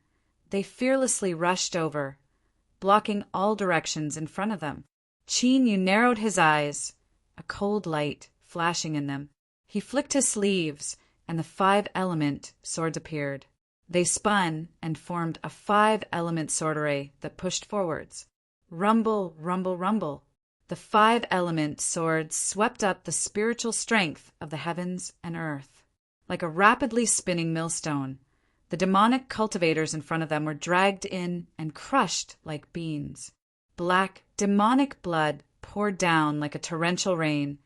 they fearlessly rushed over, blocking all directions in front of them. Qin Yu narrowed his eyes, a cold light flashing in them. He flicked his sleeves, and the 5-element swords appeared. They spun and formed a 5-element sword array that pushed forwards. Rumble, rumble, rumble. The 5-element swords swept up the spiritual strength of the heavens and earth. Like a rapidly spinning millstone, the demonic cultivators in front of them were dragged in and crushed like beans. Black, demonic blood poured down like a torrential rain,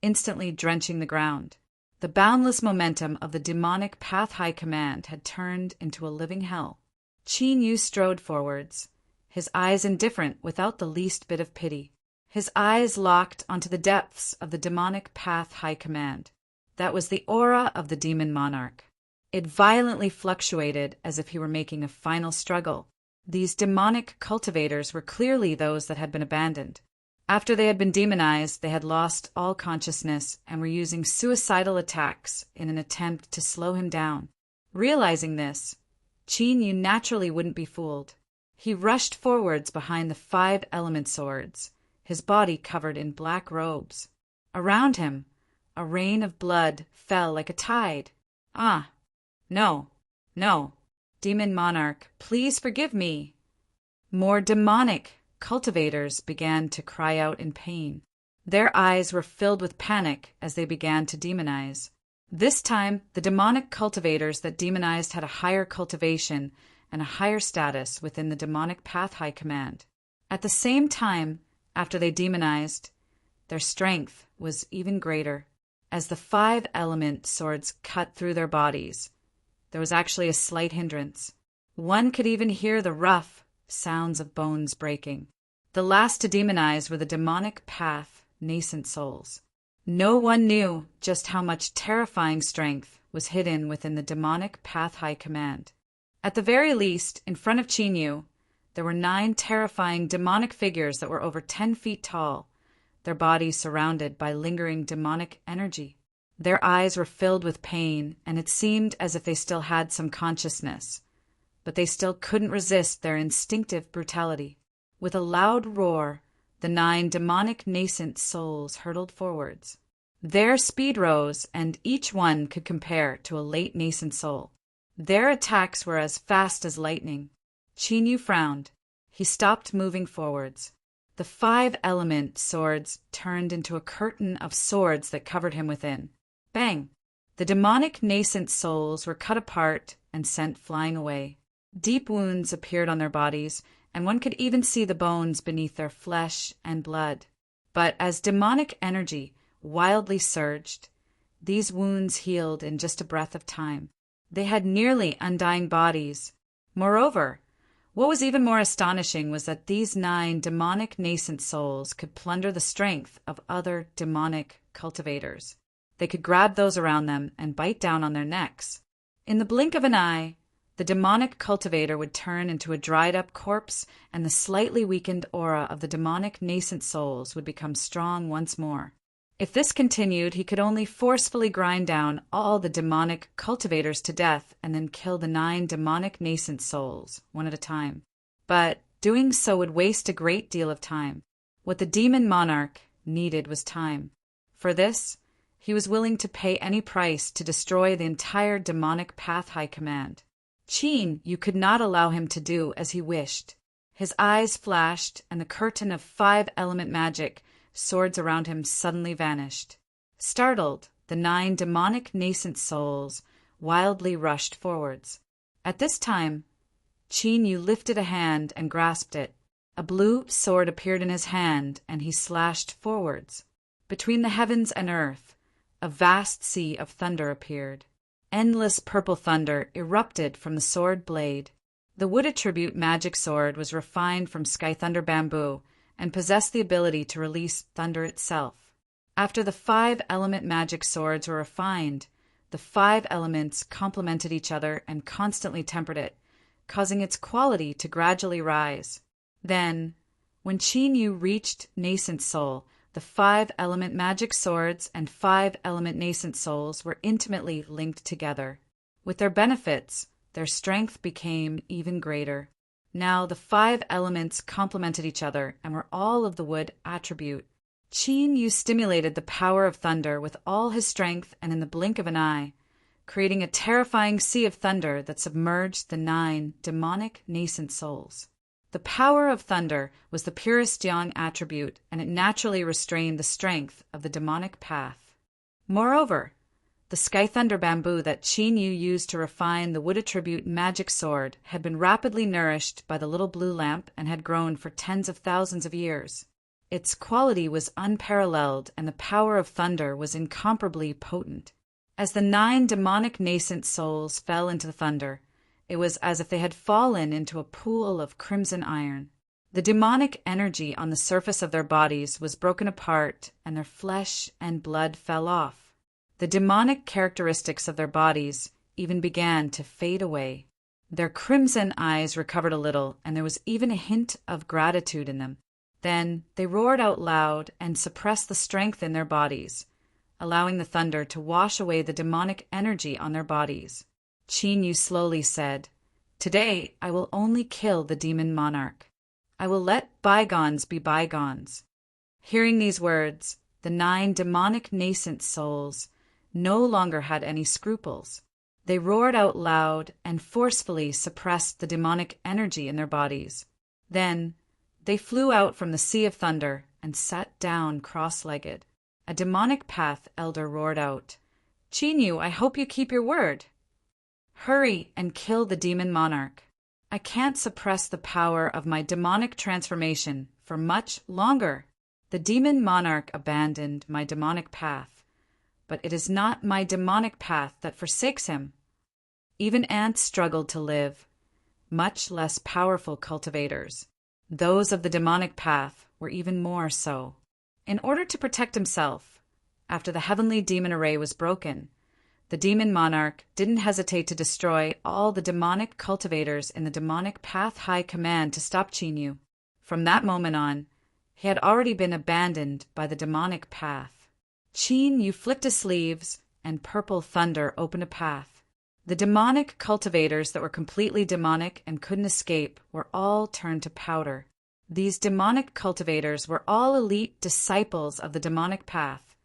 instantly drenching the ground. The boundless momentum of the demonic Path High Command had turned into a living hell. Qin Yu strode forwards, his eyes indifferent without the least bit of pity. His eyes locked onto the depths of the demonic Path High Command. That was the aura of the demon monarch. It violently fluctuated as if he were making a final struggle. These demonic cultivators were clearly those that had been abandoned. After they had been demonized, they had lost all consciousness and were using suicidal attacks in an attempt to slow him down. Realizing this, Qin Yu naturally wouldn't be fooled. He rushed forwards behind the 5-element swords, his body covered in black robes. Around him, a rain of blood fell like a tide. Ah! No, no. Demon Monarch, please forgive me. More demonic cultivators began to cry out in pain. Their eyes were filled with panic as they began to demonize. This time, the demonic cultivators that demonized had a higher cultivation and a higher status within the demonic Path High Command. At the same time, after they demonized, their strength was even greater. As the 5-element swords cut through their bodies, there was actually a slight hindrance. One could even hear the rough sounds of bones breaking. The last to demonize were the demonic path nascent souls. No one knew just how much terrifying strength was hidden within the demonic Path High Command. At the very least, in front of Qin Yu, there were 9 terrifying demonic figures that were over 10 feet tall, their bodies surrounded by lingering demonic energy. Their eyes were filled with pain, and it seemed as if they still had some consciousness, but they still couldn't resist their instinctive brutality. With a loud roar, the 9 demonic nascent souls hurtled forwards. Their speed rose, and each one could compare to a late nascent soul. Their attacks were as fast as lightning. Qin Yu frowned. He stopped moving forwards. The 5-element swords turned into a curtain of swords that covered him within. Bang! The demonic nascent souls were cut apart and sent flying away. Deep wounds appeared on their bodies, and one could even see the bones beneath their flesh and blood. But as demonic energy wildly surged, these wounds healed in just a breath of time. They had nearly undying bodies. Moreover, what was even more astonishing was that these 9 demonic nascent souls could plunder the strength of other demonic cultivators. They could grab those around them and bite down on their necks. In the blink of an eye, the demonic cultivator would turn into a dried-up corpse, and the slightly weakened aura of the demonic nascent souls would become strong once more. If this continued, he could only forcefully grind down all the demonic cultivators to death and then kill the 9 demonic nascent souls, one at a time. But doing so would waste a great deal of time. What the demon monarch needed was time. For this, he was willing to pay any price to destroy the entire demonic Path High Command. Qin Yu could not allow him to do as he wished. His eyes flashed, and the curtain of 5-element magic, swords around him, suddenly vanished. Startled, the 9 demonic nascent souls wildly rushed forwards. At this time, Qin Yu lifted a hand and grasped it. A blue sword appeared in his hand, and he slashed forwards. Between the heavens and earth, a vast sea of thunder appeared. Endless purple thunder erupted from the sword blade. The wood attribute magic sword was refined from sky thunder bamboo and possessed the ability to release thunder itself. After the 5-element magic swords were refined, the 5 elements complemented each other and constantly tempered it, causing its quality to gradually rise. Then, when Qin Yu reached nascent soul, the 5-element magic swords and 5-element nascent souls were intimately linked together. With their benefits, their strength became even greater. Now the 5 elements complemented each other and were all of the wood attribute. Qin Yu stimulated the power of thunder with all his strength and in the blink of an eye, creating a terrifying sea of thunder that submerged the 9 demonic nascent souls. The power of thunder was the purest yang attribute, and it naturally restrained the strength of the demonic path. Moreover, the sky thunder bamboo that Qin Yu used to refine the wood attribute magic sword had been rapidly nourished by the little blue lamp and had grown for tens of thousands of years. Its quality was unparalleled, and the power of thunder was incomparably potent. As the 9 demonic nascent souls fell into the thunder, it was as if they had fallen into a pool of crimson iron. The demonic energy on the surface of their bodies was broken apart, and their flesh and blood fell off. The demonic characteristics of their bodies even began to fade away. Their crimson eyes recovered a little, and there was even a hint of gratitude in them. Then they roared out loud and suppressed the strength in their bodies, allowing the thunder to wash away the demonic energy on their bodies. Qin Yu slowly said, "Today I will only kill the demon monarch. I will let bygones be bygones." Hearing these words, the 9 demonic nascent souls no longer had any scruples. They roared out loud and forcefully suppressed the demonic energy in their bodies. Then they flew out from the sea of thunder and sat down cross-legged. A demonic path elder roared out, "Qin Yu, I hope you keep your word. Hurry and kill the demon monarch. I can't suppress the power of my demonic transformation for much longer. The demon monarch abandoned my demonic path, but it is not my demonic path that forsakes him." Even ants struggled to live, much less powerful cultivators. Those of the demonic path were even more so. In order to protect himself, after the heavenly demon array was broken, the demon monarch didn't hesitate to destroy all the demonic cultivators in the demonic path high command to stop Qin Yu. From that moment on, he had already been abandoned by the demonic path. Qin Yu flicked his sleeves, and purple thunder opened a path. The demonic cultivators that were completely demonic and couldn't escape were all turned to powder. These demonic cultivators were all elite disciples of the demonic path.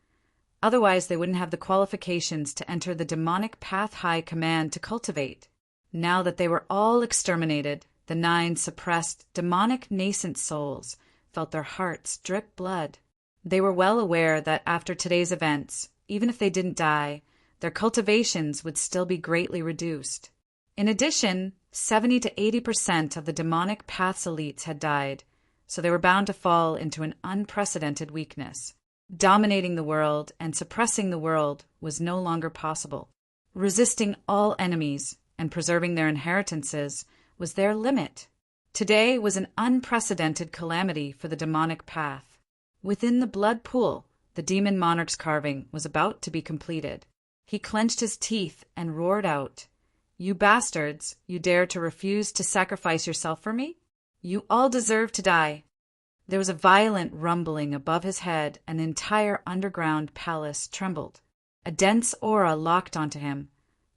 Otherwise, they wouldn't have the qualifications to enter the demonic path high command to cultivate. Now that they were all exterminated, the 9 suppressed demonic nascent souls felt their hearts drip blood. They were well aware that after today's events, even if they didn't die, their cultivations would still be greatly reduced. In addition, 70 to 80% of the demonic path's elites had died, so they were bound to fall into an unprecedented weakness. Dominating the world and suppressing the world was no longer possible. Resisting all enemies and preserving their inheritances was their limit. Today was an unprecedented calamity for the demonic path. Within the blood pool, the demon monarch's carving was about to be completed. He clenched his teeth and roared out, "You bastards, you dare to refuse to sacrifice yourself for me? You all deserve to die." There was a violent rumbling above his head, and the entire underground palace trembled. A dense aura locked onto him,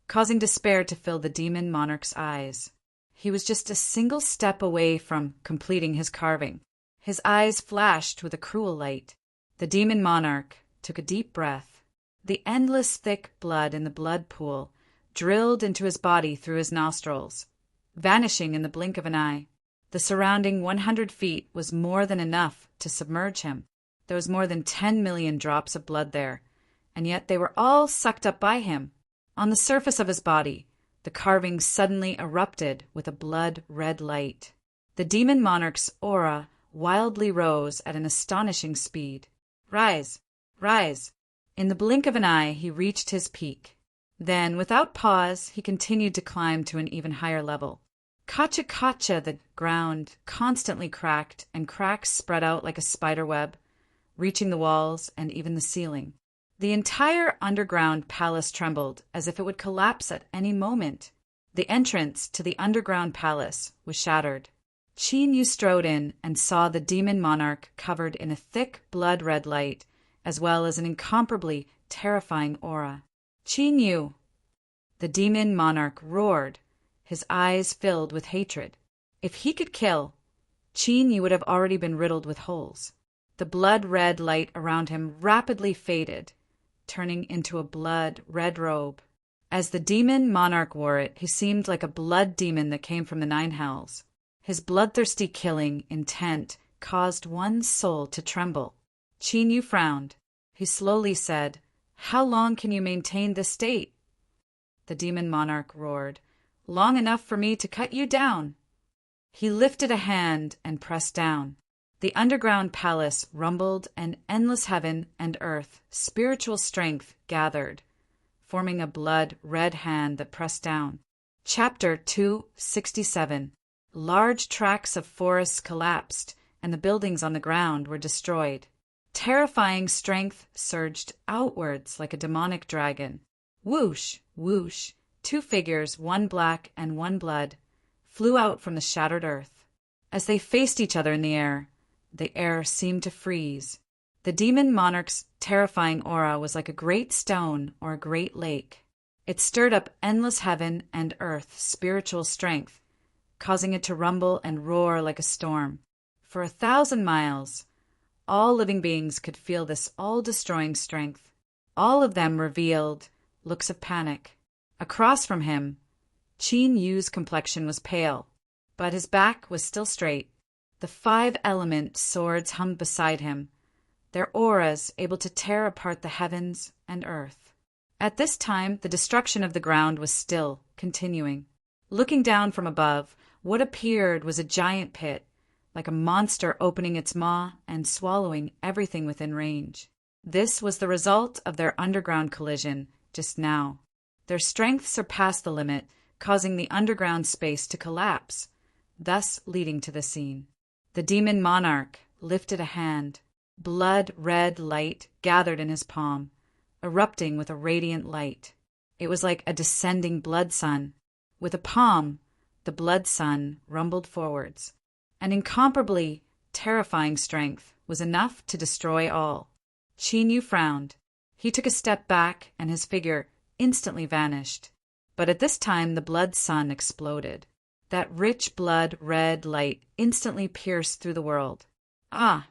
causing despair to fill the demon monarch's eyes. He was just a single step away from completing his carving. His eyes flashed with a cruel light. The demon monarch took a deep breath. The endless thick blood in the blood pool drilled into his body through his nostrils, vanishing in the blink of an eye. The surrounding 100 feet was more than enough to submerge him. There was more than 10 million drops of blood there, and yet they were all sucked up by him. On the surface of his body, the carving suddenly erupted with a blood-red light. The demon monarch's aura wildly rose at an astonishing speed. Rise! Rise! In the blink of an eye, he reached his peak. Then, without pause, he continued to climb to an even higher level. Kacha-kacha, the ground constantly cracked, and cracks spread out like a spider web, reaching the walls and even the ceiling. The entire underground palace trembled, as if it would collapse at any moment. The entrance to the underground palace was shattered. Qin Yu strode in and saw the demon monarch covered in a thick blood-red light, as well as an incomparably terrifying aura. Qin Yu! The demon monarch roared, his eyes filled with hatred. If he could kill, Qin Yu would have already been riddled with holes. The blood-red light around him rapidly faded, turning into a blood-red robe. As the demon monarch wore it, he seemed like a blood demon that came from the nine hells. His bloodthirsty killing intent caused one's soul to tremble. Qin Yu frowned. He slowly said, "How long can you maintain this state?" The demon monarch roared, "Long enough for me to cut you down." He lifted a hand and pressed down. The underground palace rumbled, and endless heaven and earth, spiritual strength gathered, forming a blood-red hand that pressed down. Chapter 267. Large tracts of forests collapsed, and the buildings on the ground were destroyed. Terrifying strength surged outwards like a demonic dragon. Whoosh, whoosh, two figures, one black and one blood, flew out from the shattered earth. As they faced each other in the air seemed to freeze. The demon monarch's terrifying aura was like a great stone or a great lake. It stirred up endless heaven and earth spiritual strength, causing it to rumble and roar like a storm. For 1,000 miles, all living beings could feel this all-destroying strength. All of them revealed looks of panic. Across from him, Qin Yu's complexion was pale, but his back was still straight. The 5-element swords hung beside him, their auras able to tear apart the heavens and earth. At this time, the destruction of the ground was still continuing. Looking down from above, what appeared was a giant pit, like a monster opening its maw and swallowing everything within range. This was the result of their underground collision just now. Their strength surpassed the limit, causing the underground space to collapse, thus leading to the scene. The demon monarch lifted a hand. Blood-red light gathered in his palm, erupting with a radiant light. It was like a descending blood sun. With a palm, the blood sun rumbled forwards. An incomparably terrifying strength was enough to destroy all. Qin Yu frowned. He took a step back, and his figure instantly vanished. But at this time the blood sun exploded. That rich blood-red light instantly pierced through the world. Ah!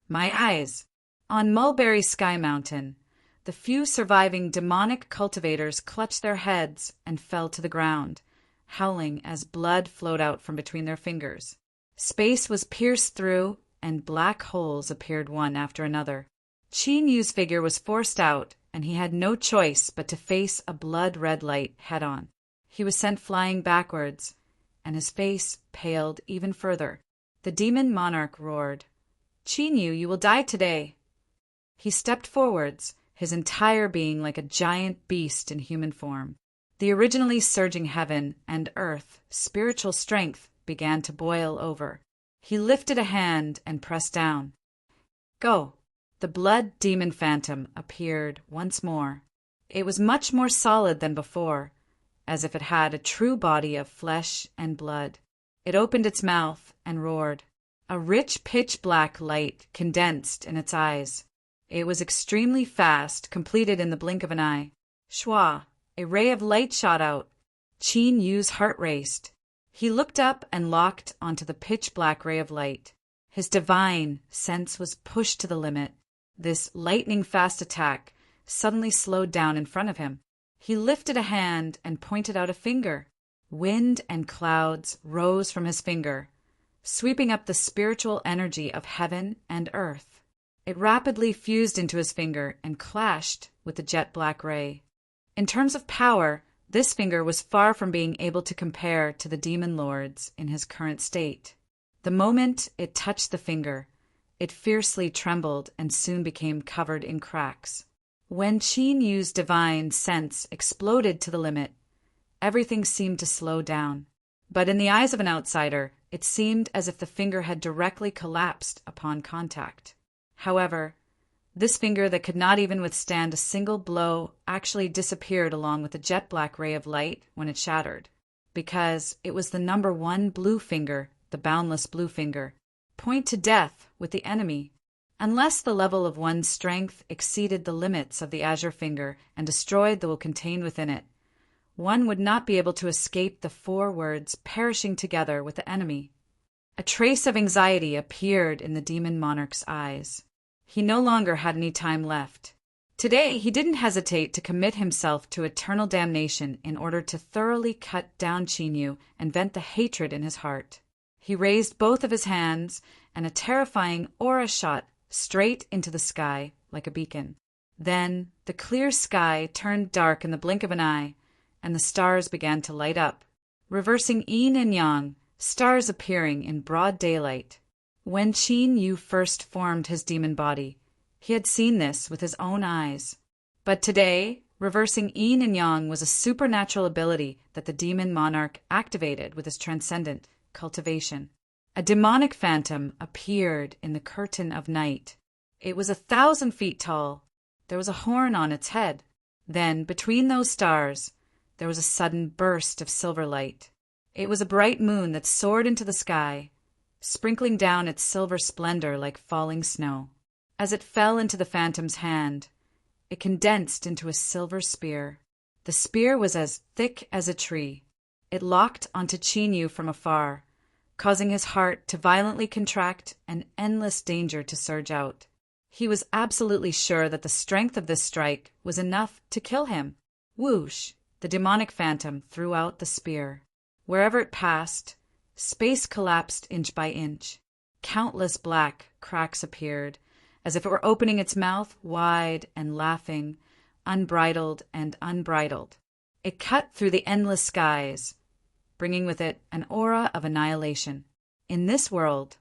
My eyes! On Mulberry Sky Mountain, the few surviving demonic cultivators clutched their heads and fell to the ground, howling as blood flowed out from between their fingers. Space was pierced through, and black holes appeared one after another. Qin Yu's figure was forced out, and he had no choice but to face a blood-red light head-on. He was sent flying backwards, and his face paled even further. The demon monarch roared, "Qin Yu, you will die today." He stepped forwards, his entire being like a giant beast in human form. The originally surging heaven and earth spiritual strength began to boil over. He lifted a hand and pressed down. Go! The blood demon phantom appeared once more. It was much more solid than before, as if it had a true body of flesh and blood. It opened its mouth and roared. A rich pitch-black light condensed in its eyes. It was extremely fast, completed in the blink of an eye. Shwa! A ray of light shot out. Qin Yu's heart raced. He looked up and locked onto the pitch-black ray of light. His divine sense was pushed to the limit. This lightning-fast attack suddenly slowed down in front of him. He lifted a hand and pointed out a finger. Wind and clouds rose from his finger, sweeping up the spiritual energy of heaven and earth. It rapidly fused into his finger and clashed with the jet-black ray. In terms of power, This finger was far from being able to compare to the demon lord's in his current state. The moment it touched the finger, it fiercely trembled and soon became covered in cracks. When Qin Yu's divine sense exploded to the limit, everything seemed to slow down. But in the eyes of an outsider, it seemed as if the finger had directly collapsed upon contact. However, this finger that could not even withstand a single blow actually disappeared along with a jet-black ray of light when it shattered, because it was the number one blue finger, the boundless blue finger. Point to death with the enemy. Unless the level of one's strength exceeded the limits of the azure finger and destroyed the will contained within it, one would not be able to escape the 4 words perishing together with the enemy. A trace of anxiety appeared in the demon monarch's eyes. He no longer had any time left. Today he didn't hesitate to commit himself to eternal damnation in order to thoroughly cut down Qin Yu and vent the hatred in his heart. He raised both of his hands, and a terrifying aura shot straight into the sky like a beacon. Then the clear sky turned dark in the blink of an eye, and the stars began to light up, reversing yin and yang, stars appearing in broad daylight. When Qin Yu first formed his demon body, he had seen this with his own eyes. But today, reversing yin and yang was a supernatural ability that the demon monarch activated with his transcendent cultivation. A demonic phantom appeared in the curtain of night. It was 1,000 feet tall. There was a horn on its head. Then, between those stars, there was a sudden burst of silver light. It was a bright moon that soared into the sky, sprinkling down its silver splendor like falling snow. As it fell into the phantom's hand, it condensed into a silver spear. The spear was as thick as a tree. It locked onto Qin Yu from afar, causing his heart to violently contract and endless danger to surge out. He was absolutely sure that the strength of this strike was enough to kill him. Whoosh! The demonic phantom threw out the spear. Wherever it passed, space collapsed inch by inch. Countless black cracks appeared, as if it were opening its mouth wide and laughing, unbridled and unbridled. It cut through the endless skies, bringing with it an aura of annihilation. In this world,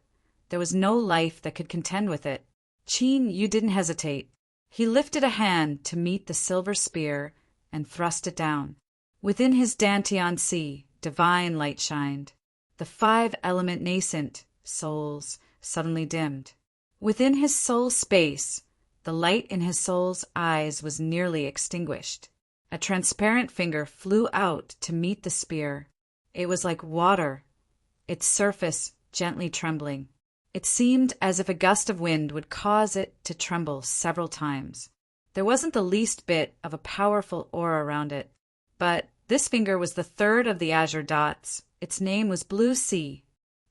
there was no life that could contend with it. Qin Yu didn't hesitate. He lifted a hand to meet the silver spear and thrust it down. Within his Dantian sea, divine light shined. The 5-element nascent souls suddenly dimmed. Within his soul space, the light in his soul's eyes was nearly extinguished. A transparent finger flew out to meet the spear. It was like water, its surface gently trembling. It seemed as if a gust of wind would cause it to tremble several times. There wasn't the least bit of a powerful aura around it, but this finger was the 3rd of the azure dots. Its name was Blue Sea.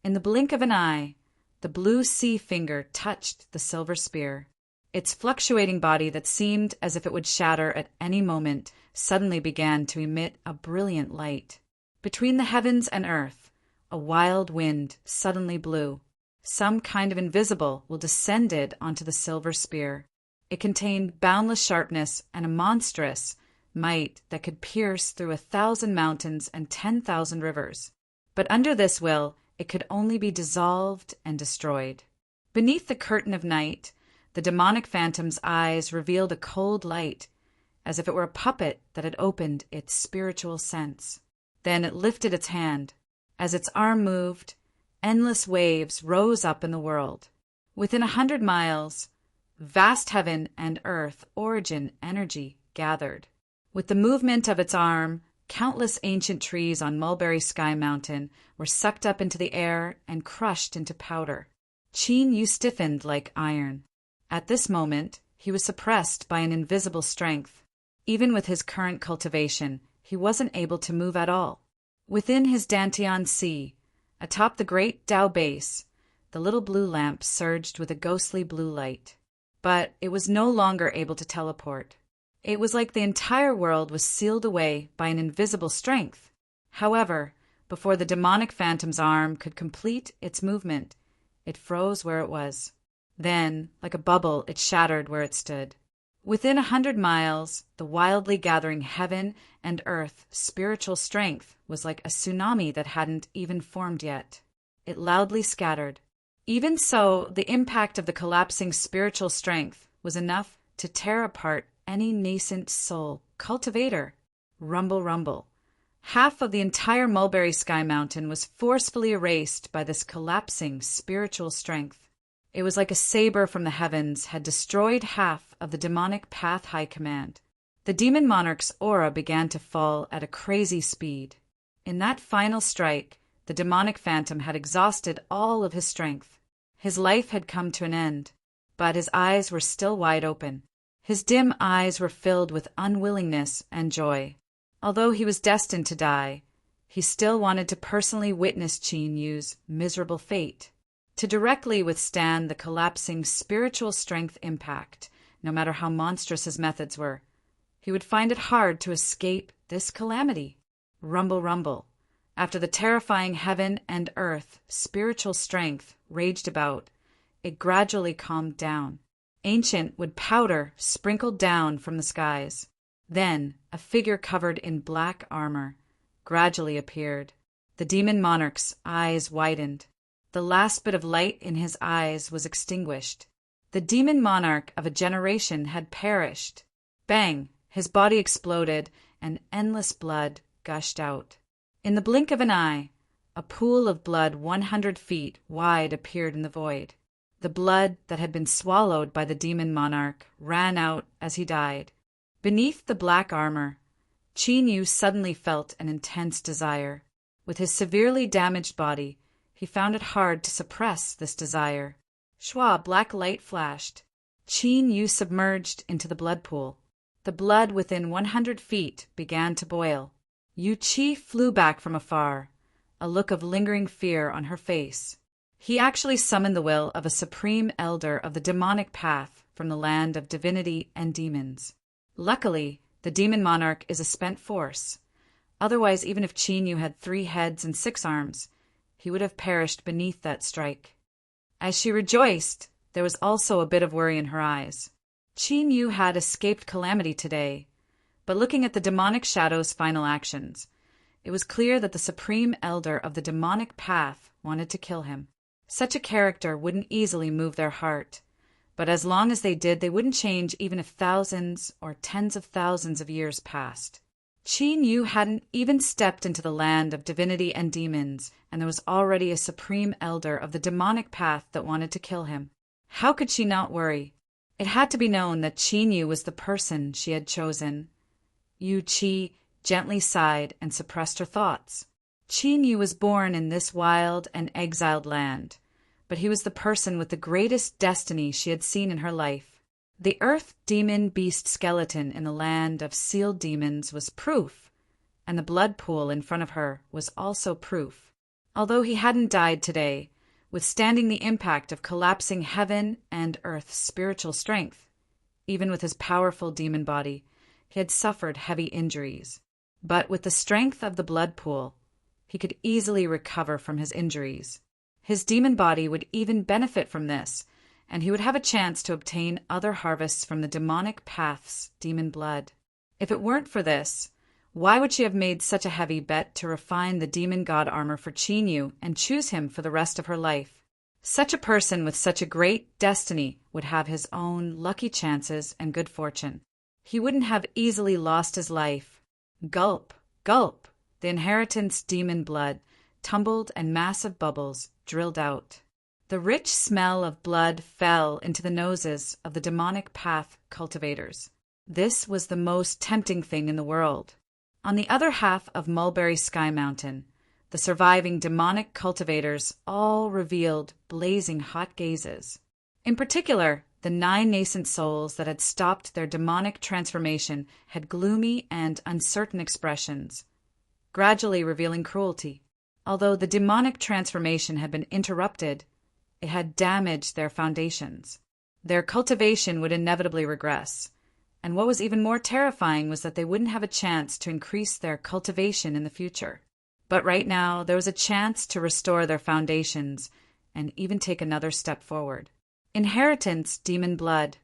In the blink of an eye, the Blue Sea finger touched the silver spear. Its fluctuating body that seemed as if it would shatter at any moment suddenly began to emit a brilliant light. Between the heavens and earth, a wild wind suddenly blew. Some kind of invisible will descended onto the silver spear. It contained boundless sharpness and a monstrous might that could pierce through 1,000 mountains and 10,000 rivers. But under this will, it could only be dissolved and destroyed. Beneath the curtain of night, the demonic phantom's eyes revealed a cold light, as if it were a puppet that had opened its spiritual sense. Then it lifted its hand. As its arm moved, endless waves rose up in the world. Within 100 miles, vast heaven and earth origin energy gathered. With the movement of its arm, countless ancient trees on Mulberry Sky Mountain were sucked up into the air and crushed into powder. Qin Yu stiffened like iron. At this moment, he was suppressed by an invisible strength. Even with his current cultivation, he wasn't able to move at all. Within his Dantian sea, atop the great Tao base, the little blue lamp surged with a ghostly blue light. But it was no longer able to teleport. It was like the entire world was sealed away by an invisible strength. However, before the demonic phantom's arm could complete its movement, it froze where it was. Then, like a bubble, it shattered where it stood. Within 100 miles, the wildly gathering heaven and earth spiritual strength was like a tsunami that hadn't even formed yet. It loudly scattered. Even so, the impact of the collapsing spiritual strength was enough to tear apart any nascent soul cultivator. Rumble, rumble. Half of the entire Mulberry Sky Mountain was forcefully erased by this collapsing spiritual strength. It was like a saber from the heavens had destroyed half of the demonic path high command. The demon monarch's aura began to fall at a crazy speed. In that final strike, the demonic phantom had exhausted all of his strength. His life had come to an end, but his eyes were still wide open. His dim eyes were filled with unwillingness and joy. Although he was destined to die, he still wanted to personally witness Qin Yu's miserable fate, to directly withstand the collapsing spiritual strength impact, no matter how monstrous his methods were. He would find it hard to escape this calamity. Rumble, rumble. After the terrifying heaven and earth spiritual strength raged about, it gradually calmed down. Ancient wood powder sprinkled down from the skies. Then a figure covered in black armor gradually appeared. The demon monarch's eyes widened. The last bit of light in his eyes was extinguished. The demon monarch of a generation had perished. Bang! His body exploded, and endless blood gushed out. In the blink of an eye, a pool of blood 100 feet wide appeared in the void. The blood that had been swallowed by the demon monarch ran out as he died. Beneath the black armor, Qin Yu suddenly felt an intense desire. With his severely damaged body, he found it hard to suppress this desire. Shwa, black light flashed. Qin Yu submerged into the blood pool. The blood within 100 feet began to boil. Yu Qi flew back from afar, a look of lingering fear on her face. He actually summoned the will of a supreme elder of the demonic path from the land of divinity and demons. Luckily, the demon monarch is a spent force. Otherwise, even if Qin Yu had 3 heads and 6 arms, he would have perished beneath that strike. As she rejoiced, there was also a bit of worry in her eyes. Qin Yu had escaped calamity today, but looking at the demonic shadow's final actions, it was clear that the supreme elder of the demonic path wanted to kill him. Such a character wouldn't easily move their heart, but as long as they did, they wouldn't change even if thousands or tens of thousands of years passed. Qin Yu hadn't even stepped into the land of divinity and demons, and there was already a supreme elder of the demonic path that wanted to kill him. How could she not worry? It had to be known that Qin Yu was the person she had chosen. Yu Qi gently sighed and suppressed her thoughts. Qin Yu was born in this wild and exiled land, but he was the person with the greatest destiny she had seen in her life. The earth demon beast skeleton in the land of sealed demons was proof, and the blood pool in front of her was also proof. Although he hadn't died today, withstanding the impact of collapsing heaven and earth's spiritual strength, even with his powerful demon body, he had suffered heavy injuries. But with the strength of the blood pool, he could easily recover from his injuries. His demon body would even benefit from this, and he would have a chance to obtain other harvests from the demonic path's demon blood. If it weren't for this, why would she have made such a heavy bet to refine the demon god armor for Qin Yu and choose him for the rest of her life? Such a person with such a great destiny would have his own lucky chances and good fortune. He wouldn't have easily lost his life. Gulp, gulp, the inheritance demon blood tumbled and massive bubbles drilled out. The rich smell of blood fell into the noses of the demonic path cultivators. This was the most tempting thing in the world. On the other half of Mulberry Sky Mountain, the surviving demonic cultivators all revealed blazing hot gazes. In particular, the 9 nascent souls that had stopped their demonic transformation had gloomy and uncertain expressions, gradually revealing cruelty. Although the demonic transformation had been interrupted, it had damaged their foundations. Their cultivation would inevitably regress, and what was even more terrifying was that they wouldn't have a chance to increase their cultivation in the future. But right now, there was a chance to restore their foundations and even take another step forward. Inheritance demon blood.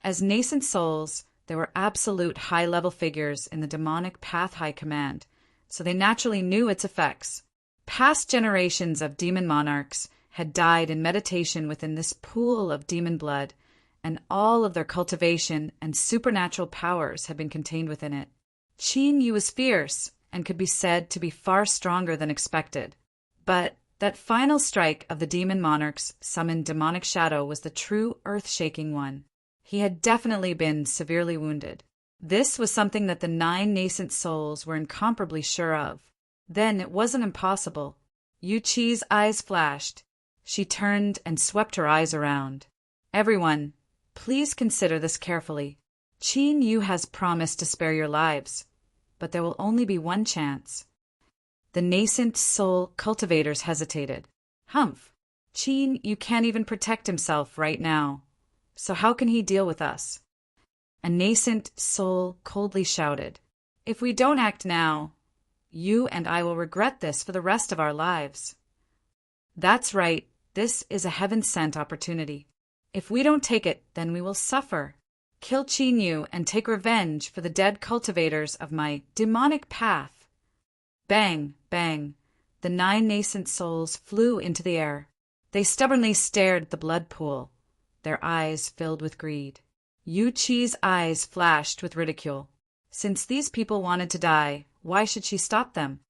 As nascent souls, they were absolute high-level figures in the demonic Path High Command, so they naturally knew its effects. Past generations of demon monarchs had died in meditation within this pool of demon blood, and all of their cultivation and supernatural powers had been contained within it. Qin Yu was fierce and could be said to be far stronger than expected. But that final strike of the demon monarch's summoned demonic shadow was the true earth-shaking one. He had definitely been severely wounded. This was something that the 9 nascent souls were incomparably sure of. Then it wasn't impossible. Yu Qi's eyes flashed. She turned and swept her eyes around. Everyone, please consider this carefully. Qin Yu has promised to spare your lives, but there will only be one chance. The nascent soul cultivators hesitated. Humph! Qin Yu can't even protect himself right now. So how can he deal with us? A nascent soul coldly shouted. If we don't act now, you and I will regret this for the rest of our lives. That's right, this is a heaven-sent opportunity. If we don't take it, then we will suffer. Kill Qin Yu and take revenge for the dead cultivators of my demonic path. Bang, bang. The 9 nascent souls flew into the air. They stubbornly stared at the blood pool, their eyes filled with greed. Yu Qi's eyes flashed with ridicule. Since these people wanted to die, why should she stop them?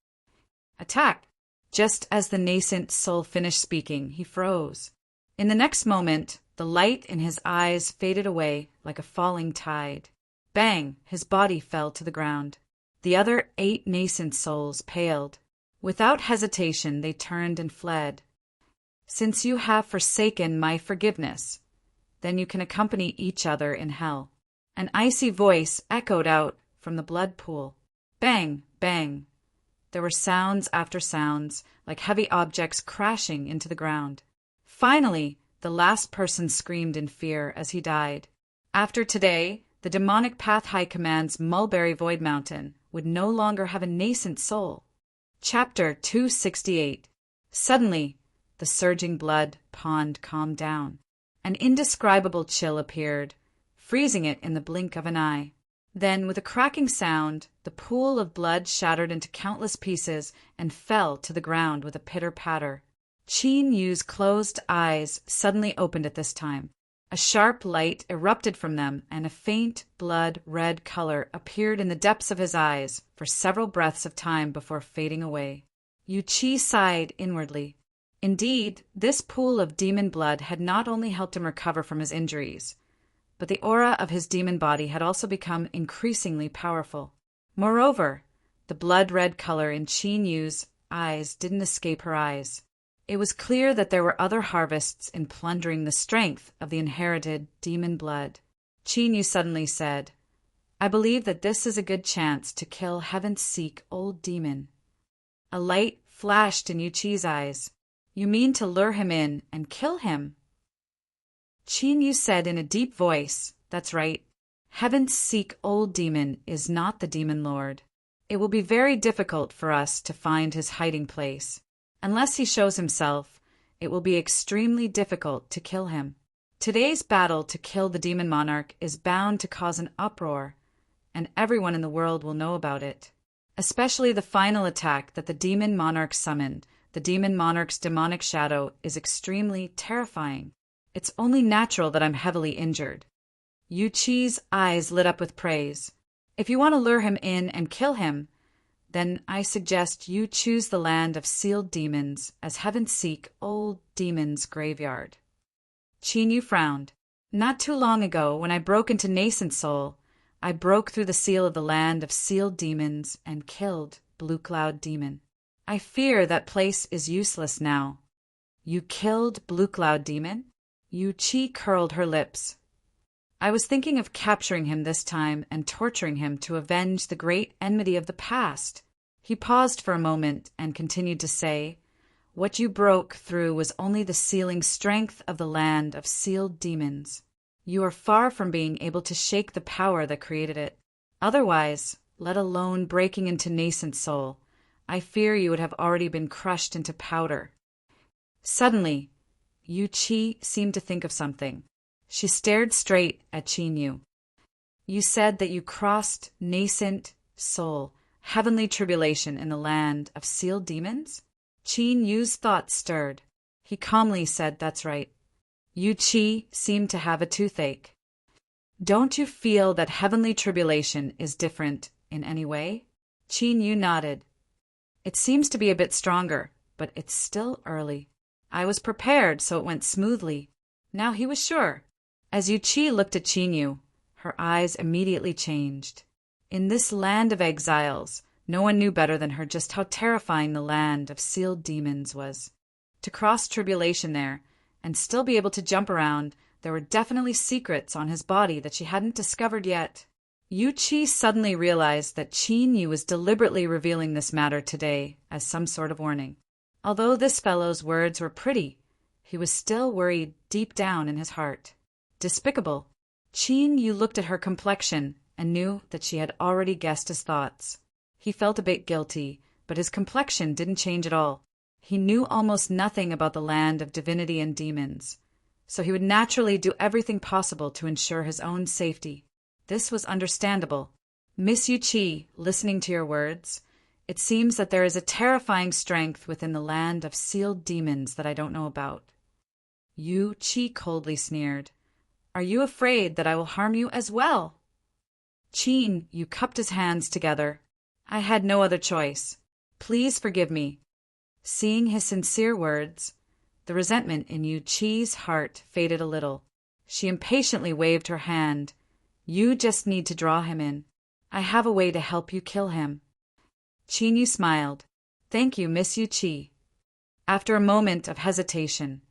Attack! Just as the nascent soul finished speaking, he froze. In the next moment, the light in his eyes faded away like a falling tide. Bang! His body fell to the ground. The other 8 nascent souls paled. Without hesitation, they turned and fled. Since you have forsaken my forgiveness, then you can accompany each other in hell. An icy voice echoed out from the blood pool. Bang! Bang! There were sounds after sounds, like heavy objects crashing into the ground. Finally, the last person screamed in fear as he died. After today, the demonic Path High Command's Mulberry Void Mountain would no longer have a nascent soul. Chapter 268. Suddenly, the surging blood pond calmed down. An indescribable chill appeared, freezing it in the blink of an eye. Then, with a cracking sound, the pool of blood shattered into countless pieces and fell to the ground with a pitter-patter. Qin Yu's closed eyes suddenly opened at this time. A sharp light erupted from them, and a faint blood-red color appeared in the depths of his eyes for several breaths of time before fading away. Yu Qi sighed inwardly. Indeed, this pool of demon blood had not only helped him recover from his injuries, but the aura of his demon body had also become increasingly powerful. Moreover, the blood-red color in Qin Yu's eyes didn't escape her eyes. It was clear that there were other harvests in plundering the strength of the inherited demon blood. Qin Yu suddenly said, I believe that this is a good chance to kill Heaven-Seek Old Demon. A light flashed in Yu Qi's eyes. You mean to lure him in and kill him? Qin Yu said in a deep voice, That's right. Heaven-Seek Old Demon is not the Demon Lord. It will be very difficult for us to find his hiding place. Unless he shows himself, it will be extremely difficult to kill him. Today's battle to kill the demon monarch is bound to cause an uproar, and everyone in the world will know about it. Especially the final attack that the demon monarch summoned. The demon monarch's demonic shadow is extremely terrifying. It's only natural that I'm heavily injured. Yu Qi's eyes lit up with praise. If you want to lure him in and kill him, then I suggest you choose the land of sealed demons as Heaven-Seek Old Demon's graveyard. Qin Yu frowned. Not too long ago, when I broke into Nascent Soul, I broke through the seal of the land of sealed demons and killed Blue Cloud Demon. I fear that place is useless now. You killed Blue Cloud Demon? Yu Qi curled her lips. I was thinking of capturing him this time and torturing him to avenge the great enmity of the past. He paused for a moment and continued to say, What you broke through was only the sealing strength of the land of sealed demons. You are far from being able to shake the power that created it. Otherwise, let alone breaking into Nascent Soul, I fear you would have already been crushed into powder. Suddenly, Yu Qi seemed to think of something. She stared straight at Qin Yu. You said that you crossed nascent soul, heavenly tribulation in the land of sealed demons? Qin Yu's thoughts stirred. He calmly said, that's right. Yu Qi seemed to have a toothache. Don't you feel that heavenly tribulation is different in any way? Qin Yu nodded. It seems to be a bit stronger, but it's still early. I was prepared, so it went smoothly. Now he was sure. As Yu Qi looked at Qin Yu, her eyes immediately changed. In this land of exiles, no one knew better than her just how terrifying the land of sealed demons was. To cross tribulation there, and still be able to jump around, there were definitely secrets on his body that she hadn't discovered yet. Yu Qi suddenly realized that Qin Yu was deliberately revealing this matter today as some sort of warning. Although this fellow's words were pretty, he was still worried deep down in his heart. Despicable. Qin Yu looked at her complexion and knew that she had already guessed his thoughts. He felt a bit guilty, but his complexion didn't change at all. He knew almost nothing about the land of divinity and demons, so he would naturally do everything possible to ensure his own safety. This was understandable. Miss Yu Qi, listening to your words, it seems that there is a terrifying strength within the land of sealed demons that I don't know about. Yu Qi coldly sneered. Are you afraid that I will harm you as well? Qin Yu cupped his hands together. I had no other choice. Please forgive me. Seeing his sincere words, the resentment in Yu Qi's heart faded a little. She impatiently waved her hand. You just need to draw him in. I have a way to help you kill him. Qin Yu smiled. Thank you, Miss Yu Qi. After a moment of hesitation,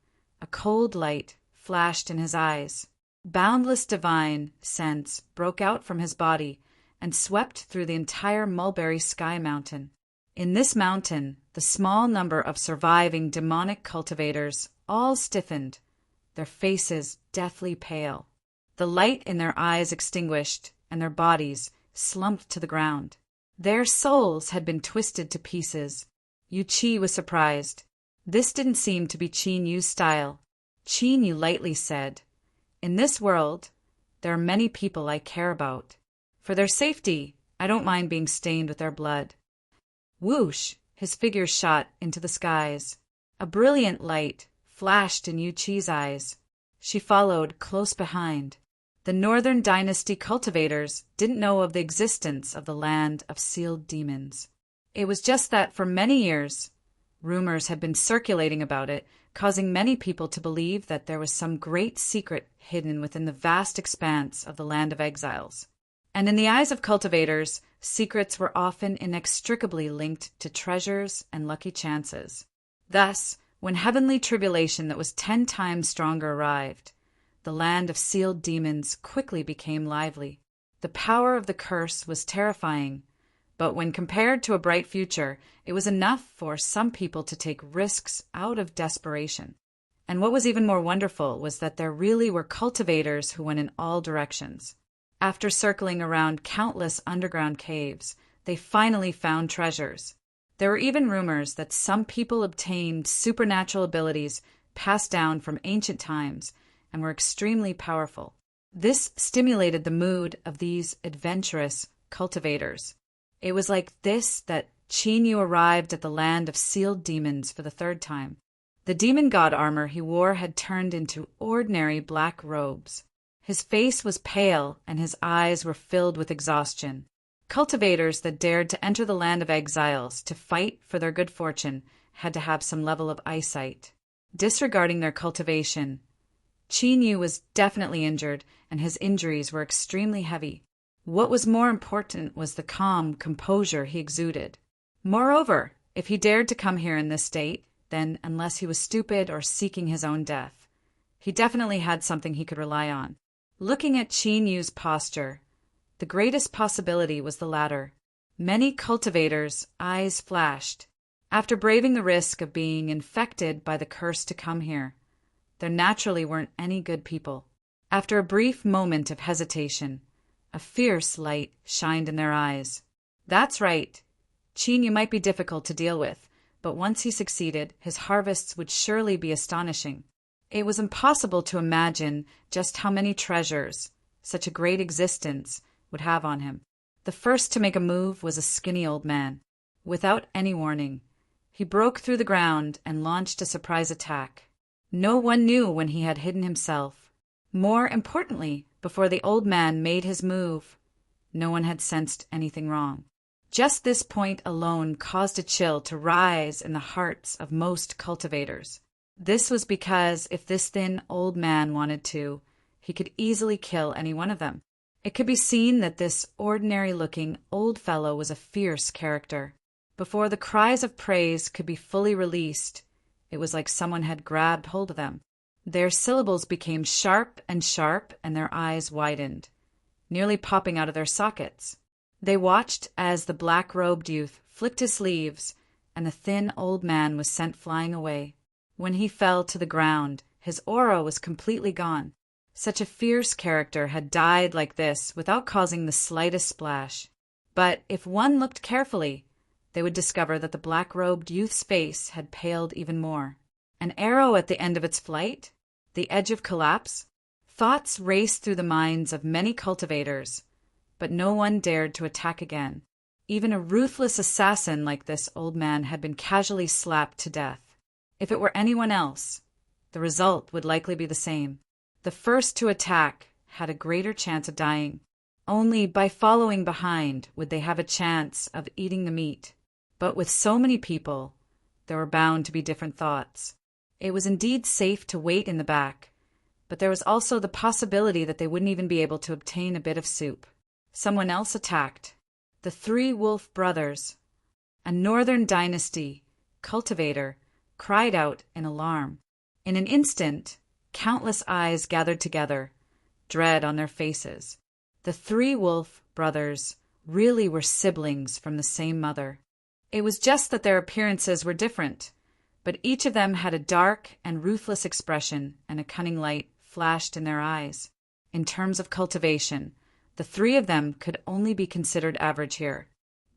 a cold light flashed in his eyes. Boundless divine sense broke out from his body and swept through the entire mulberry sky mountain. In this mountain, the small number of surviving demonic cultivators all stiffened, their faces deathly pale. The light in their eyes extinguished, and their bodies slumped to the ground. Their souls had been twisted to pieces. Yu Qi was surprised. This didn't seem to be Qin Yu's style. Qin Yu lightly said, In this world, there are many people I care about. For their safety, I don't mind being stained with their blood. Whoosh! His figure shot into the skies. A brilliant light flashed in Yu Qi's eyes. She followed close behind. The Northern Dynasty cultivators didn't know of the existence of the land of sealed demons. It was just that for many years, rumors had been circulating about it, causing many people to believe that there was some great secret hidden within the vast expanse of the land of exiles. And in the eyes of cultivators, secrets were often inextricably linked to treasures and lucky chances. Thus, when heavenly tribulation that was 10 times stronger arrived, the land of sealed demons quickly became lively. The power of the curse was terrifying, but when compared to a bright future, it was enough for some people to take risks out of desperation. And what was even more wonderful was that there really were cultivators who went in all directions. After circling around countless underground caves, they finally found treasures. There were even rumors that some people obtained supernatural abilities passed down from ancient times and were extremely powerful. This stimulated the mood of these adventurous cultivators. It was like this that Qin Yu arrived at the land of sealed demons for the 3rd time. The demon god armor he wore had turned into ordinary black robes. His face was pale and his eyes were filled with exhaustion. Cultivators that dared to enter the land of exiles to fight for their good fortune had to have some level of eyesight. Disregarding their cultivation, Qin Yu was definitely injured, and his injuries were extremely heavy. What was more important was the calm composure he exuded. Moreover, if he dared to come here in this state, then, unless he was stupid or seeking his own death, he definitely had something he could rely on. Looking at Qin Yu's posture, the greatest possibility was the latter. Many cultivators' eyes flashed. After braving the risk of being infected by the curse to come here, there naturally weren't any good people. After a brief moment of hesitation, a fierce light shined in their eyes. That's right. Qin Yu might be difficult to deal with, but once he succeeded, his harvests would surely be astonishing. It was impossible to imagine just how many treasures such a great existence would have on him. The first to make a move was a skinny old man. Without any warning, he broke through the ground and launched a surprise attack. No one knew when he had hidden himself. More importantly, before the old man made his move, no one had sensed anything wrong. Just this point alone caused a chill to rise in the hearts of most cultivators. This was because if this thin old man wanted to, he could easily kill any one of them. It could be seen that this ordinary-looking old fellow was a fierce character. Before the cries of praise could be fully released, it was like someone had grabbed hold of them. Their syllables became sharp, and their eyes widened, nearly popping out of their sockets. They watched as the black-robed youth flicked his sleeves, and the thin old man was sent flying away. When he fell to the ground, his aura was completely gone. Such a fierce character had died like this without causing the slightest splash. But if one looked carefully, they would discover that the black-robed youth's face had paled even more. An arrow at the end of its flight? The edge of collapse? Thoughts raced through the minds of many cultivators, but no one dared to attack again. Even a ruthless assassin like this old man had been casually slapped to death. If it were anyone else, the result would likely be the same. The first to attack had a greater chance of dying. Only by following behind would they have a chance of eating the meat. But with so many people, there were bound to be different thoughts. It was indeed safe to wait in the back, but there was also the possibility that they wouldn't even be able to obtain a bit of soup. Someone else attacked. The three Wolf brothers, a northern dynasty cultivator, cried out in alarm. In an instant, countless eyes gathered together, dread on their faces. The three Wolf brothers really were siblings from the same mother. It was just that their appearances were different, but each of them had a dark and ruthless expression, and a cunning light flashed in their eyes. In terms of cultivation, the three of them could only be considered average here.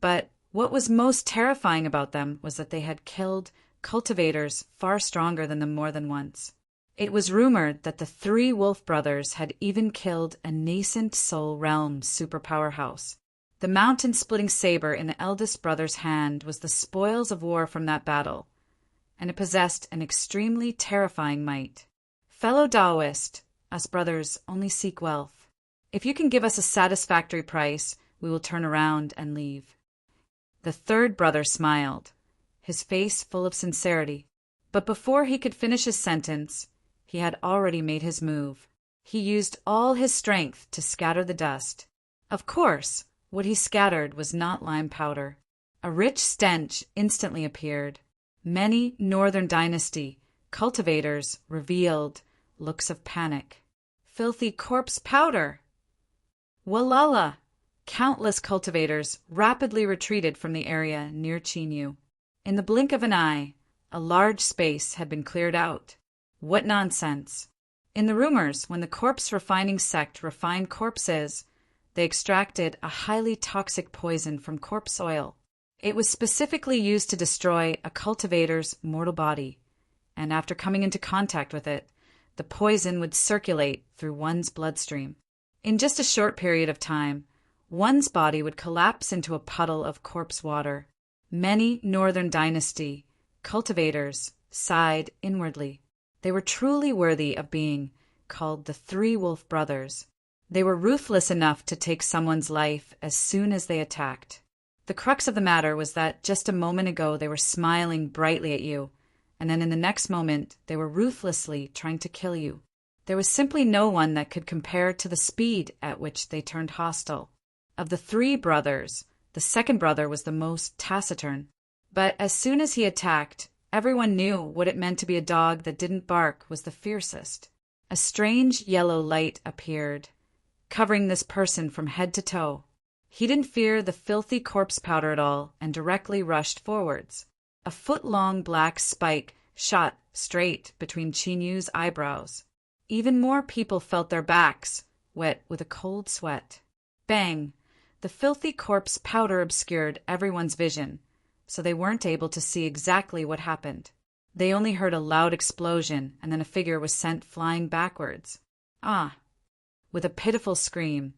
But what was most terrifying about them was that they had killed cultivators far stronger than them more than once. It was rumored that the three Wolf brothers had even killed a nascent Soul Realm superpower house. The mountain-splitting saber in the eldest brother's hand was the spoils of war from that battle, and it possessed an extremely terrifying might. Fellow Taoist, us brothers only seek wealth. If you can give us a satisfactory price, we will turn around and leave. The third brother smiled, his face full of sincerity. But before he could finish his sentence, he had already made his move. He used all his strength to scatter the dust. Of course, what he scattered was not lime powder. A rich stench instantly appeared. Many Northern Dynasty cultivators revealed looks of panic. Filthy corpse powder! Walala! Countless cultivators rapidly retreated from the area near Chinyu. In the blink of an eye, a large space had been cleared out. What nonsense! In the rumors, when the corpse refining sect refined corpses, they extracted a highly toxic poison from corpse oil. It was specifically used to destroy a cultivator's mortal body, and after coming into contact with it, the poison would circulate through one's bloodstream. In just a short period of time, one's body would collapse into a puddle of corpse water. Many Northern Dynasty cultivators sighed inwardly. They were truly worthy of being called the Three Wolf Brothers. They were ruthless enough to take someone's life as soon as they attacked. The crux of the matter was that just a moment ago they were smiling brightly at you, and then in the next moment they were ruthlessly trying to kill you. There was simply no one that could compare to the speed at which they turned hostile. Of the three brothers, the second brother was the most taciturn. But as soon as he attacked, everyone knew what it meant to be a dog that didn't bark was the fiercest. A strange yellow light appeared, covering this person from head to toe. He didn't fear the filthy corpse powder at all and directly rushed forwards. A foot-long black spike shot straight between Chinyu's eyebrows. Even more people felt their backs wet with a cold sweat. Bang! The filthy corpse powder obscured everyone's vision, so they weren't able to see exactly what happened. They only heard a loud explosion, and then a figure was sent flying backwards. Ah! With a pitiful scream,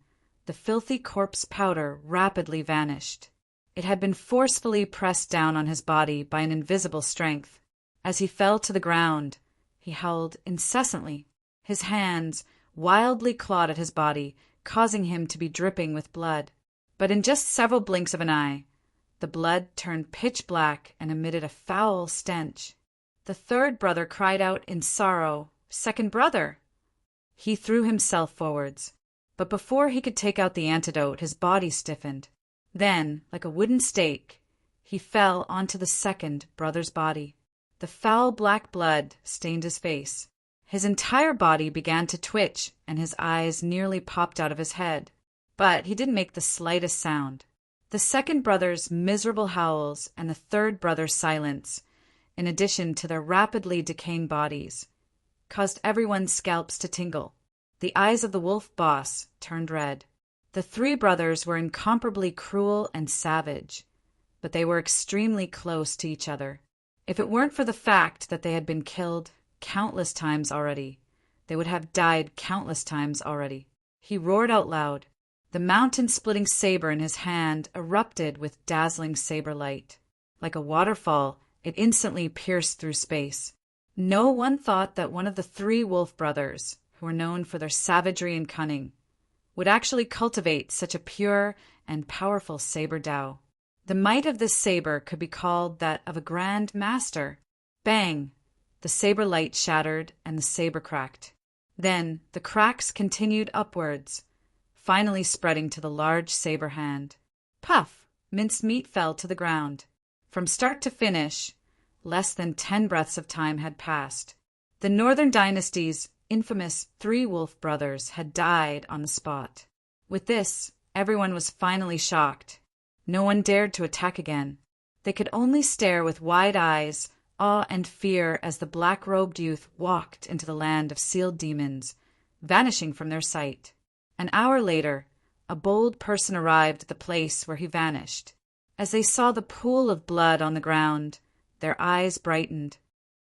the filthy corpse powder rapidly vanished. It had been forcefully pressed down on his body by an invisible strength. As he fell to the ground, he howled incessantly. His hands wildly clawed at his body, causing him to be dripping with blood. But in just several blinks of an eye, the blood turned pitch black and emitted a foul stench. The third brother cried out in sorrow, "Second brother!" He threw himself forwards, but before he could take out the antidote, his body stiffened. Then, like a wooden stake, he fell onto the second brother's body. The foul black blood stained his face. His entire body began to twitch, and his eyes nearly popped out of his head. But he didn't make the slightest sound. The second brother's miserable howls and the third brother's silence, in addition to their rapidly decaying bodies, caused everyone's scalps to tingle. The eyes of the wolf boss turned red. The three brothers were incomparably cruel and savage, but they were extremely close to each other. If it weren't for the fact that they had been killed countless times already, they would have died countless times already. He roared out loud. The mountain-splitting saber in his hand erupted with dazzling saber light. Like a waterfall, it instantly pierced through space. No one thought that one of the three wolf brothers, who were known for their savagery and cunning, would actually cultivate such a pure and powerful saber dao. The might of this saber could be called that of a grand master. Bang! The saber light shattered and the saber cracked. Then the cracks continued upwards, finally spreading to the large saber hand. Puff! Minced meat fell to the ground. From start to finish, less than 10 breaths of time had passed. The Northern Dynasty's infamous three wolf brothers had died on the spot. With this, everyone was finally shocked. No one dared to attack again. They could only stare with wide eyes, awe and fear as the black-robed youth walked into the land of sealed demons, vanishing from their sight. An hour later, a bold person arrived at the place where he vanished. As they saw the pool of blood on the ground, their eyes brightened.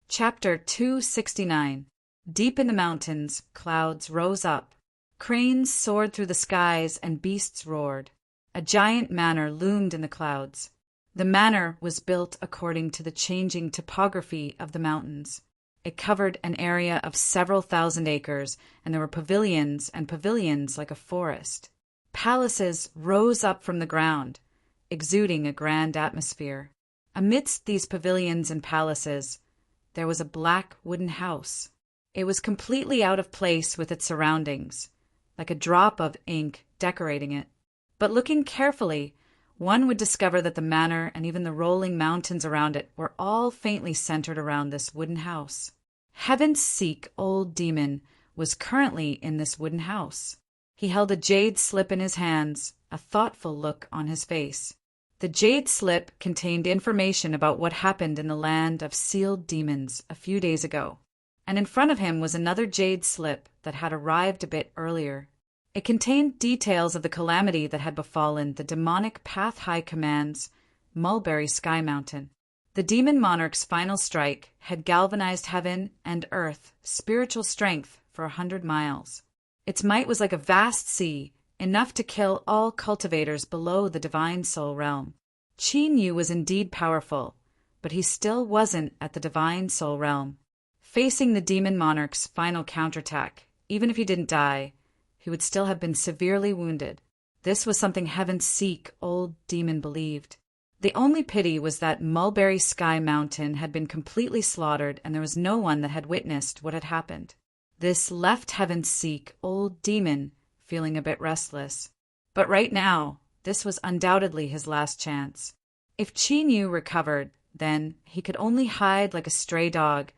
Chapter 269. Deep in the mountains, clouds rose up. Cranes soared through the skies and beasts roared. A giant manor loomed in the clouds. The manor was built according to the changing topography of the mountains. It covered an area of several thousand acres, and there were pavilions and pavilions like a forest. Palaces rose up from the ground, exuding a grand atmosphere. Amidst these pavilions and palaces, there was a black wooden house. It was completely out of place with its surroundings, like a drop of ink decorating it. But looking carefully, one would discover that the manor and even the rolling mountains around it were all faintly centered around this wooden house. Heaven's Seek Old Demon was currently in this wooden house. He held a jade slip in his hands, a thoughtful look on his face. The jade slip contained information about what happened in the land of sealed demons a few days ago, and in front of him was another jade slip that had arrived a bit earlier. It contained details of the calamity that had befallen the demonic Path High Command's Mulberry Sky Mountain. The demon monarch's final strike had galvanized heaven and earth spiritual strength for 100 miles. Its might was like a vast sea, enough to kill all cultivators below the divine soul realm. Qin Yu was indeed powerful, but he still wasn't at the divine soul realm. Facing the demon monarch's final counterattack, even if he didn't die, he would still have been severely wounded. This was something Heaven's Seek Old Demon believed. The only pity was that Mulberry Sky Mountain had been completely slaughtered and there was no one that had witnessed what had happened. This left Heaven's Seek Old Demon feeling a bit restless. But right now, this was undoubtedly his last chance. If Qin Yu recovered, then he could only hide like a stray dog,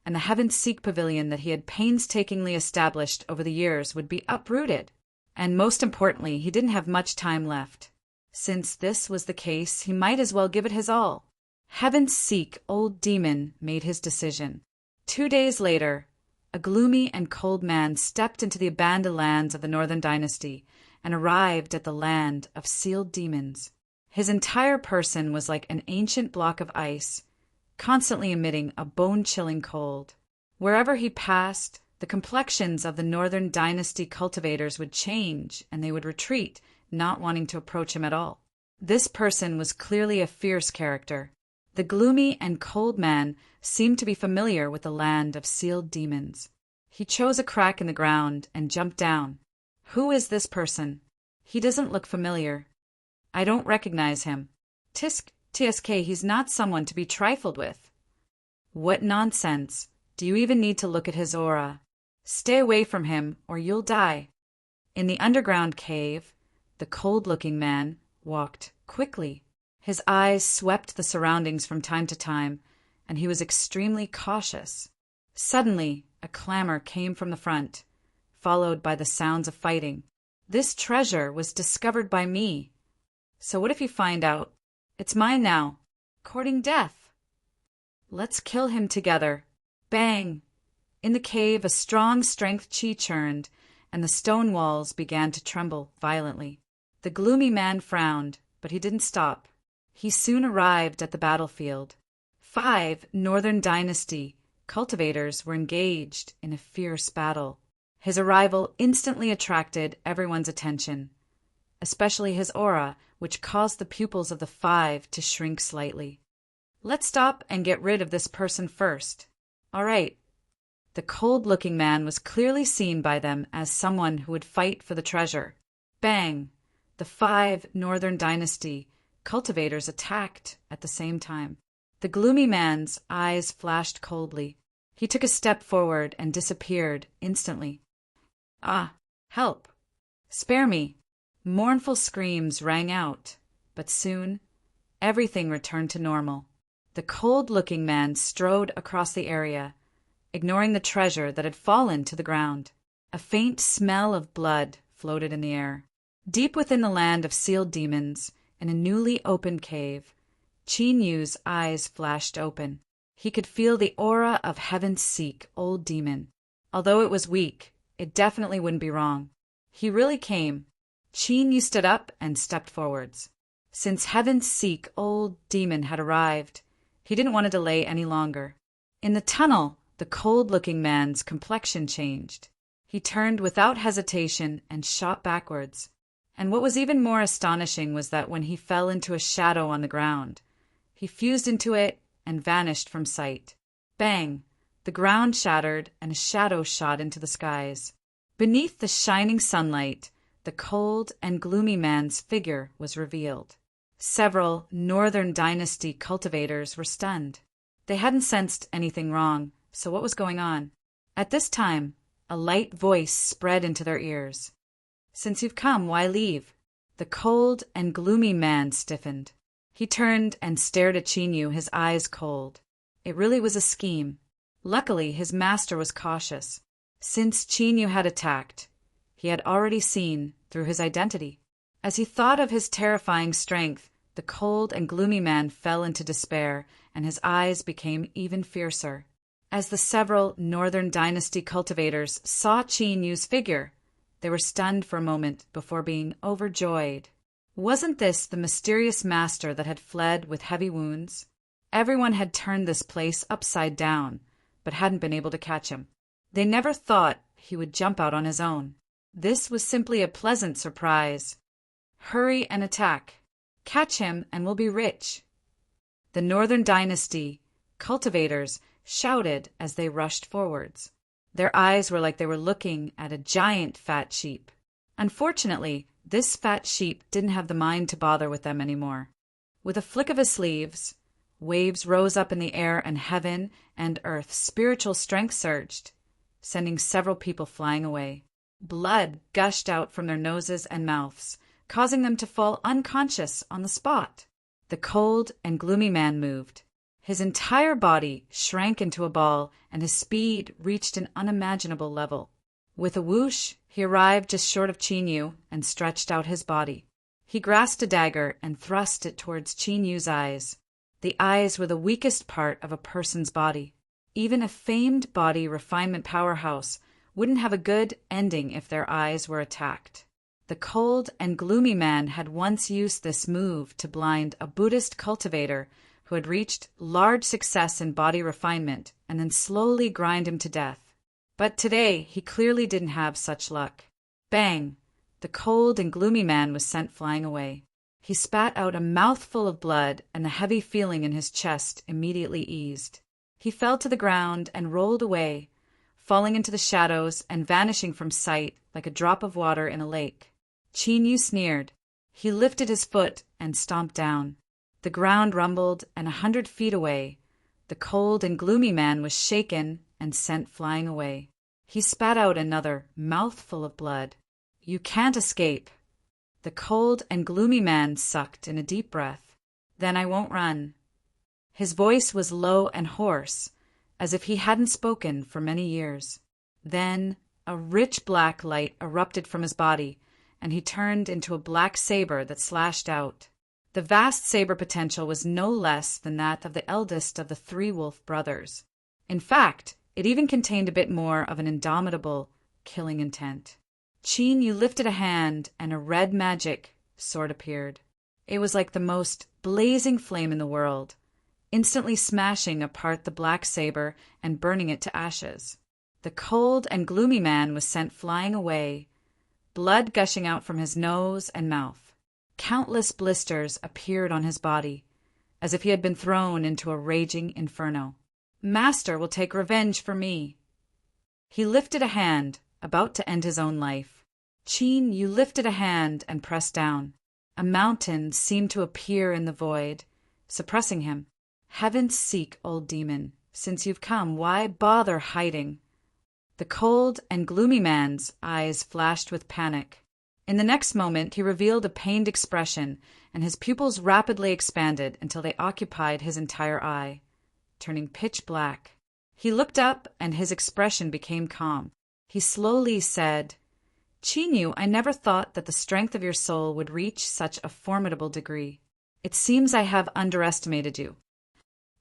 and the Heaven's Seek Pavilion that he had painstakingly established over the years would be uprooted. And most importantly, he didn't have much time left. Since this was the case, he might as well give it his all. Heaven's Seek Old Demon made his decision. 2 days later, a gloomy and cold man stepped into the abandoned lands of the Northern Dynasty and arrived at the land of sealed demons. His entire person was like an ancient block of ice, constantly emitting a bone-chilling cold. Wherever he passed, the complexions of the Northern Dynasty cultivators would change, and they would retreat, not wanting to approach him at all. This person was clearly a fierce character. The gloomy and cold man seemed to be familiar with the land of sealed demons. He chose a crack in the ground and jumped down. Who is this person? He doesn't look familiar. I don't recognize him. TSK, he's not someone to be trifled with. What nonsense. Do you even need to look at his aura? Stay away from him, or you'll die. In the underground cave, the cold-looking man walked quickly. His eyes swept the surroundings from time to time, and he was extremely cautious. Suddenly, a clamor came from the front, followed by the sounds of fighting. This treasure was discovered by me. So what if you find out? It's mine now. Courting death. Let's kill him together. Bang! In the cave, a strong strength chi churned, and the stone walls began to tremble violently. The gloomy man frowned, but he didn't stop. He soon arrived at the battlefield. 5 Northern Dynasty cultivators were engaged in a fierce battle. His arrival instantly attracted everyone's attention, especially his aura, which caused the pupils of the 5 to shrink slightly. Let's stop and get rid of this person first. All right. The cold-looking man was clearly seen by them as someone who would fight for the treasure. Bang! The 5 Northern Dynasty cultivators attacked at the same time. The gloomy man's eyes flashed coldly. He took a step forward and disappeared instantly. Ah, help! Spare me! Mournful screams rang out, but soon everything returned to normal. The cold-looking man strode across the area, ignoring the treasure that had fallen to the ground. A faint smell of blood floated in the air. Deep within the land of sealed demons, in a newly opened cave, Qin Yu's eyes flashed open. He could feel the aura of Heaven's Seek, old demon. Although it was weak, it definitely wouldn't be wrong. He really came. Qin Yu stood up and stepped forwards. Since Heaven's Seek, old demon had arrived, he didn't want to delay any longer. In the tunnel, the cold-looking man's complexion changed. He turned without hesitation and shot backwards. And what was even more astonishing was that when he fell into a shadow on the ground, he fused into it and vanished from sight. Bang! The ground shattered and a shadow shot into the skies. Beneath the shining sunlight, the cold and gloomy man's figure was revealed. Several Northern Dynasty cultivators were stunned. They hadn't sensed anything wrong, so what was going on? At this time, a light voice spread into their ears. Since you've come, why leave? The cold and gloomy man stiffened. He turned and stared at Qin Yu, his eyes cold. It really was a scheme. Luckily, his master was cautious. Since Qin Yu had attacked, he had already seen through his identity. As he thought of his terrifying strength, the cold and gloomy man fell into despair, and his eyes became even fiercer. As the several Northern Dynasty cultivators saw Qin Yu's figure, they were stunned for a moment before being overjoyed. Wasn't this the mysterious master that had fled with heavy wounds? Everyone had turned this place upside down, but hadn't been able to catch him. They never thought he would jump out on his own. This was simply a pleasant surprise. Hurry and attack. Catch him and we'll be rich. The Northern Dynasty cultivators shouted as they rushed forwards. Their eyes were like they were looking at a giant fat sheep. Unfortunately, this fat sheep didn't have the mind to bother with them anymore. With a flick of his sleeves, waves rose up in the air and heaven and earth's spiritual strength surged, sending several people flying away. Blood gushed out from their noses and mouths, causing them to fall unconscious on the spot. The cold and gloomy man moved. His entire body shrank into a ball, and his speed reached an unimaginable level. With a whoosh, he arrived just short of Qin Yu and stretched out his body. He grasped a dagger and thrust it towards Qin Yu's eyes. The eyes were the weakest part of a person's body. Even a famed body refinement powerhouse wouldn't have a good ending if their eyes were attacked. The cold and gloomy man had once used this move to blind a Buddhist cultivator who who had reached large success in body refinement and then slowly grind him to death. But today he clearly didn't have such luck. Bang! The cold and gloomy man was sent flying away. He spat out a mouthful of blood, and the heavy feeling in his chest immediately eased. He fell to the ground and rolled away, falling into the shadows and vanishing from sight like a drop of water in a lake. Qin Yu sneered. He lifted his foot and stomped down. The ground rumbled, and 100 feet away, the cold and gloomy man was shaken and sent flying away. He spat out another mouthful of blood. You can't escape. The cold and gloomy man sucked in a deep breath. Then I won't run. His voice was low and hoarse, as if he hadn't spoken for many years. Then a rich black light erupted from his body, and he turned into a black saber that slashed out. The vast saber potential was no less than that of the eldest of the 3 wolf brothers. In fact, it even contained a bit more of an indomitable, killing intent. Qin Yu lifted a hand, and a red magic sword appeared. It was like the most blazing flame in the world, instantly smashing apart the black saber and burning it to ashes. The cold and gloomy man was sent flying away, blood gushing out from his nose and mouth. Countless blisters appeared on his body, as if he had been thrown into a raging inferno. Master will take revenge for me. He lifted a hand, about to end his own life. Qin Yu lifted a hand and pressed down. A mountain seemed to appear in the void, suppressing him. Heaven's seek, old demon. Since you've come, why bother hiding? The cold and gloomy man's eyes flashed with panic. In the next moment, he revealed a pained expression, and his pupils rapidly expanded until they occupied his entire eye, turning pitch black. He looked up, and his expression became calm. He slowly said, Qin Yu, I never thought that the strength of your soul would reach such a formidable degree. It seems I have underestimated you.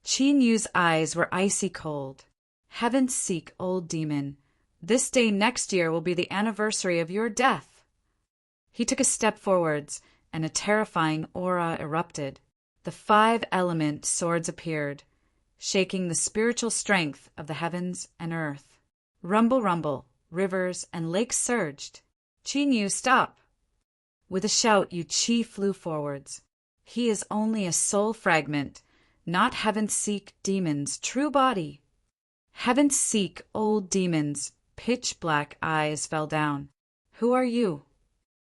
Qin Yu's eyes were icy cold. Heaven seek, old demon. This day next year will be the anniversary of your death. He took a step forwards, and a terrifying aura erupted. The 5-element swords appeared, shaking the spiritual strength of the heavens and earth. Rumble, rumble, rivers and lakes surged. Qin Yu, stop! With a shout, Yu Qi flew forwards. He is only a soul fragment, not heaven-seek demon's true body. Heaven-seek old demons' pitch-black eyes fell down. Who are you?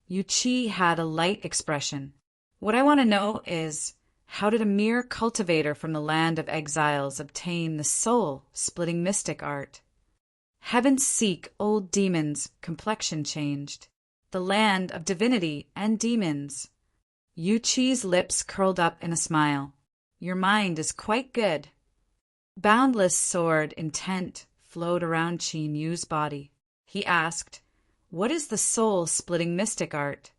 Yu Qi had a light expression. What I want to know is, how did a mere cultivator from the land of exiles obtain the soul-splitting mystic art? Heaven's seek old demons' complexion changed. The land of divinity and demons. Yu Qi's lips curled up in a smile. Your mind is quite good. Boundless sword intent flowed around Qin Yu's body. He asked, what is the soul-splitting mystic art?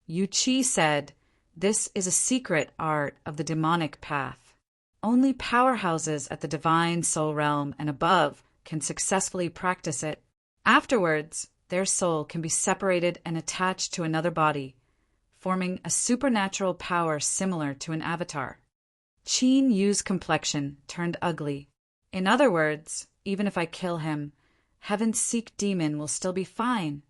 Yu Qi said, this is a secret art of the demonic path. Only powerhouses at the divine soul realm and above can successfully practice it. Afterwards, their soul can be separated and attached to another body, forming a supernatural power similar to an avatar. Qin Yu's complexion turned ugly. In other words, even if I kill him, Heaven's seek demon will still be fine.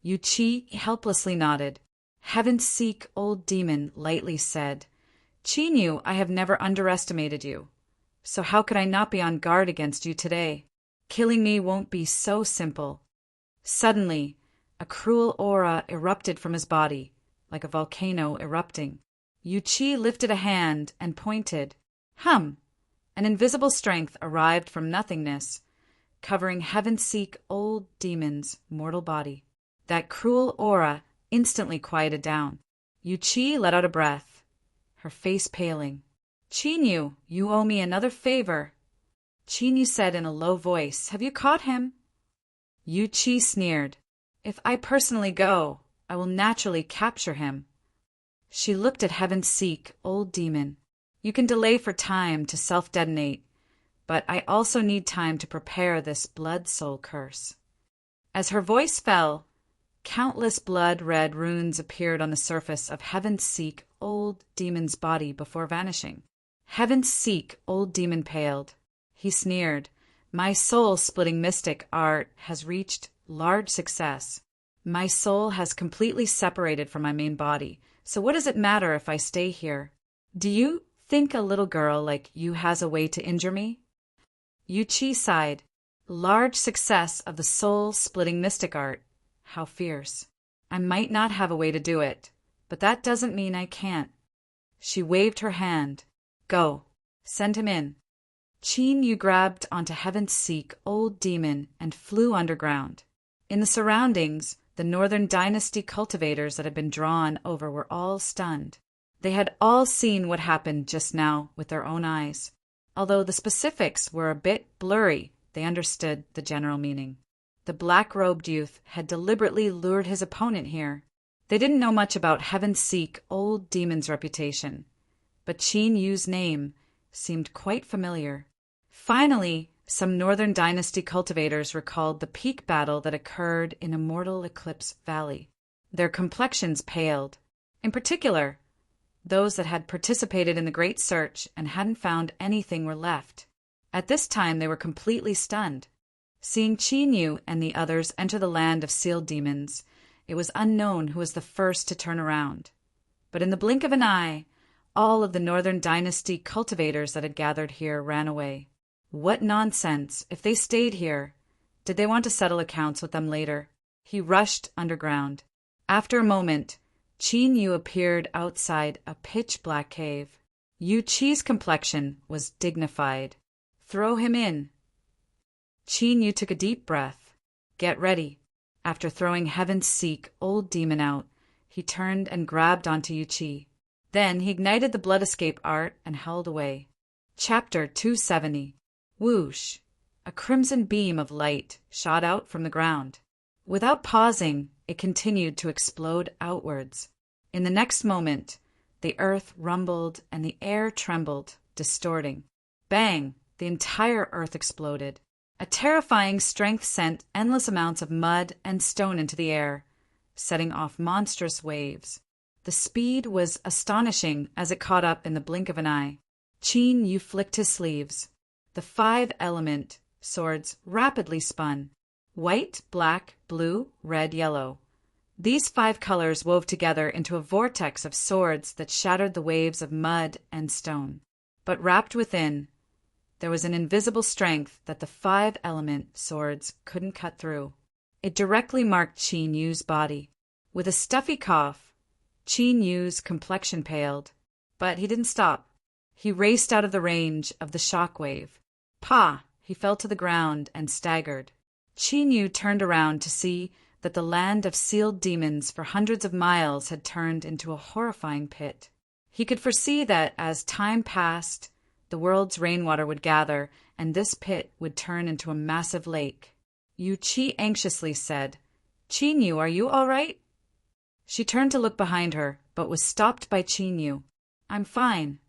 Yu Qi helplessly nodded. Heaven's seek old demon lightly said, Qin Yu, I have never underestimated you. So how could I not be on guard against you today? Killing me won't be so simple. Suddenly, a cruel aura erupted from his body, like a volcano erupting. Yu Qi lifted a hand and pointed. An invisible strength arrived from nothingness, covering heaven-seek old demon's mortal body. That cruel aura instantly quieted down. Yu Qi let out a breath, her face paling. Qin Yu, you owe me another favor. Qin Yu said in a low voice, have you caught him? Yu Qi sneered. If I personally go, I will naturally capture him. She looked at heaven-seek old demon. You can delay for time to self-detonate, but I also need time to prepare this blood-soul curse. As her voice fell, countless blood-red runes appeared on the surface of heaven-seek old demon's body before vanishing. Heaven's seek, old demon paled. He sneered. My soul-splitting mystic art has reached large success. My soul has completely separated from my main body, so what does it matter if I stay here? Do you think a little girl like you has a way to injure me? Yu Chi sighed. Large success of the soul-splitting mystic art. How fierce. I might not have a way to do it, but that doesn't mean I can't. She waved her hand. Go. Send him in. Qin Yu grabbed onto Heaven's Seek, old demon, and flew underground. In the surroundings, the Northern Dynasty cultivators that had been drawn over were all stunned. They had all seen what happened just now with their own eyes. Although the specifics were a bit blurry, they understood the general meaning. The black-robed youth had deliberately lured his opponent here. They didn't know much about Heaven's Seek, old demon's reputation, but Qin Yu's name seemed quite familiar. Finally, some Northern Dynasty cultivators recalled the peak battle that occurred in Immortal Eclipse Valley. Their complexions paled. In particular, those that had participated in the Great Search and hadn't found anything were left. At this time, they were completely stunned. Seeing Qin Yu and the others enter the land of sealed demons, it was unknown who was the first to turn around. But in the blink of an eye, all of the Northern Dynasty cultivators that had gathered here ran away. What nonsense! If they stayed here, did they want to settle accounts with them later? He rushed underground. After a moment, Qin Yu appeared outside a pitch-black cave. Yu Chi's complexion was dignified. Throw him in. Qin Yu took a deep breath. Get ready. After throwing Heaven's Seek, old demon out, he turned and grabbed onto Yu Chi. Then he ignited the blood escape art and held away. Chapter 270. Whoosh! A crimson beam of light shot out from the ground. Without pausing, it continued to explode outwards. In the next moment, the earth rumbled and the air trembled, distorting. Bang! The entire earth exploded. A terrifying strength sent endless amounts of mud and stone into the air, setting off monstrous waves. The speed was astonishing as it caught up in the blink of an eye. Qin Yu flicked his sleeves. The 5-element swords rapidly spun. White, black, blue, red, yellow. These 5 colors wove together into a vortex of swords that shattered the waves of mud and stone. But wrapped within, there was an invisible strength that the 5-element swords couldn't cut through. It directly marked Qin Yu's body. With a stuffy cough, Qin Yu's complexion paled. But he didn't stop. He raced out of the range of the shock wave. Pah! He fell to the ground and staggered. Qin Yu turned around to see that the land of sealed demons for hundreds of miles had turned into a horrifying pit. He could foresee that as time passed, the world's rainwater would gather, and this pit would turn into a massive lake. Yu Chi anxiously said, Qin Yu, are you all right? She turned to look behind her, but was stopped by Qin Yu. I'm fine.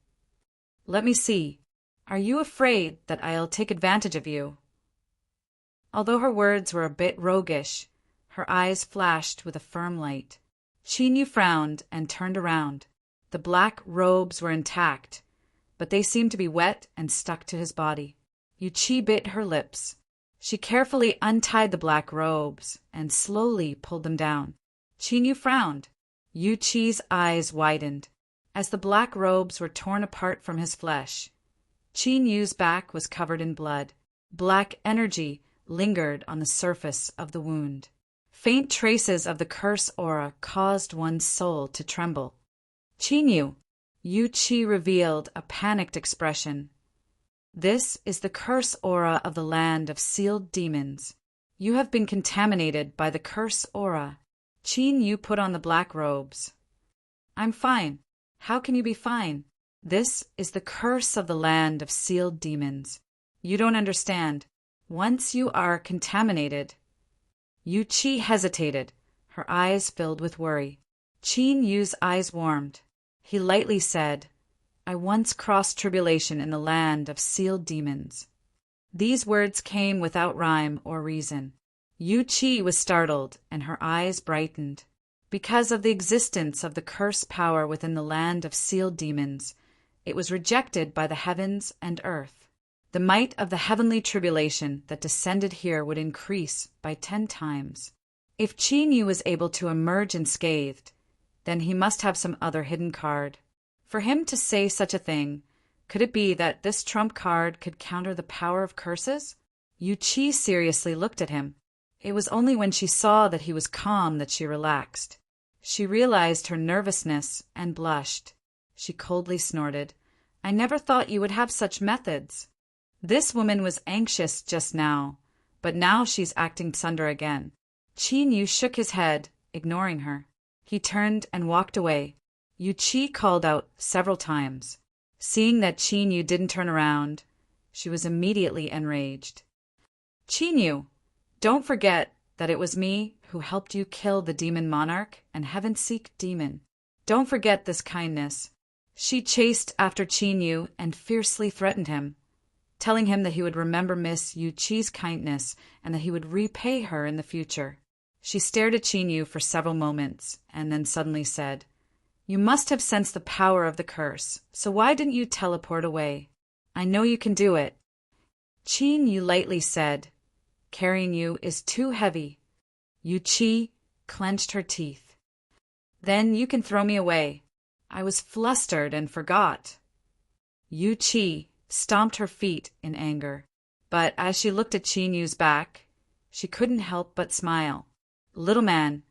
Let me see. Are you afraid that I'll take advantage of you? Although her words were a bit roguish, her eyes flashed with a firm light. Qin Yu frowned and turned around. The black robes were intact, but they seemed to be wet and stuck to his body. Yu Chi bit her lips. She carefully untied the black robes and slowly pulled them down. Qin Yu frowned. Yu Chi's eyes widened. As the black robes were torn apart from his flesh, Qin Yu's back was covered in blood. Black energy lingered on the surface of the wound. Faint traces of the curse aura caused one's soul to tremble. Qin Yu, Yu Chi revealed a panicked expression. This is the curse aura of the land of sealed demons. You have been contaminated by the curse aura. Qin Yu put on the black robes. I'm fine. How can you be fine? This is the curse of the land of sealed demons. You don't understand. Once you are contaminated. Yu Chi hesitated, her eyes filled with worry. Qin Yu's eyes warmed. He lightly said, I once crossed tribulation in the land of sealed demons. These words came without rhyme or reason. Yu Chi was startled, and her eyes brightened. Because of the existence of the curse power within the land of sealed demons, It was rejected by the heavens and earth. The might of the heavenly tribulation that descended here would increase by 10 times. If Qin Yu was able to emerge unscathed, then he must have some other hidden card. For him to say such a thing, could it be that this trump card could counter the power of curses? Yu Qi seriously looked at him. It was only when she saw that he was calm that she relaxed. She realized her nervousness and blushed. She coldly snorted. "I never thought you would have such methods." This woman was anxious just now, but now she's acting sunder again. Qin Yu shook his head, ignoring her. He turned and walked away. Yu Qi called out several times. Seeing that Qin Yu didn't turn around, she was immediately enraged. "Qin Yu, don't forget that it was me who helped you kill the demon monarch and heaven-seek demon. Don't forget this kindness." She chased after Qin Yu and fiercely threatened him, telling him that he would remember Miss Yu Qi's kindness and that he would repay her in the future. She stared at Qin Yu for several moments and then suddenly said, "You must have sensed the power of the curse, so why didn't you teleport away? I know you can do it." Qin Yu lightly said, "Carrying you is too heavy." Yu Qi clenched her teeth. "Then you can throw me away. I was flustered and forgot." Yu Qi stomped her feet in anger, but as she looked at Qin Yu's back, she couldn't help but smile. "Little man,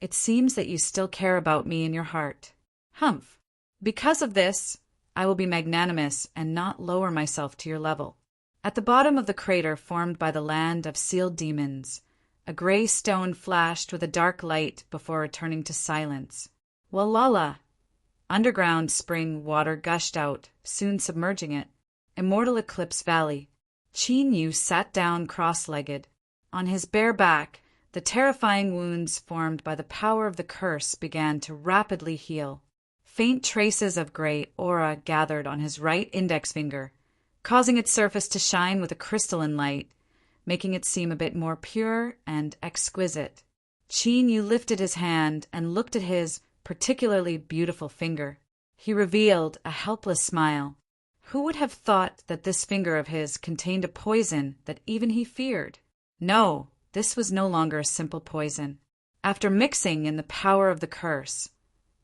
it seems that you still care about me in your heart. Humph! Because of this, I will be magnanimous and not lower myself to your level." At the bottom of the crater formed by the land of sealed demons, a gray stone flashed with a dark light before returning to silence. Walala! Underground spring water gushed out, soon submerging it. Immortal Eclipse Valley. Qin Yu sat down cross-legged. On his bare back, the terrifying wounds formed by the power of the curse began to rapidly heal. Faint traces of gray aura gathered on his right index finger, causing its surface to shine with a crystalline light, making it seem a bit more pure and exquisite. Qin Yu lifted his hand and looked at his particularly beautiful finger. He revealed a helpless smile. Who would have thought that this finger of his contained a poison that even he feared? No, this was no longer a simple poison. After mixing in the power of the curse,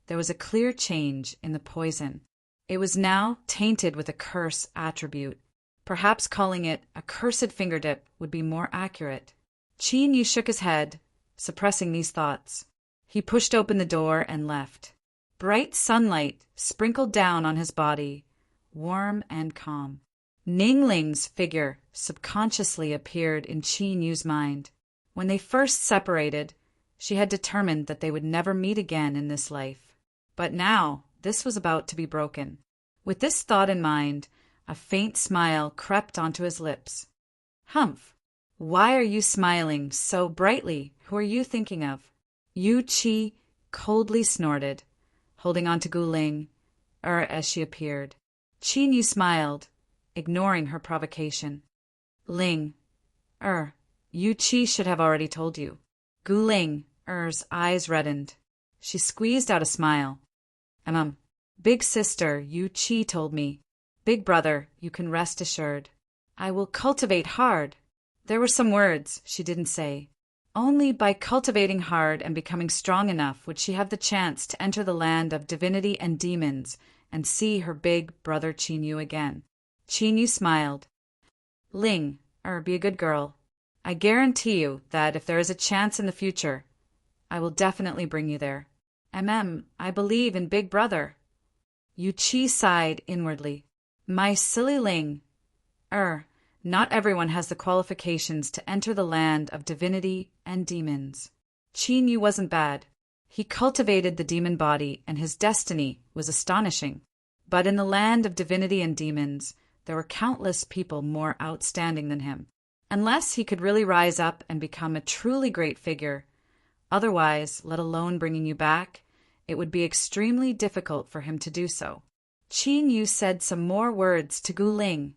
there was a clear change in the poison. It was now tainted with a curse attribute. Perhaps calling it a cursed fingertip would be more accurate. Qin Yu shook his head, suppressing these thoughts. He pushed open the door and left. Bright sunlight sprinkled down on his body, warm and calm. Ningling's figure subconsciously appeared in Qin Yu's mind. When they first separated, she had determined that they would never meet again in this life. But now, this was about to be broken. With this thought in mind, a faint smile crept onto his lips. "Humph! Why are you smiling so brightly? Who are you thinking of?" Yu Qi coldly snorted, holding on to Guling, as she appeared. Qin Yu smiled, ignoring her provocation. "Ling, Yu Qi should have already told you." Guling's eyes reddened. She squeezed out a smile. Big sister Yu Qi told me. Big brother, you can rest assured. I will cultivate hard." There were some words she didn't say. Only by cultivating hard and becoming strong enough would she have the chance to enter the land of divinity and demons and see her big brother Qin Yu again. Qin Yu smiled. "Ling, be a good girl. I guarantee you that if there is a chance in the future, I will definitely bring you there. I believe in Big Brother." Yu Qi sighed inwardly. "My silly Ling. Not everyone has the qualifications to enter the land of divinity and demons." Qin Yu wasn't bad. He cultivated the demon body, and his destiny was astonishing. But in the land of divinity and demons, there were countless people more outstanding than him. Unless he could really rise up and become a truly great figure, otherwise, let alone bringing you back, it would be extremely difficult for him to do so. Qin Yu said some more words to Guling,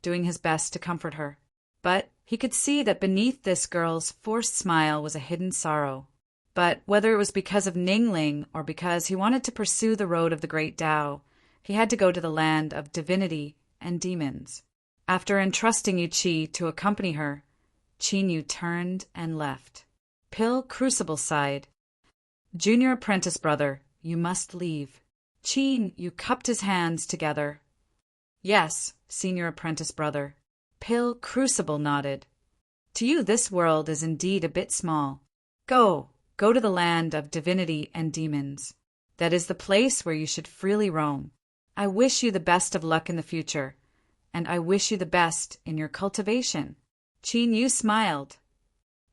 doing his best to comfort her. But he could see that beneath this girl's forced smile was a hidden sorrow. But whether it was because of Ningling or because he wanted to pursue the road of the great Tao, He had to go to the land of divinity and demons. After entrusting Yu Chi to accompany her, Qin Yu turned and left. Pill Crucible sighed. Junior apprentice brother, you must leave. Qin Yu cupped his hands together. Yes, senior apprentice brother. Pill Crucible nodded. To you this world is indeed a bit small. Go to the land of divinity and demons. That is the place where you should freely roam. I wish you the best of luck in the future, and I wish you the best in your cultivation. Qin Yu smiled.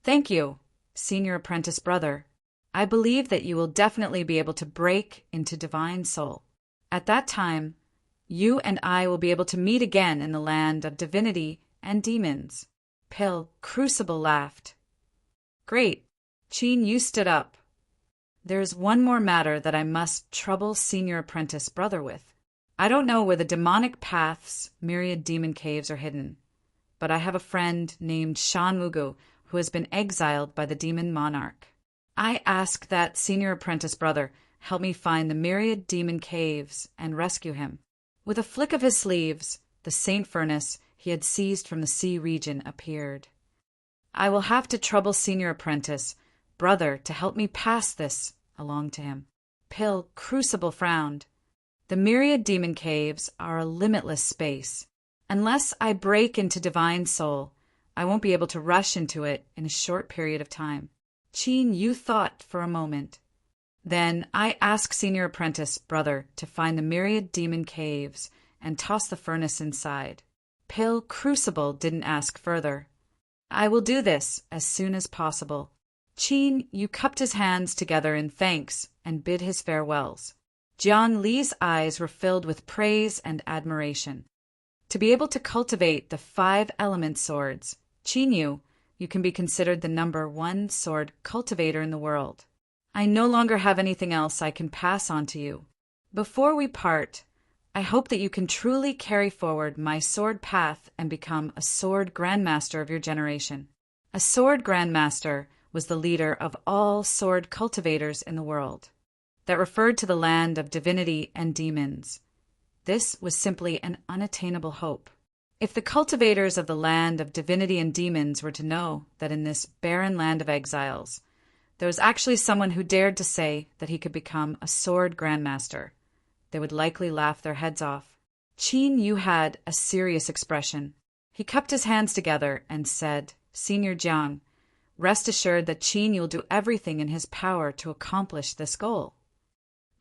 Thank you, senior apprentice brother. I believe that you will definitely be able to break into divine soul. At that time, you and I will be able to meet again in the land of divinity and demons. Pill Crucible laughed. Great. Qin Yu stood up. There is one more matter that I must trouble senior apprentice brother with. I don't know where the demonic path's myriad demon caves are hidden, but I have a friend named Shan Mugu who has been exiled by the demon monarch. I ask that senior apprentice brother help me find the myriad demon caves and rescue him. With a flick of his sleeves, the saint furnace he had seized from the sea region appeared. I will have to trouble senior apprentice brother to help me pass this along to him. Pill Crucible frowned. The myriad demon caves are a limitless space. Unless I break into divine soul, I won't be able to rush into it in a short period of time. Qin Yu thought for a moment. Then I ask senior apprentice brother to find the myriad demon caves and toss the furnace inside. Pill Crucible didn't ask further. I will do this as soon as possible. Qin Yu cupped his hands together in thanks and bid his farewells. Jiang Li's eyes were filled with praise and admiration. To be able to cultivate the 5 element swords, Qin Yu, you can be considered the #1 sword cultivator in the world. I no longer have anything else I can pass on to you. Before we part, I hope that you can truly carry forward my sword path and become a sword grandmaster of your generation. A sword grandmaster was the leader of all sword cultivators in the world. That referred to the land of divinity and demons. This was simply an unattainable hope. If the cultivators of the land of divinity and demons were to know that in this barren land of exiles, there was actually someone who dared to say that he could become a sword grandmaster, they would likely laugh their heads off. Qin Yu had a serious expression. He cupped his hands together and said, Senior Jiang, rest assured that Qin Yu will do everything in his power to accomplish this goal.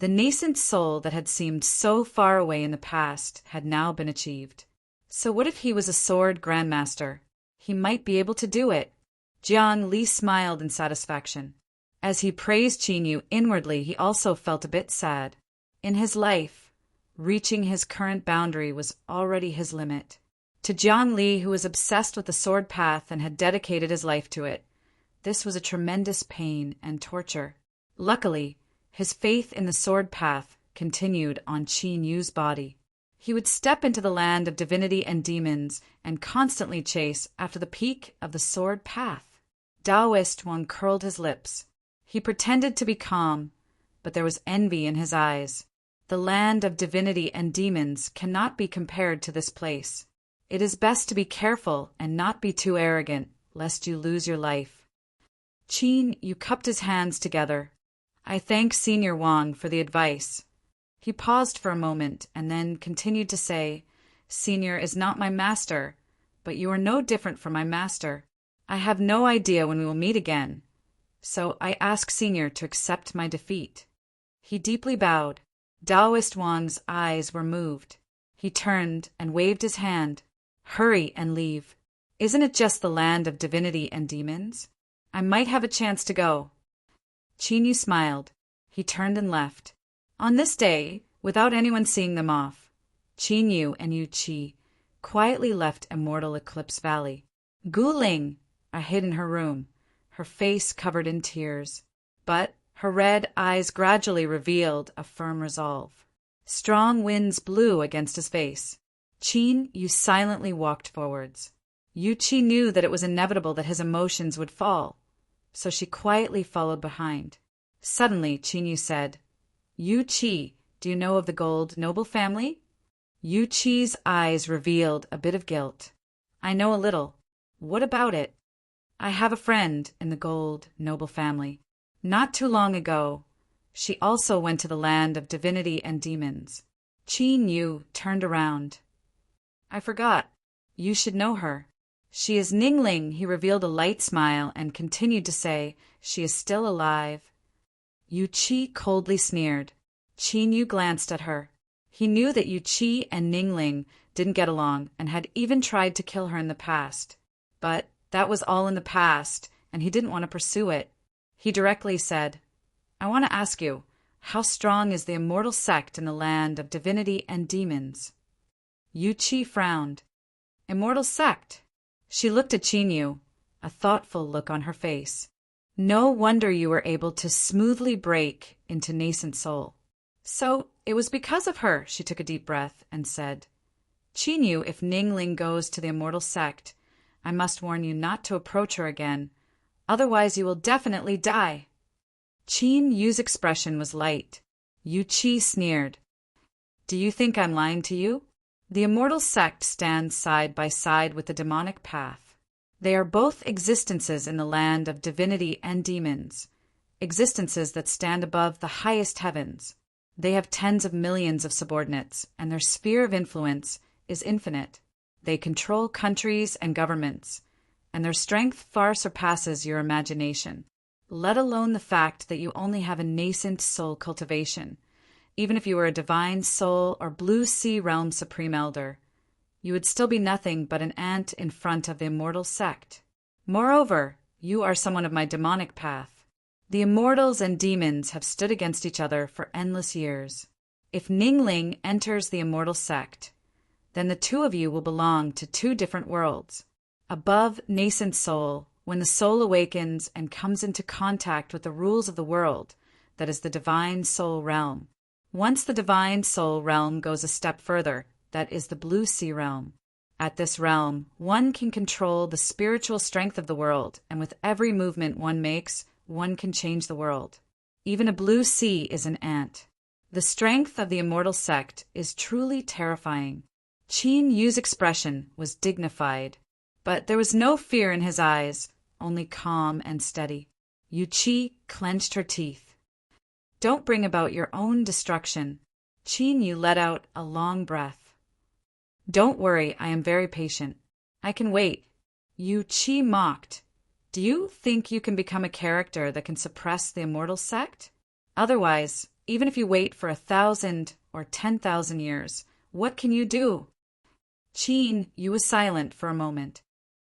The nascent soul that had seemed so far away in the past had now been achieved. So what if he was a sword grandmaster? He might be able to do it. Jiang Li smiled in satisfaction. As he praised Qin Yu inwardly, he also felt a bit sad. In his life, reaching his current boundary was already his limit. To Jiang Li, who was obsessed with the sword path and had dedicated his life to it, this was a tremendous pain and torture. Luckily, his faith in the sword path continued on Qin Yu's body. He would step into the land of divinity and demons and constantly chase after the peak of the sword path. Taoist Wang curled his lips. He pretended to be calm, but there was envy in his eyes. The land of divinity and demons cannot be compared to this place. It is best to be careful and not be too arrogant, lest you lose your life. Qin Yu cupped his hands together. I thank Senior Wang for the advice. He paused for a moment and then continued to say, Senior is not my master, but you are no different from my master. I have no idea when we will meet again, so I ask Senior to accept my defeat. He deeply bowed. Taoist Wang's eyes were moved. He turned and waved his hand. Hurry and leave. Isn't it just the land of divinity and demons? I might have a chance to go. Qin Yu smiled. He turned and left. On this day, without anyone seeing them off, Qin Yu and Yu Qi quietly left Immortal Eclipse Valley. Gu Ling hid in her room, her face covered in tears, but her red eyes gradually revealed a firm resolve. Strong winds blew against his face. Qin Yu silently walked forwards. Yu Qi knew that it was inevitable that his emotions would fall, so she quietly followed behind. Suddenly, Qin Yu said, Yu Qi, Do you know of the gold noble family? Yu Qi's eyes revealed a bit of guilt. I know a little. What about it? I have a friend in the gold noble family. Not too long ago, she also went to the land of divinity and demons. Qin Yu turned around. I forgot. You should know her. She is Ningling. He revealed a light smile and continued to say, she is still alive. Yu Qi coldly sneered. Qin Yu glanced at her. He knew that Yu Qi and Ningling didn't get along and had even tried to kill her in the past. But that was all in the past, and he didn't want to pursue it. He directly said, I want to ask you, how strong is the immortal sect in the land of divinity and demons? Yu Qi frowned. Immortal sect? She looked at Qin Yu, a thoughtful look on her face. No wonder you were able to smoothly break into nascent soul. So it was because of her, she took a deep breath and said, Qin Yu, if Ningling goes to the immortal sect, I must warn you not to approach her again, otherwise you will definitely die. Qin Yu's expression was light. Yu Qi sneered. Do you think I'm lying to you? The immortal sect stands side by side with the demonic path. They are both existences in the land of divinity and demons, existences that stand above the highest heavens. They have tens of millions of subordinates, and their sphere of influence is infinite. They control countries and governments, and their strength far surpasses your imagination, let alone the fact that you only have a nascent soul cultivation. Even if you were a divine soul or blue sea realm supreme elder, you would still be nothing but an ant in front of the immortal sect. Moreover, you are someone of my demonic path. The immortals and demons have stood against each other for endless years. If Ningling enters the immortal sect, then the two of you will belong to two different worlds. Above nascent soul, when the soul awakens and comes into contact with the rules of the world, that is the divine soul realm. Once the divine soul realm goes a step further, that is the blue sea realm. At this realm, one can control the spiritual strength of the world, and with every movement one makes, one can change the world. Even a blue sea is an ant. The strength of the immortal sect is truly terrifying. Qin Yu's expression was dignified, but there was no fear in his eyes, only calm and steady. Yu Qi clenched her teeth. Don't bring about your own destruction. Qin Yu let out a long breath. Don't worry, I am very patient. I can wait. Yu Qi mocked. Do you think you can become a character that can suppress the immortal sect? Otherwise, even if you wait for 1,000 or 10,000 years, what can you do? Qin Yu was silent for a moment.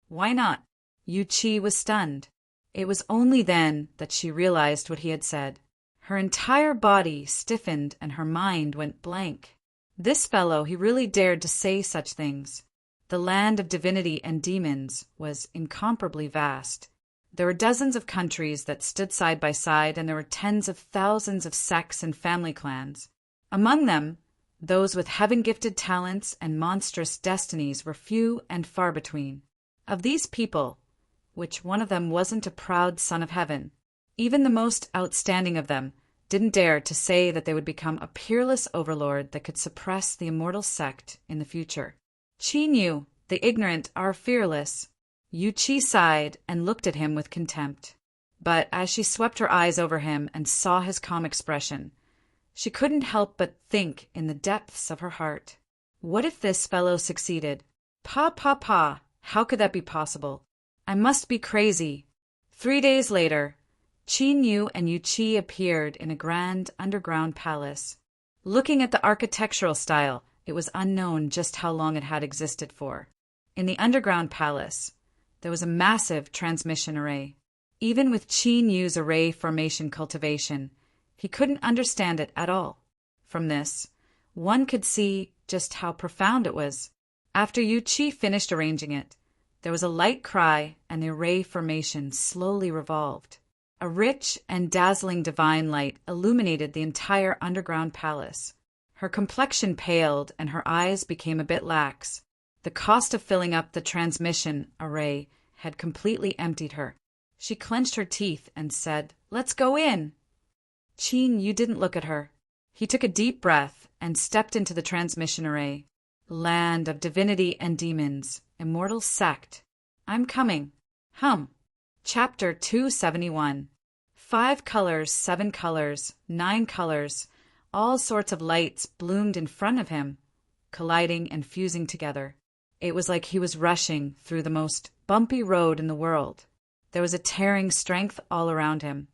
Why not? Yu Qi was stunned. It was only then that she realized what he had said. Her entire body stiffened and her mind went blank. This fellow, he really dared to say such things. The land of divinity and demons was incomparably vast. There were dozens of countries that stood side by side, and there were tens of thousands of sects and family clans. Among them, those with heaven-gifted talents and monstrous destinies were few and far between. Of these people, which one of them wasn't a proud son of heaven, even the most outstanding of them didn't dare to say that they would become a peerless overlord that could suppress the immortal sect in the future. Qin Yu, the ignorant, are fearless. Yu Qi sighed and looked at him with contempt. But as she swept her eyes over him and saw his calm expression, she couldn't help but think in the depths of her heart, what if this fellow succeeded? Pa, how could that be possible? I must be crazy. 3 days later, Qin Yu and Yu Qi appeared in a grand underground palace. Looking at the architectural style, it was unknown just how long it had existed for. In the underground palace, there was a massive transmission array. Even with Qin Yu's array formation cultivation, he couldn't understand it at all. From this, one could see just how profound it was. After Yu Qi finished arranging it, there was a light cry and the array formation slowly revolved. A rich and dazzling divine light illuminated the entire underground palace. Her complexion paled and her eyes became a bit lax. The cost of filling up the transmission array had completely emptied her. She clenched her teeth and said, "Let's go in." Qin Yu didn't look at her. He took a deep breath and stepped into the transmission array. Land of divinity and demons, immortal sect. I'm coming. Hum. Chapter 271. 5 colors, 7 colors, 9 colors, all sorts of lights bloomed in front of him, colliding and fusing together. It was like he was rushing through the most bumpy road in the world. There was a tearing strength all around him,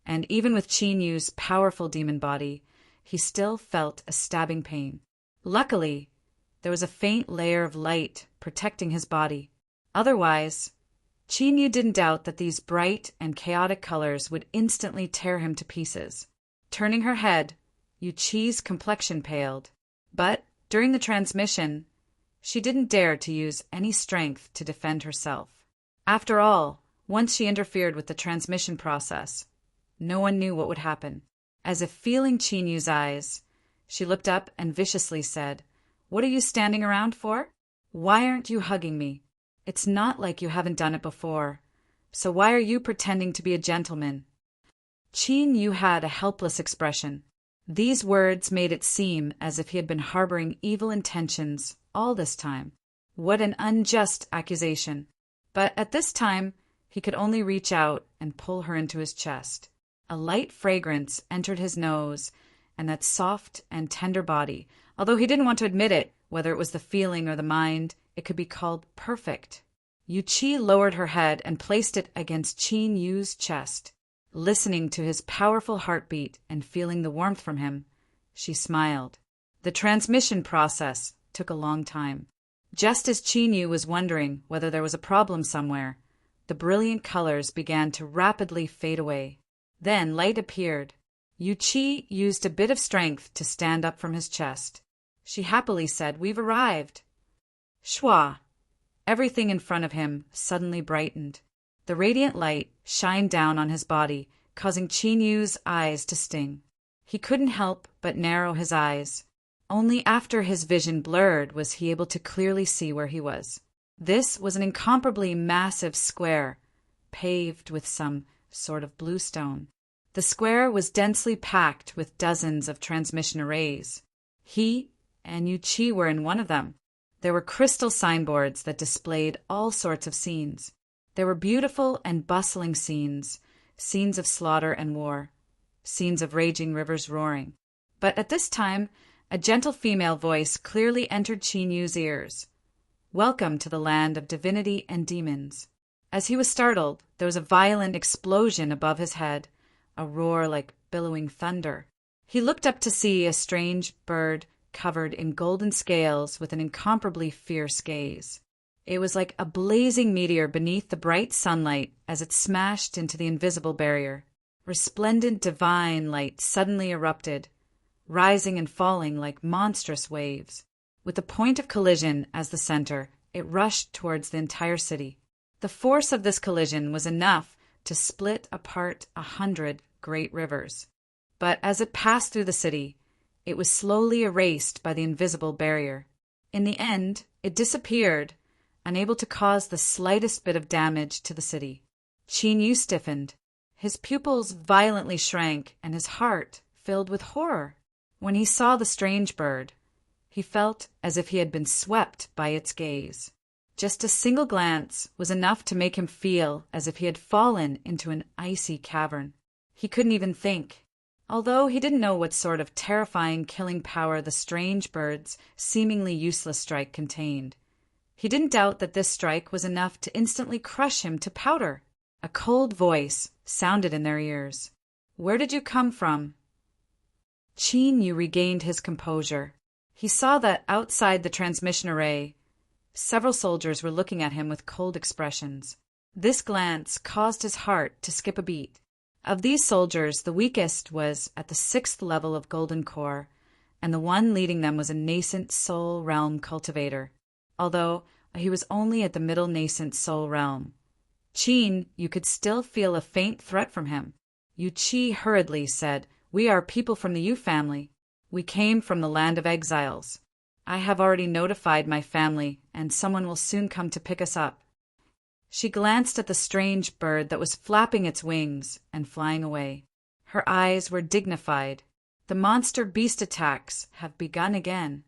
and even with Qin Yu's powerful demon body, he still felt a stabbing pain. Luckily, there was a faint layer of light protecting his body. Otherwise, Qin Yu didn't doubt that these bright and chaotic colors would instantly tear him to pieces. Turning her head, Yu Qi's complexion paled. But during the transmission, she didn't dare to use any strength to defend herself. After all, once she interfered with the transmission process, no one knew what would happen. As if feeling Qin Yu's eyes, she looked up and viciously said, "What are you standing around for? Why aren't you hugging me? It's not like you haven't done it before. So why are you pretending to be a gentleman?" Qin Yu had a helpless expression. These words made it seem as if he had been harboring evil intentions all this time. What an unjust accusation. But at this time, he could only reach out and pull her into his chest. A light fragrance entered his nose, and that soft and tender body, although he didn't want to admit it, whether it was the feeling or the mind, it could be called perfect. Yu Qi lowered her head and placed it against Qin Yu's chest. Listening to his powerful heartbeat and feeling the warmth from him, she smiled. The transmission process took a long time. Just as Qin Yu was wondering whether there was a problem somewhere, the brilliant colors began to rapidly fade away. Then light appeared. Yu Qi used a bit of strength to stand up from his chest. She happily said, "We've arrived." Shwa! Everything in front of him suddenly brightened. The radiant light shined down on his body, causing Qin Yu's eyes to sting. He couldn't help but narrow his eyes. Only after his vision blurred was he able to clearly see where he was. This was an incomparably massive square, paved with some sort of bluestone. The square was densely packed with dozens of transmission arrays. He and Yu Qi were in one of them. There were crystal signboards that displayed all sorts of scenes. There were beautiful and bustling scenes, scenes of slaughter and war, scenes of raging rivers roaring. But at this time, a gentle female voice clearly entered Qin Yu's ears. "Welcome to the land of divinity and demons." As he was startled, there was a violent explosion above his head, a roar like billowing thunder. He looked up to see a strange bird covered in golden scales with an incomparably fierce gaze. It was like a blazing meteor beneath the bright sunlight as it smashed into the invisible barrier. Resplendent divine light suddenly erupted, rising and falling like monstrous waves. With the point of collision as the center, it rushed towards the entire city. The force of this collision was enough to split apart 100 great rivers. But as it passed through the city, it was slowly erased by the invisible barrier. In the end, it disappeared, unable to cause the slightest bit of damage to the city. Qin Yu stiffened. His pupils violently shrank, and his heart filled with horror. When he saw the strange bird, he felt as if he had been swept by its gaze. Just a single glance was enough to make him feel as if he had fallen into an icy cavern. He couldn't even think. Although he didn't know what sort of terrifying killing power the strange bird's seemingly useless strike contained, he didn't doubt that this strike was enough to instantly crush him to powder. A cold voice sounded in their ears. "Where did you come from?" Qin Yu regained his composure. He saw that outside the transmission array, several soldiers were looking at him with cold expressions. This glance caused his heart to skip a beat. Of these soldiers, the weakest was at the 6th level of Golden Core, and the one leading them was a nascent soul realm cultivator, although he was only at the middle nascent soul realm. Qin, you could still feel a faint threat from him. Yu Qi hurriedly said, "We are people from the Yu family. We came from the land of exiles. I have already notified my family, and someone will soon come to pick us up." She glanced at the strange bird that was flapping its wings and flying away. Her eyes were dignified. The monster beast attacks have begun again.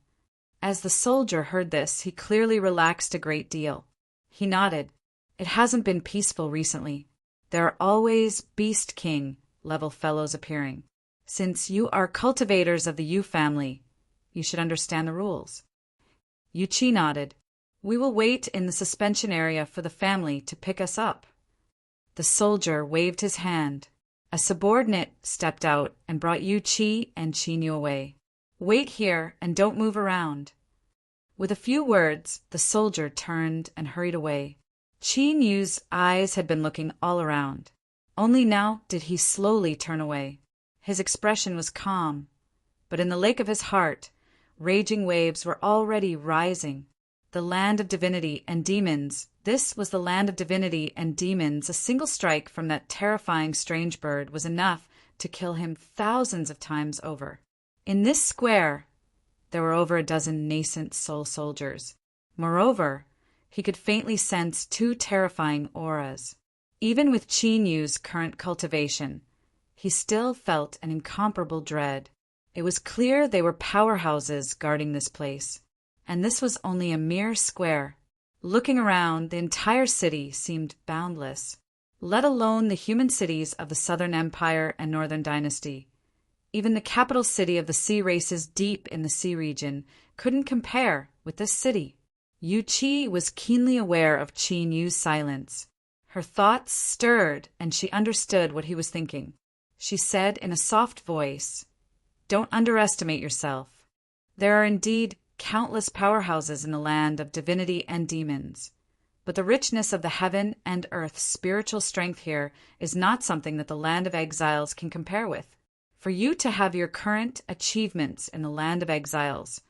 As the soldier heard this, he clearly relaxed a great deal. He nodded. It hasn't been peaceful recently. There are always Beast King level fellows appearing. Since you are cultivators of the Yu family, you should understand the rules. Yuchi nodded. We will wait in the suspension area for the family to pick us up. The soldier waved his hand. A subordinate stepped out and brought Yuchi and Chinyu away. Wait here and don't move around. With a few words, the soldier turned and hurried away. Chinyu's eyes had been looking all around. Only now did he slowly turn away. His expression was calm, but in the lake of his heart, raging waves were already rising. The land of divinity and demons. This was the land of divinity and demons. A single strike from that terrifying strange bird was enough to kill him thousands of times over. In this square, there were over a dozen nascent soul soldiers. Moreover, he could faintly sense two terrifying auras. Even with Chinyu's current cultivation, he still felt an incomparable dread. It was clear they were powerhouses guarding this place, and this was only a mere square. Looking around, the entire city seemed boundless, let alone the human cities of the Southern Empire and Northern Dynasty. Even the capital city of the sea races deep in the sea region couldn't compare with this city. Yuchi was keenly aware of Chinyu's silence. Her thoughts stirred, and she understood what he was thinking. She said in a soft voice, "Don't underestimate yourself. There are indeed countless powerhouses in the land of divinity and demons, but the richness of the heaven and earth spiritual strength here is not something that the land of exiles can compare with. For you to have your current achievements in the land of exiles,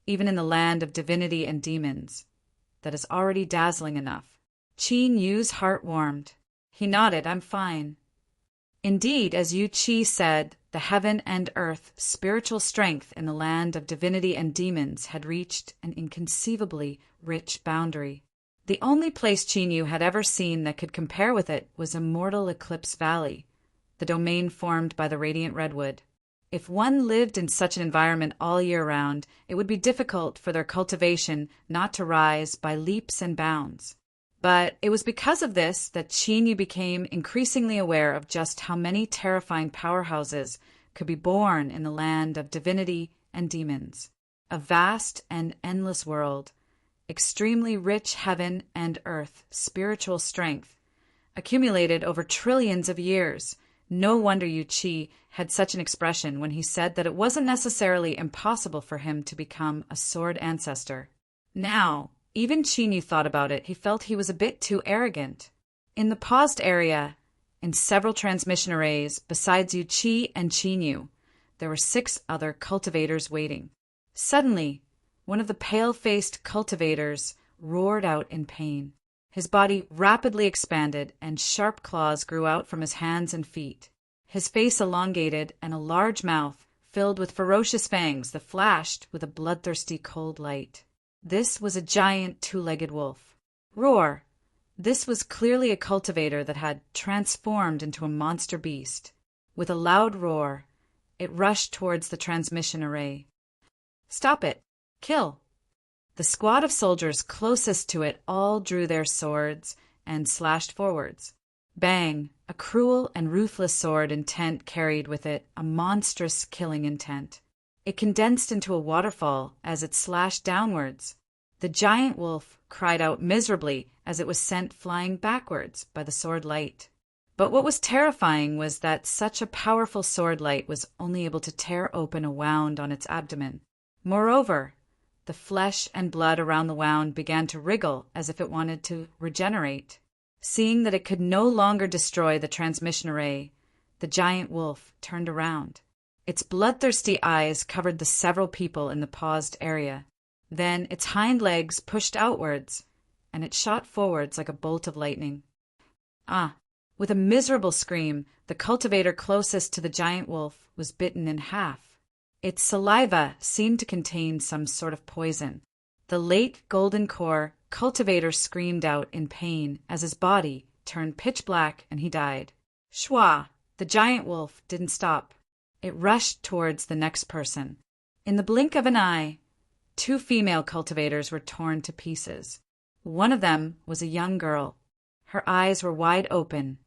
even in the land of divinity and demons, that is already dazzling enough." Chinyu's heart warmed. He nodded. "I'm fine." Indeed, as Yuchi said, the heaven and earth spiritual strength in the land of divinity and demons had reached an inconceivably rich boundary. The only place Chinyu had ever seen that could compare with it was Immortal Eclipse Valley, the domain formed by the radiant redwood. If one lived in such an environment all year round, it would be difficult for their cultivation not to rise by leaps and bounds. But it was because of this that Chinyu became increasingly aware of just how many terrifying powerhouses could be born in the land of divinity and demons. A vast and endless world, extremely rich heaven and earth, spiritual strength, accumulated over trillions of years. No wonder Yuchi had such an expression when he said that it wasn't necessarily impossible for him to become a sword ancestor. Now, even Chinyu thought about it. He felt he was a bit too arrogant. In the paused area, in several transmission arrays, besides Yuchi and Chinyu, there were 6 other cultivators waiting. Suddenly, one of the pale-faced cultivators roared out in pain. His body rapidly expanded, and sharp claws grew out from his hands and feet. His face elongated, and a large mouth filled with ferocious fangs that flashed with a bloodthirsty cold light. This was a giant 2-legged wolf. Roar! This was clearly a cultivator that had transformed into a monster beast. With a loud roar, it rushed towards the transmission array. "Stop it! Kill!" The squad of soldiers closest to it all drew their swords and slashed forwards. Bang! A cruel and ruthless sword intent carried with it a monstrous killing intent. It condensed into a waterfall as it slashed downwards. The giant wolf cried out miserably as it was sent flying backwards by the sword light. But what was terrifying was that such a powerful sword light was only able to tear open a wound on its abdomen. Moreover, the flesh and blood around the wound began to wriggle as if it wanted to regenerate. Seeing that it could no longer destroy the transmission array, the giant wolf turned around. Its bloodthirsty eyes covered the several people in the paused area. Then its hind legs pushed outwards, and it shot forwards like a bolt of lightning. Ah! With a miserable scream, the cultivator closest to the giant wolf was bitten in half. Its saliva seemed to contain some sort of poison. The late golden core cultivator screamed out in pain as his body turned pitch black and he died. Shwa! The giant wolf didn't stop. It rushed towards the next person. In the blink of an eye, 2 female cultivators were torn to pieces. One of them was a young girl. Her eyes were wide open,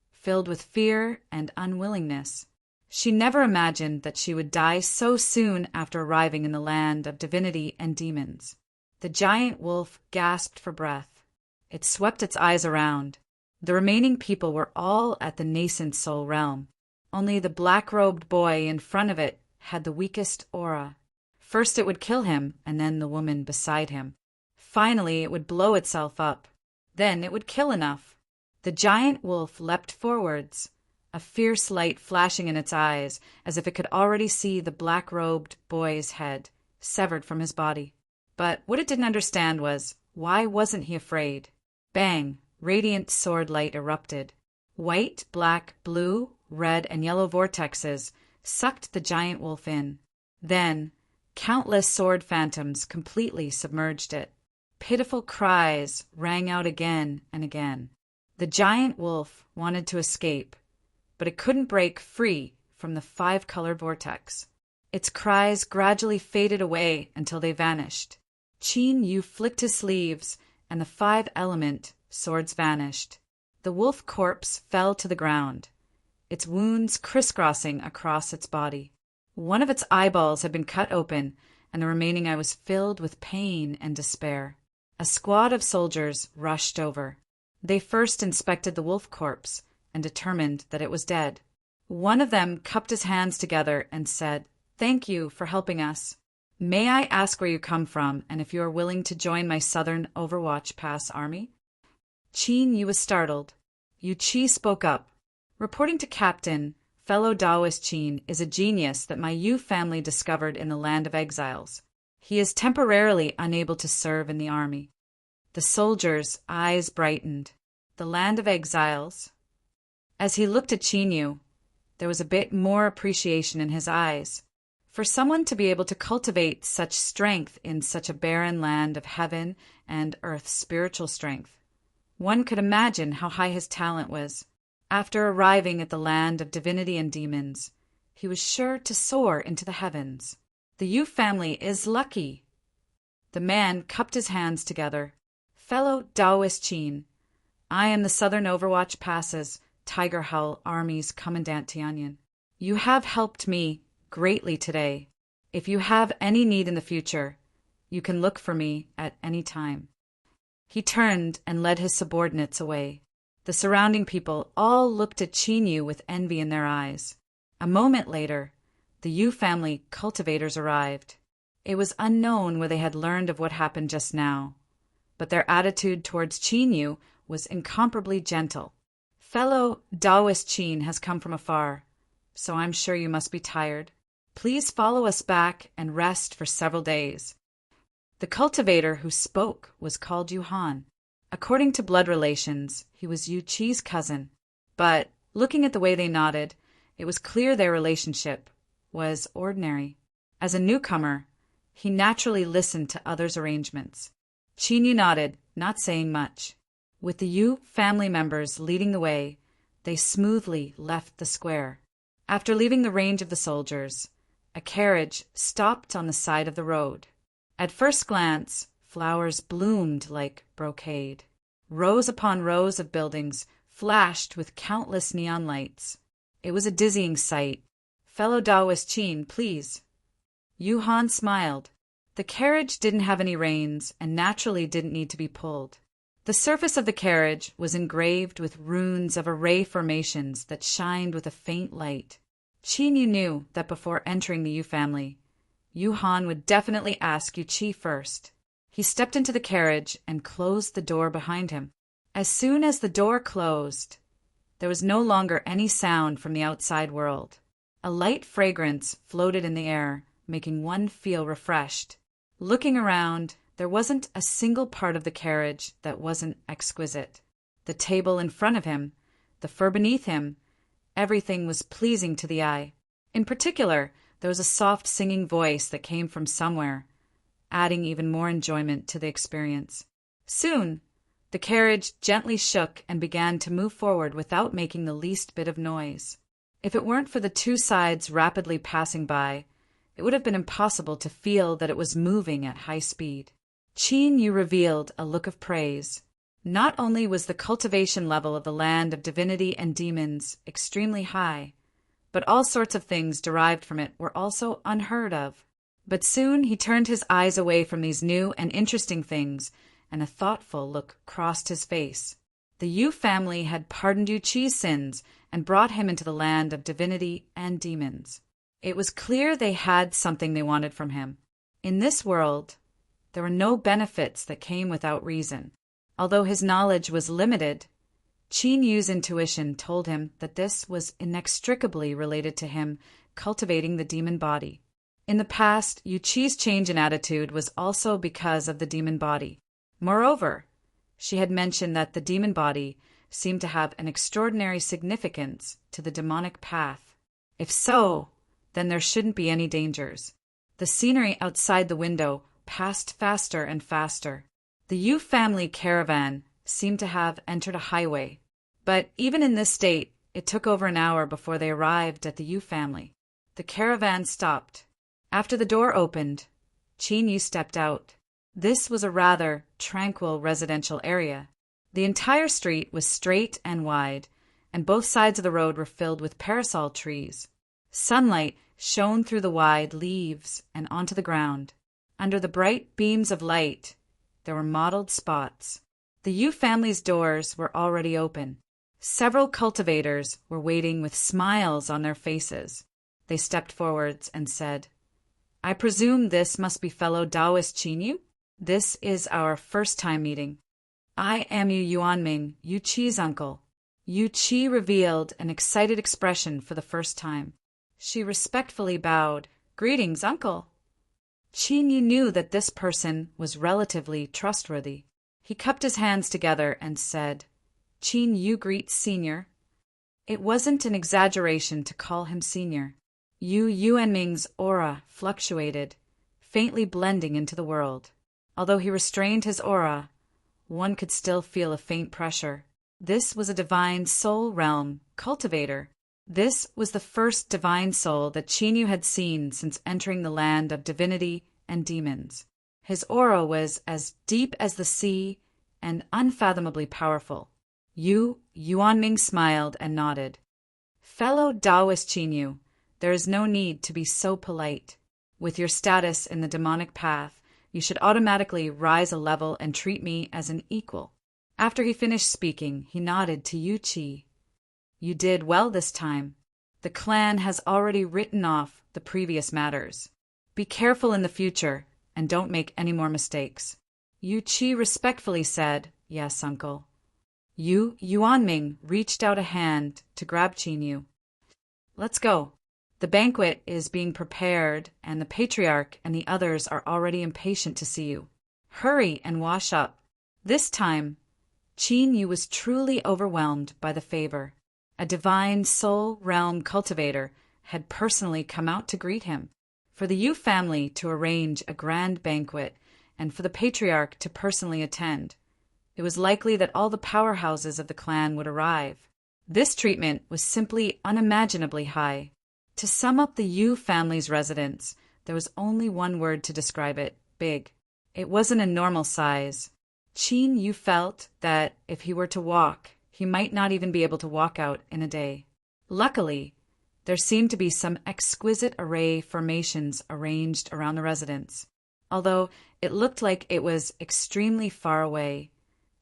filled with fear and unwillingness. She never imagined that she would die so soon after arriving in the land of divinity and demons. The giant wolf gasped for breath. It swept its eyes around. The remaining people were all at the nascent soul realm. Only the black-robed boy in front of it had the weakest aura. First it would kill him, and then the woman beside him. Finally it would blow itself up. Then it would kill enough. The giant wolf leapt forwards, a fierce light flashing in its eyes, as if it could already see the black-robed boy's head, severed from his body. But what it didn't understand was, why wasn't he afraid? Bang! Radiant sword light erupted. White, black, blue, red, and yellow vortexes sucked the giant wolf in. Then, countless sword phantoms completely submerged it. Pitiful cries rang out again and again. The giant wolf wanted to escape, but it couldn't break free from the 5-color vortex. Its cries gradually faded away until they vanished. Qin Yu flicked his sleeves, and the 5-element swords vanished. The wolf corpse fell to the ground, its wounds crisscrossing across its body. One of its eyeballs had been cut open, and the remaining eye was filled with pain and despair. A squad of soldiers rushed over. They first inspected the wolf corpse and determined that it was dead. One of them cupped his hands together and said, "Thank you for helping us. May I ask where you come from and if you are willing to join my Southern Overwatch Pass army?" Qin Yu was startled. Yu Qi spoke up. "Reporting to Captain, fellow Taoist Qin is a genius that my Yu family discovered in the land of exiles. He is temporarily unable to serve in the army." The soldier's eyes brightened. The land of exiles. As he looked at Qin Yu, there was a bit more appreciation in his eyes. For someone to be able to cultivate such strength in such a barren land of heaven and earth's spiritual strength, one could imagine how high his talent was. After arriving at the land of divinity and demons, he was sure to soar into the heavens. The Yu family is lucky. The man cupped his hands together. "Fellow Taoist Qin, I am the Southern Overwatch Pass's Tiger Hull Army's Commandant Tianyan. You have helped me greatly today. If you have any need in the future, you can look for me at any time." He turned and led his subordinates away. The surrounding people all looked at Qin Yu with envy in their eyes. A moment later, the Yu family cultivators arrived. It was unknown where they had learned of what happened just now, but their attitude towards Qin Yu was incomparably gentle. "Fellow Taoist Qin has come from afar, so I'm sure you must be tired. Please follow us back and rest for several days." The cultivator who spoke was called Yu Han. According to blood relations, he was Yu Qi's cousin, but looking at the way they nodded, it was clear their relationship was ordinary. As a newcomer, he naturally listened to others' arrangements. Qin Yu nodded, not saying much. With the Yu family members leading the way, they smoothly left the square. After leaving the range of the soldiers, a carriage stopped on the side of the road. At first glance, flowers bloomed like brocade. Rows upon rows of buildings flashed with countless neon lights. It was a dizzying sight. "Fellow Taoist Qin, please." Yu Han smiled. The carriage didn't have any reins and naturally didn't need to be pulled. The surface of the carriage was engraved with runes of array formations that shined with a faint light. Qin Yu knew that before entering the Yu family, Yu Han would definitely ask Yu Qi first. He stepped into the carriage and closed the door behind him. As soon as the door closed, there was no longer any sound from the outside world. A light fragrance floated in the air, making one feel refreshed. Looking around, there wasn't a single part of the carriage that wasn't exquisite. The table in front of him, the fur beneath him, everything was pleasing to the eye. In particular, there was a soft singing voice that came from somewhere, adding even more enjoyment to the experience. Soon, the carriage gently shook and began to move forward without making the least bit of noise. If it weren't for the two sides rapidly passing by, it would have been impossible to feel that it was moving at high speed. Qin Yu revealed a look of praise. Not only was the cultivation level of the land of divinity and demons extremely high, but all sorts of things derived from it were also unheard of. But soon he turned his eyes away from these new and interesting things, and a thoughtful look crossed his face. The Yu family had pardoned Yu Qi's sins and brought him into the land of divinity and demons. It was clear they had something they wanted from him. In this world, there were no benefits that came without reason. Although his knowledge was limited, Qin Yu's intuition told him that this was inextricably related to him cultivating the demon body. In the past, Yu Qi's change in attitude was also because of the demon body. Moreover, she had mentioned that the demon body seemed to have an extraordinary significance to the demonic path. If so, then there shouldn't be any dangers. The scenery outside the window passed faster and faster. The Yu family caravan seemed to have entered a highway. But even in this state, it took over an hour before they arrived at the Yu family. The caravan stopped. After the door opened, Qin Yu stepped out. This was a rather tranquil residential area. The entire street was straight and wide, and both sides of the road were filled with parasol trees. Sunlight shone through the wide leaves and onto the ground. Under the bright beams of light, there were mottled spots. The Yu family's doors were already open. Several cultivators were waiting with smiles on their faces. They stepped forwards and said, "I presume this must be fellow Taoist Qin Yu? This is our first time meeting. I am Yu Yuanming, Yu Qi's uncle." Yu Qi revealed an excited expression for the first time. She respectfully bowed. "Greetings, uncle." Qin Yu knew that this person was relatively trustworthy. He cupped his hands together and said, "Qin Yu greets senior." It wasn't an exaggeration to call him senior. Yu Yuanming's aura fluctuated, faintly blending into the world. Although he restrained his aura, one could still feel a faint pressure. This was a divine soul realm cultivator. This was the first divine soul that Qin Yu had seen since entering the land of divinity and demons. His aura was as deep as the sea and unfathomably powerful. Yu Yuanming smiled and nodded. "Fellow Taoist Qin Yu, there is no need to be so polite. With your status in the demonic path, you should automatically rise a level and treat me as an equal." After he finished speaking, he nodded to Yu Qi. "You did well this time. The clan has already written off the previous matters. Be careful in the future, and don't make any more mistakes." Yu Qi respectfully said, "Yes, uncle." Yu Yuanming reached out a hand to grab Qin Yu. "Let's go. The banquet is being prepared, and the patriarch and the others are already impatient to see you. Hurry and wash up." This time, Qin Yu was truly overwhelmed by the favor. A divine soul realm cultivator had personally come out to greet him. For the Yu family to arrange a grand banquet, and for the patriarch to personally attend, it was likely that all the powerhouses of the clan would arrive. This treatment was simply unimaginably high. To sum up the Yu family's residence, there was only one word to describe it: big. It wasn't a normal size. Qin Yu felt that if he were to walk, he might not even be able to walk out in a day. Luckily, there seemed to be some exquisite array formations arranged around the residence. Although it looked like it was extremely far away,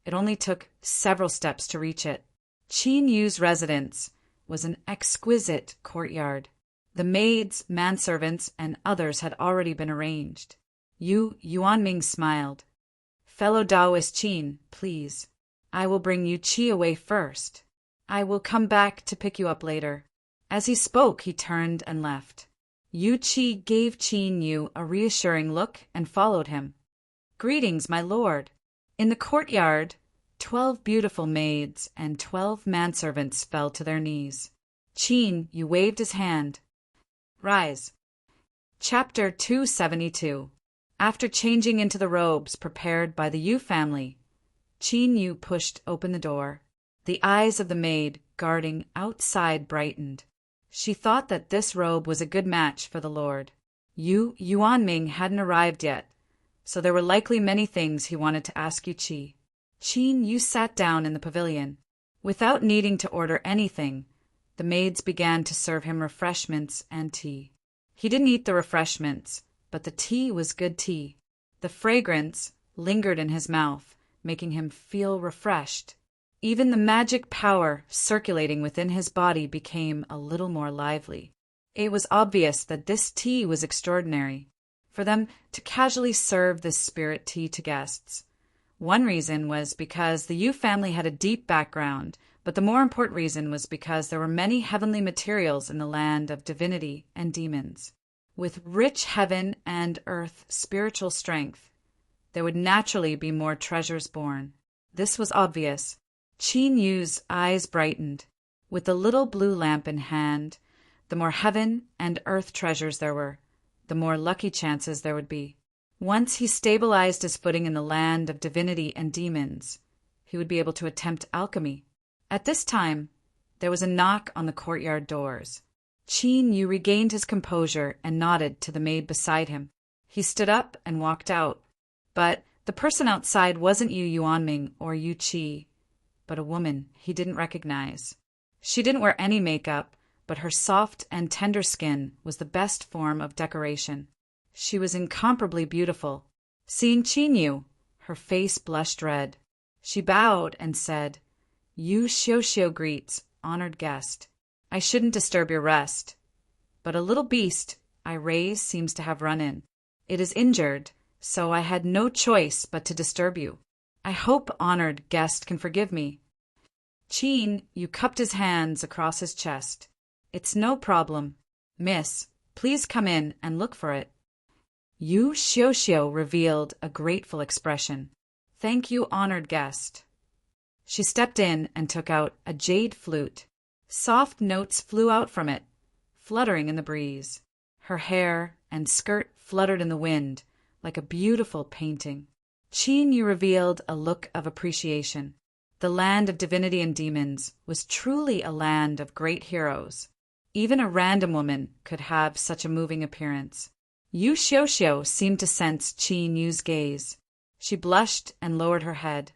it only took several steps to reach it. Qin Yu's residence was an exquisite courtyard. The maids, manservants, and others had already been arranged. Yu Yuanming smiled. "Fellow Taoist Qin, please. I will bring Yu Qi away first. I will come back to pick you up later." As he spoke, he turned and left. Yu Qi gave Qin Yu a reassuring look and followed him. "Greetings, my lord." In the courtyard, 12 beautiful maids and 12 manservants fell to their knees. Qin Yu waved his hand. "Rise." Chapter 272. After changing into the robes prepared by the Yu family, Qin Yu pushed open the door. The eyes of the maid guarding outside brightened. She thought that this robe was a good match for the Lord. Yuanming hadn't arrived yet, so there were likely many things he wanted to ask Yu Qi. Qin Yu sat down in the pavilion. Without needing to order anything, the maids began to serve him refreshments and tea. He didn't eat the refreshments, but the tea was good tea. The fragrance lingered in his mouth, making him feel refreshed. Even the magic power circulating within his body became a little more lively. It was obvious that this tea was extraordinary, for them to casually serve this spirit tea to guests. One reason was because the Yu family had a deep background, but the more important reason was because there were many heavenly materials in the land of divinity and demons. With rich heaven and earth spiritual strength, there would naturally be more treasures born. This was obvious. Qin Yu's eyes brightened. With the little blue lamp in hand, the more heaven and earth treasures there were, the more lucky chances there would be. Once he stabilized his footing in the land of divinity and demons, he would be able to attempt alchemy. At this time, there was a knock on the courtyard doors. Qin Yu regained his composure and nodded to the maid beside him. He stood up and walked out. But the person outside wasn't Yu Yuanming or Yu Qi, but a woman he didn't recognize. She didn't wear any makeup, but her soft and tender skin was the best form of decoration. She was incomparably beautiful. Seeing Qin Yu, her face blushed red. She bowed and said, "Yu Xiuxiu greets, honored guest. I shouldn't disturb your rest, but a little beast I raised seems to have run in. It is injured, so I had no choice but to disturb you. I hope honored guest can forgive me." Qin Yu cupped his hands across his chest. "It's no problem. Miss, please come in and look for it." Yu Xiuxiu revealed a grateful expression. "Thank you, honored guest." She stepped in and took out a jade flute. Soft notes flew out from it, fluttering in the breeze. Her hair and skirt fluttered in the wind like a beautiful painting. Qin Yu revealed a look of appreciation. The land of divinity and demons was truly a land of great heroes. Even a random woman could have such a moving appearance. Yu Xiuxiu seemed to sense Qin Yu's gaze. She blushed and lowered her head,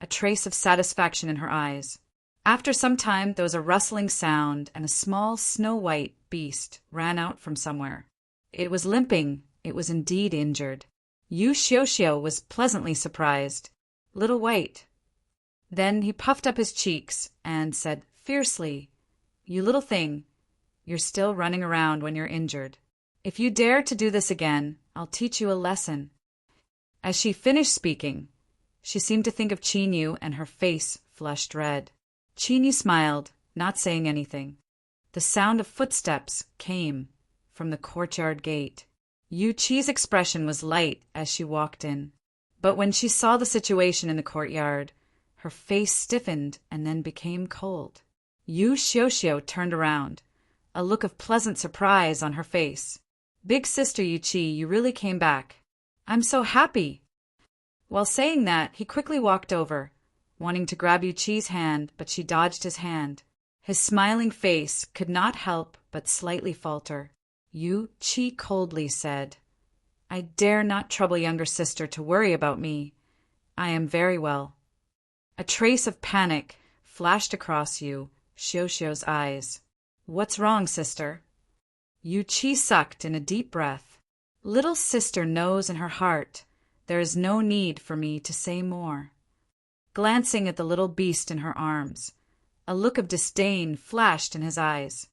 a trace of satisfaction in her eyes. After some time, there was a rustling sound, and a small snow-white beast ran out from somewhere. It was limping. It was indeed injured. Yu Xiuxiu was pleasantly surprised. "Little White." Then he puffed up his cheeks and said fiercely, "You little thing, you're still running around when you're injured. If you dare to do this again, I'll teach you a lesson." As she finished speaking, she seemed to think of Qin Yu, and her face flushed red. Qin Yu smiled, not saying anything. The sound of footsteps came from the courtyard gate. Yu Qi's expression was light as she walked in. But when she saw the situation in the courtyard, her face stiffened and then became cold. Yu Xiuxiu turned around, a look of pleasant surprise on her face. "Big sister Yu Qi, you really came back. I'm so happy." While saying that, he quickly walked over, wanting to grab Yu Qi's hand, but she dodged his hand. His smiling face could not help but slightly falter. Yu Qi coldly said, "I dare not trouble younger sister to worry about me. I am very well." A trace of panic flashed across Yu Xiuxiu's eyes. "What's wrong, sister?" Yu Qi sucked in a deep breath. "Little sister knows in her heart there is no need for me to say more." Glancing at the little beast in her arms, a look of disdain flashed in his eyes.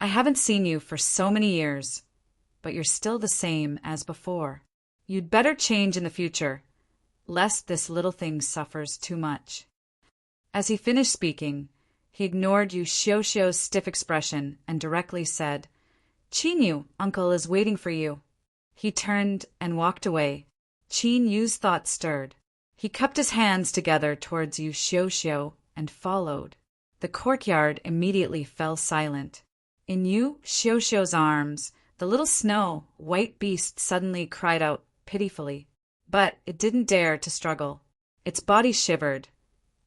"I haven't seen you for so many years, but you're still the same as before. You'd better change in the future, lest this little thing suffers too much." As he finished speaking, he ignored Yu Xiuxiu's stiff expression and directly said, "Qin Yu, uncle is waiting for you." He turned and walked away. Qin Yu's thoughts stirred. He cupped his hands together towards Yu Xiuxiu and followed. The courtyard immediately fell silent. In Yu Xiuxiu's arms, the little snow-white beast suddenly cried out pitifully. But it didn't dare to struggle. Its body shivered.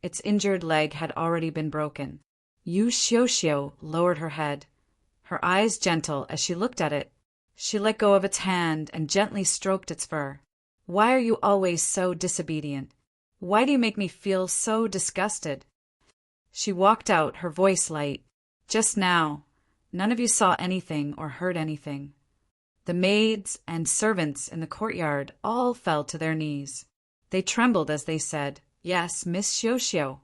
Its injured leg had already been broken. Yu Xiuxiu lowered her head. her eyes gentle as she looked at it. She let go of its hand and gently stroked its fur. "Why are you always so disobedient? Why do you make me feel so disgusted?" She walked out, her voice light. "Just now, none of you saw anything or heard anything." The maids and servants in the courtyard all fell to their knees. They trembled as they said, "Yes, Miss Shioshio."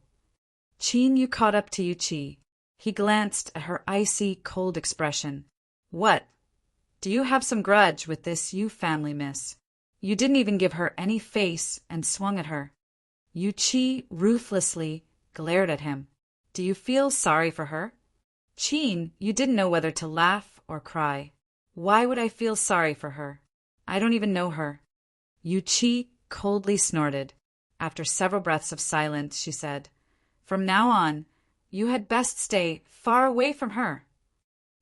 Chin-yu caught up to Yuchi. He glanced at her icy, cold expression. "What? Do you have some grudge with this Yu family, miss? You didn't even give her any face and swung at her." Yuchi ruthlessly glared at him. "Do you feel sorry for her?" "Chin, you didn't know whether to laugh or cry." "Why would I feel sorry for her? I don't even know her." Yuchi coldly snorted. After several breaths of silence, she said, "From now on, you had best stay far away from her."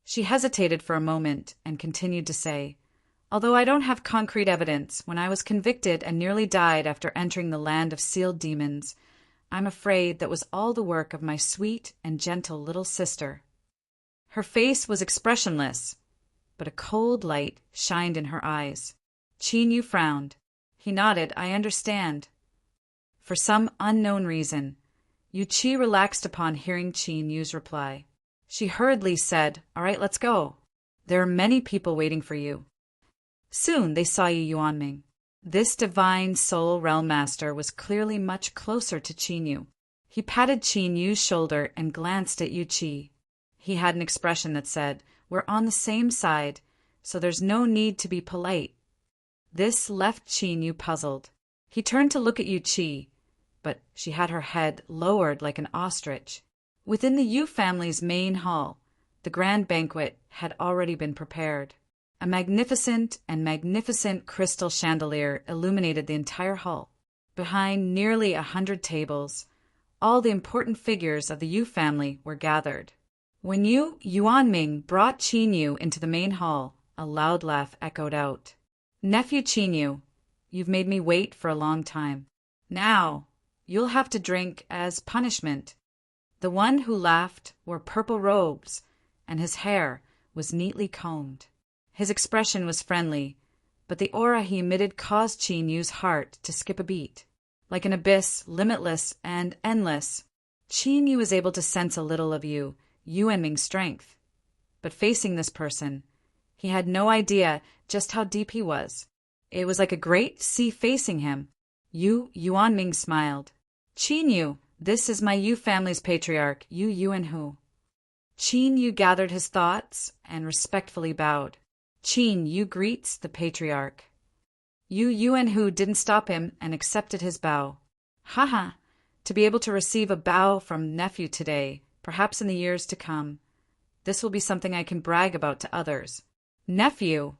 She hesitated for a moment and continued to say, "Although I don't have concrete evidence, when I was convicted and nearly died after entering the land of sealed demons, I'm afraid that was all the work of my sweet and gentle little sister." Her face was expressionless, but a cold light shined in her eyes. Chin-yu frowned. He nodded, "I understand." For some unknown reason, Yuchi relaxed upon hearing Chin-yu's reply. She hurriedly said, "All right, let's go. There are many people waiting for you." Soon they saw Yu Yuanming. This divine soul realm master was clearly much closer to Chin-yu. He patted Chin-yu's shoulder and glanced at Yuchi. He had an expression that said, "We're on the same side, so there's no need to be polite." This left Chin-yu puzzled. He turned to look at Yuchi, but she had her head lowered like an ostrich. Within the Yu family's main hall, the grand banquet had already been prepared. A magnificent crystal chandelier illuminated the entire hall. Behind nearly 100 tables, all the important figures of the Yu family were gathered. When Yu Yuanming brought Chin-yu into the main hall, a loud laugh echoed out. "Nephew Chin-yu, you've made me wait for a long time. Now, you'll have to drink as punishment." The one who laughed wore purple robes, and his hair was neatly combed. His expression was friendly, but the aura he emitted caused Chin-yu's heart to skip a beat. Like an abyss, limitless and endless, Chin-yu was able to sense a little of Yu Yuanming's strength. But facing this person, he had no idea just how deep he was. It was like a great sea facing him. Yu Yuanming smiled. "Chin-yu, this is my Yu family's patriarch, Yu Yuanhu." Chin-yu gathered his thoughts and respectfully bowed. Chin-yu greets the patriarch. Yu Yuanhu didn't stop him and accepted his bow. "Haha, to be able to receive a bow from nephew today, perhaps in the years to come. This will be something I can brag about to others. Nephew,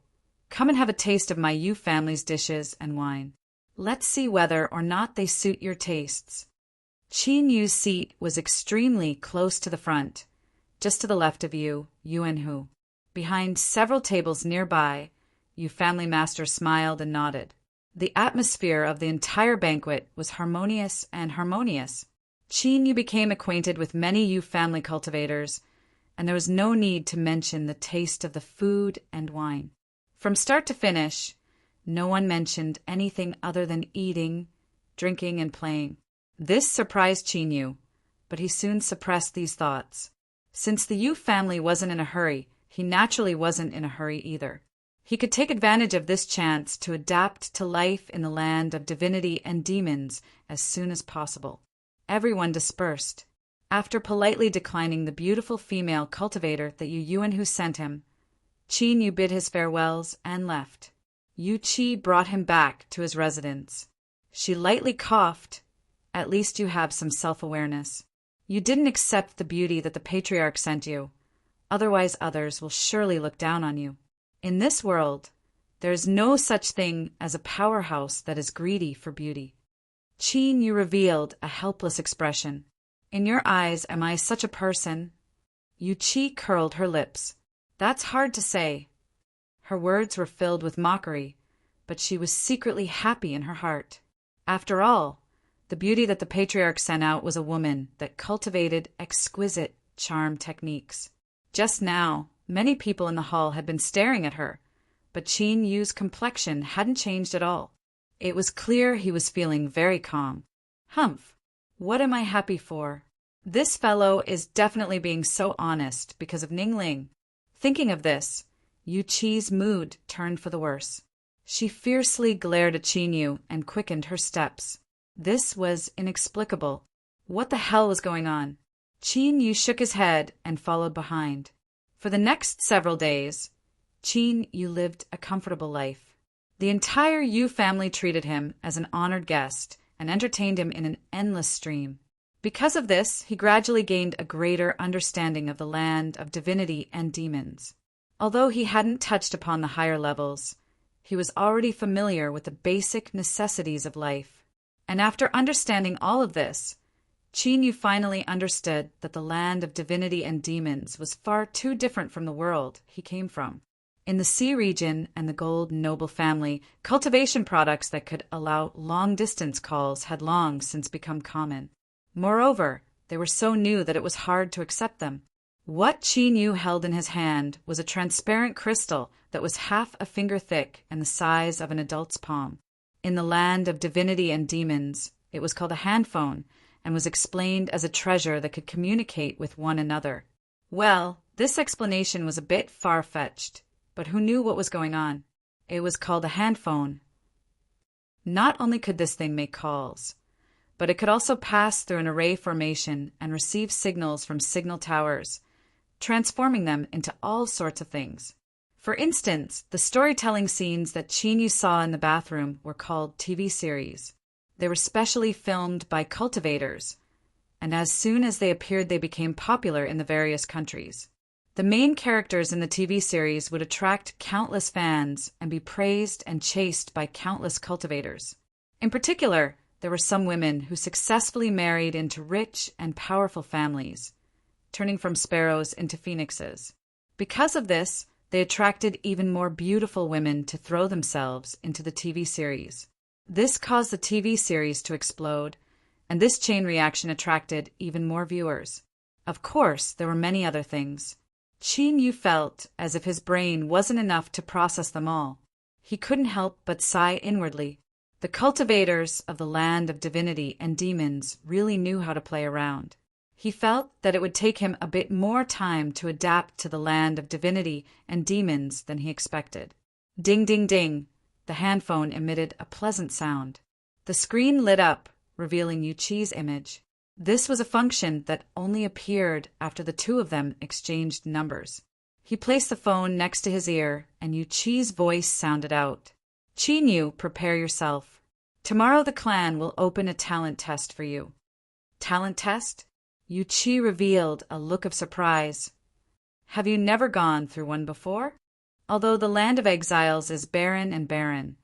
come and have a taste of my Yu family's dishes and wine. Let's see whether or not they suit your tastes." Chin-yu's seat was extremely close to the front, just to the left of Yu Yuanhu. Behind several tables nearby, Yu family master smiled and nodded. The atmosphere of the entire banquet was harmonious. Chin-yu became acquainted with many Yu family cultivators, and there was no need to mention the taste of the food and wine. From start to finish, no one mentioned anything other than eating, drinking, and playing. This surprised Chin-yu, but he soon suppressed these thoughts. Since the Yu family wasn't in a hurry, he naturally wasn't in a hurry either. He could take advantage of this chance to adapt to life in the land of divinity and demons as soon as possible. Everyone dispersed. After politely declining the beautiful female cultivator that Yu Yuanhu sent him, Chin-yu bid his farewells and left. Yuchi brought him back to his residence. She lightly coughed. "At least you have some self-awareness. You didn't accept the beauty that the patriarch sent you. Otherwise others will surely look down on you. In this world, there is no such thing as a powerhouse that is greedy for beauty." Chin-yu revealed a helpless expression. "In your eyes, am I such a person?" Yuchi curled her lips. "That's hard to say." Her words were filled with mockery, but she was secretly happy in her heart. After all, the beauty that the patriarch sent out was a woman that cultivated exquisite charm techniques. Just now, Many people in the hall had been staring at her, but Qin Yu's complexion hadn't changed at all. It was clear he was feeling very calm. Humph! What am I happy for? This fellow is definitely being so honest because of Ningling. Thinking of this, Yu Qi's mood turned for the worse. She fiercely glared at Qin Yu and quickened her steps. This was inexplicable. What the hell was going on? Qin Yu shook his head and followed behind. For the next several days, Qin Yu lived a comfortable life. The entire Yu family treated him as an honored guest and entertained him in an endless stream. Because of this, he gradually gained a greater understanding of the land of divinity and demons. Although he hadn't touched upon the higher levels, he was already familiar with the basic necessities of life. And after understanding all of this, Qin Yu finally understood that the land of divinity and demons was far too different from the world he came from. In the Sea region and the Gold noble family, cultivation products that could allow long-distance calls had long since become common. Moreover, they were so new that it was hard to accept them. What Qin Yu held in his hand was a transparent crystal that was half a finger thick and the size of an adult's palm. In the land of divinity and demons, it was called a handphone and was explained as a treasure that could communicate with one another. Well, this explanation was a bit far-fetched, but who knew what was going on? It was called a handphone. Not only could this thing make calls, but it could also pass through an array formation and receive signals from signal towers, transforming them into all sorts of things. For instance, the storytelling scenes that Qin Yu saw in the bathroom were called TV series. They were specially filmed by cultivators, and as soon as they appeared they became popular in the various countries. The main characters in the TV series would attract countless fans and be praised and chased by countless cultivators. In particular, there were some women who successfully married into rich and powerful families, turning from sparrows into phoenixes. Because of this, they attracted even more beautiful women to throw themselves into the TV series. This caused the TV series to explode, and this chain reaction attracted even more viewers. Of course, there were many other things. Qin Yu felt as if his brain wasn't enough to process them all. He couldn't help but sigh inwardly. The cultivators of the land of divinity and demons really knew how to play around. He felt that it would take him a bit more time to adapt to the land of divinity and demons than he expected. Ding, ding, ding. The handphone emitted a pleasant sound. The screen lit up, revealing Yu Qi's image. This was a function that only appeared after the two of them exchanged numbers. He placed the phone next to his ear, and Yu Qi's voice sounded out. Qin Yu, prepare yourself. Tomorrow the clan will open a talent test for you. Talent test? Yu Qi revealed a look of surprise. Have you never gone through one before? Although the land of exiles is barren and barren,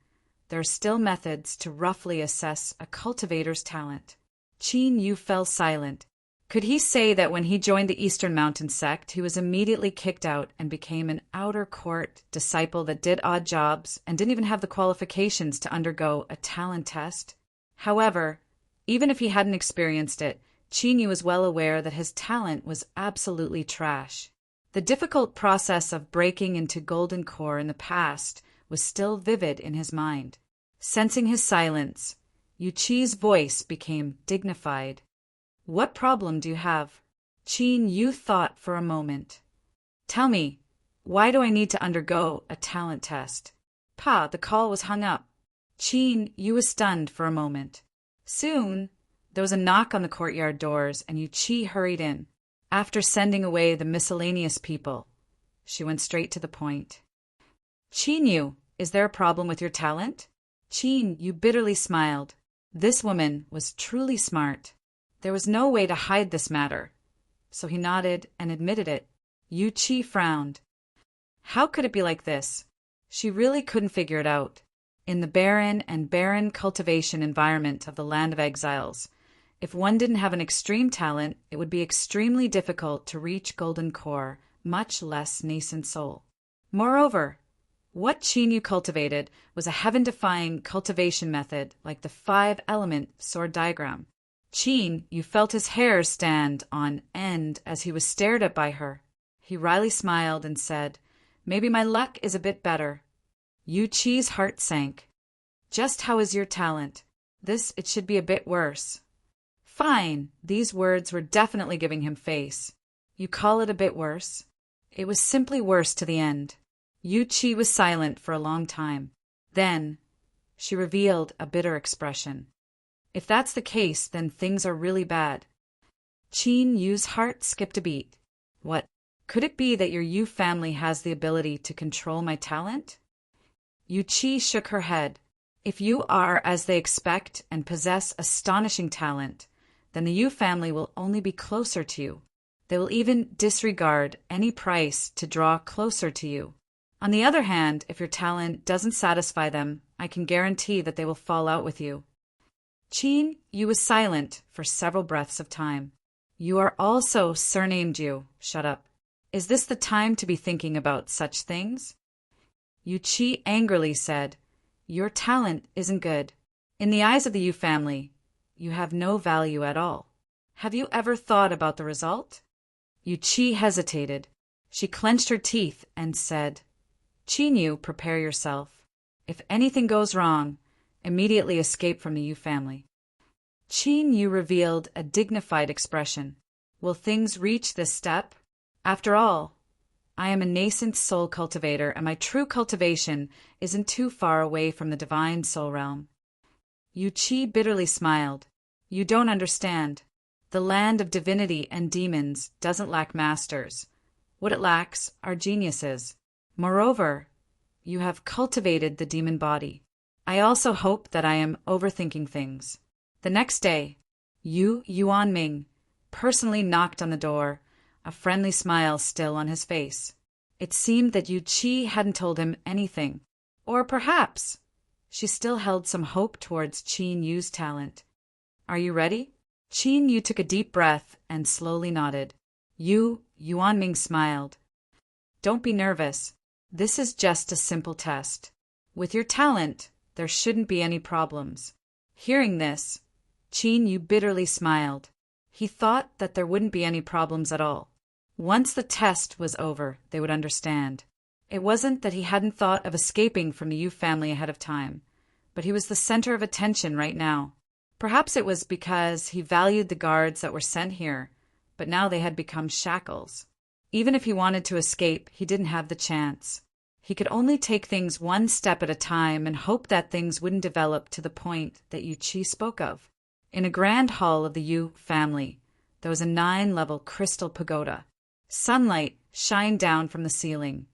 there are still methods to roughly assess a cultivator's talent. Qin Yu fell silent. Could he say that when he joined the Eastern Mountain sect, he was immediately kicked out and became an outer court disciple that did odd jobs and didn't even have the qualifications to undergo a talent test? However, even if he hadn't experienced it, Qin Yu was well aware that his talent was absolutely trash. The difficult process of breaking into Golden Core in the past was still vivid in his mind. Sensing his silence, Yu Qi's voice became dignified. What problem do you have? Qin Yu thought for a moment. Tell me, why do I need to undergo a talent test? Pa, the call was hung up. Qin Yu was stunned for a moment. Soon, there was a knock on the courtyard doors, and Yu Qi hurried in. After sending away the miscellaneous people, she went straight to the point. Qin Yu, is there a problem with your talent? Qin Yu bitterly smiled. This woman was truly smart. There was no way to hide this matter, so he nodded and admitted it. Yu Qi frowned. How could it be like this? She really couldn't figure it out. In the barren cultivation environment of the land of exiles, if one didn't have an extreme talent, it would be extremely difficult to reach Golden Core, much less nascent soul. Moreover, what Qin Yu cultivated was a heaven-defying cultivation method like the 5-element sword diagram. Qin Yu felt his hair stand on end as he was stared at by her. He wryly smiled and said, "Maybe my luck is a bit better." Yu Qi's heart sank. "Just how is your talent? It should be a bit worse." Fine. These words were definitely giving him face. You call it a bit worse? It was simply worse to the end. Yu Qi was silent for a long time. Then she revealed a bitter expression. "If that's the case, then things are really bad." Qin Yu's heart skipped a beat. What? Could it be that your Yu family has the ability to control my talent? Yu Qi shook her head. "If you are as they expect and possess astonishing talent, then the Yu family will only be closer to you. They will even disregard any price to draw closer to you. On the other hand, if your talent doesn't satisfy them, I can guarantee that they will fall out with you." Qin Yu was silent for several breaths of time. "You are also surnamed Yu. Shut up. Is this the time to be thinking about such things?" Yu Qi angrily said, "Your talent isn't good. In the eyes of the Yu family, you have no value at all. Have you ever thought about the result?" Yu Qi hesitated. She clenched her teeth and said, "Qin Yu, prepare yourself. If anything goes wrong, immediately escape from the Yu family." Qin Yu revealed a dignified expression. "Will things reach this step? After all, I am a nascent soul cultivator, and my true cultivation isn't too far away from the divine soul realm." Yu Qi bitterly smiled. "You don't understand. The land of divinity and demons doesn't lack masters. What it lacks are geniuses. Moreover, you have cultivated the demon body. I also hope that I am overthinking things." The next day, Yu Yuanming personally knocked on the door, a friendly smile still on his face. It seemed that Yu Qi hadn't told him anything. Or perhaps she still held some hope towards Qin Yu's talent. "Are you ready?" Qin Yu took a deep breath and slowly nodded. Yu Yuanming smiled. "Don't be nervous. This is just a simple test. With your talent, there shouldn't be any problems." Hearing this, Qin Yu bitterly smiled. He thought that there wouldn't be any problems at all. Once the test was over, they would understand. It wasn't that he hadn't thought of escaping from the Yu family ahead of time, but he was the center of attention right now. Perhaps it was because he valued the guards that were sent here, but now they had become shackles. Even if he wanted to escape, he didn't have the chance. He could only take things one step at a time and hope that things wouldn't develop to the point that Yu Qi spoke of. In a grand hall of the Yu family, there was a 9-level crystal pagoda. Sunlight shined down from the ceiling,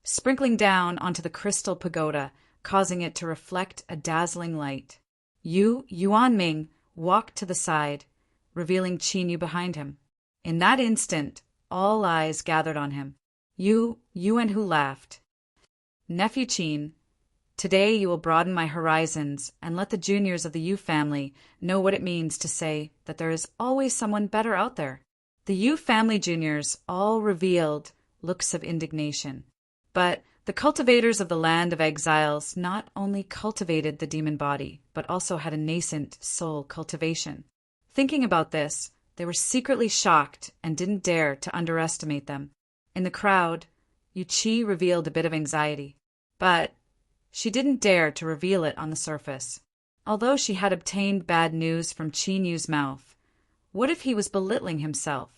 sprinkling down onto the crystal pagoda, causing it to reflect a dazzling light. Yu Yuanming walked to the side, revealing Qin Yu behind him. In that instant, all eyes gathered on him. Yu Yuanhu laughed. "Nephew Qin, today you will broaden my horizons and let the juniors of the Yu family know what it means to say that there is always someone better out there." The Yu family juniors all revealed looks of indignation. But the cultivators of the land of exiles not only cultivated the demon body, but also had a nascent soul cultivation. Thinking about this, they were secretly shocked and didn't dare to underestimate them. In the crowd, Yu Qi revealed a bit of anxiety, but she didn't dare to reveal it on the surface. Although she had obtained bad news from Qin Yu's mouth, what if he was belittling himself?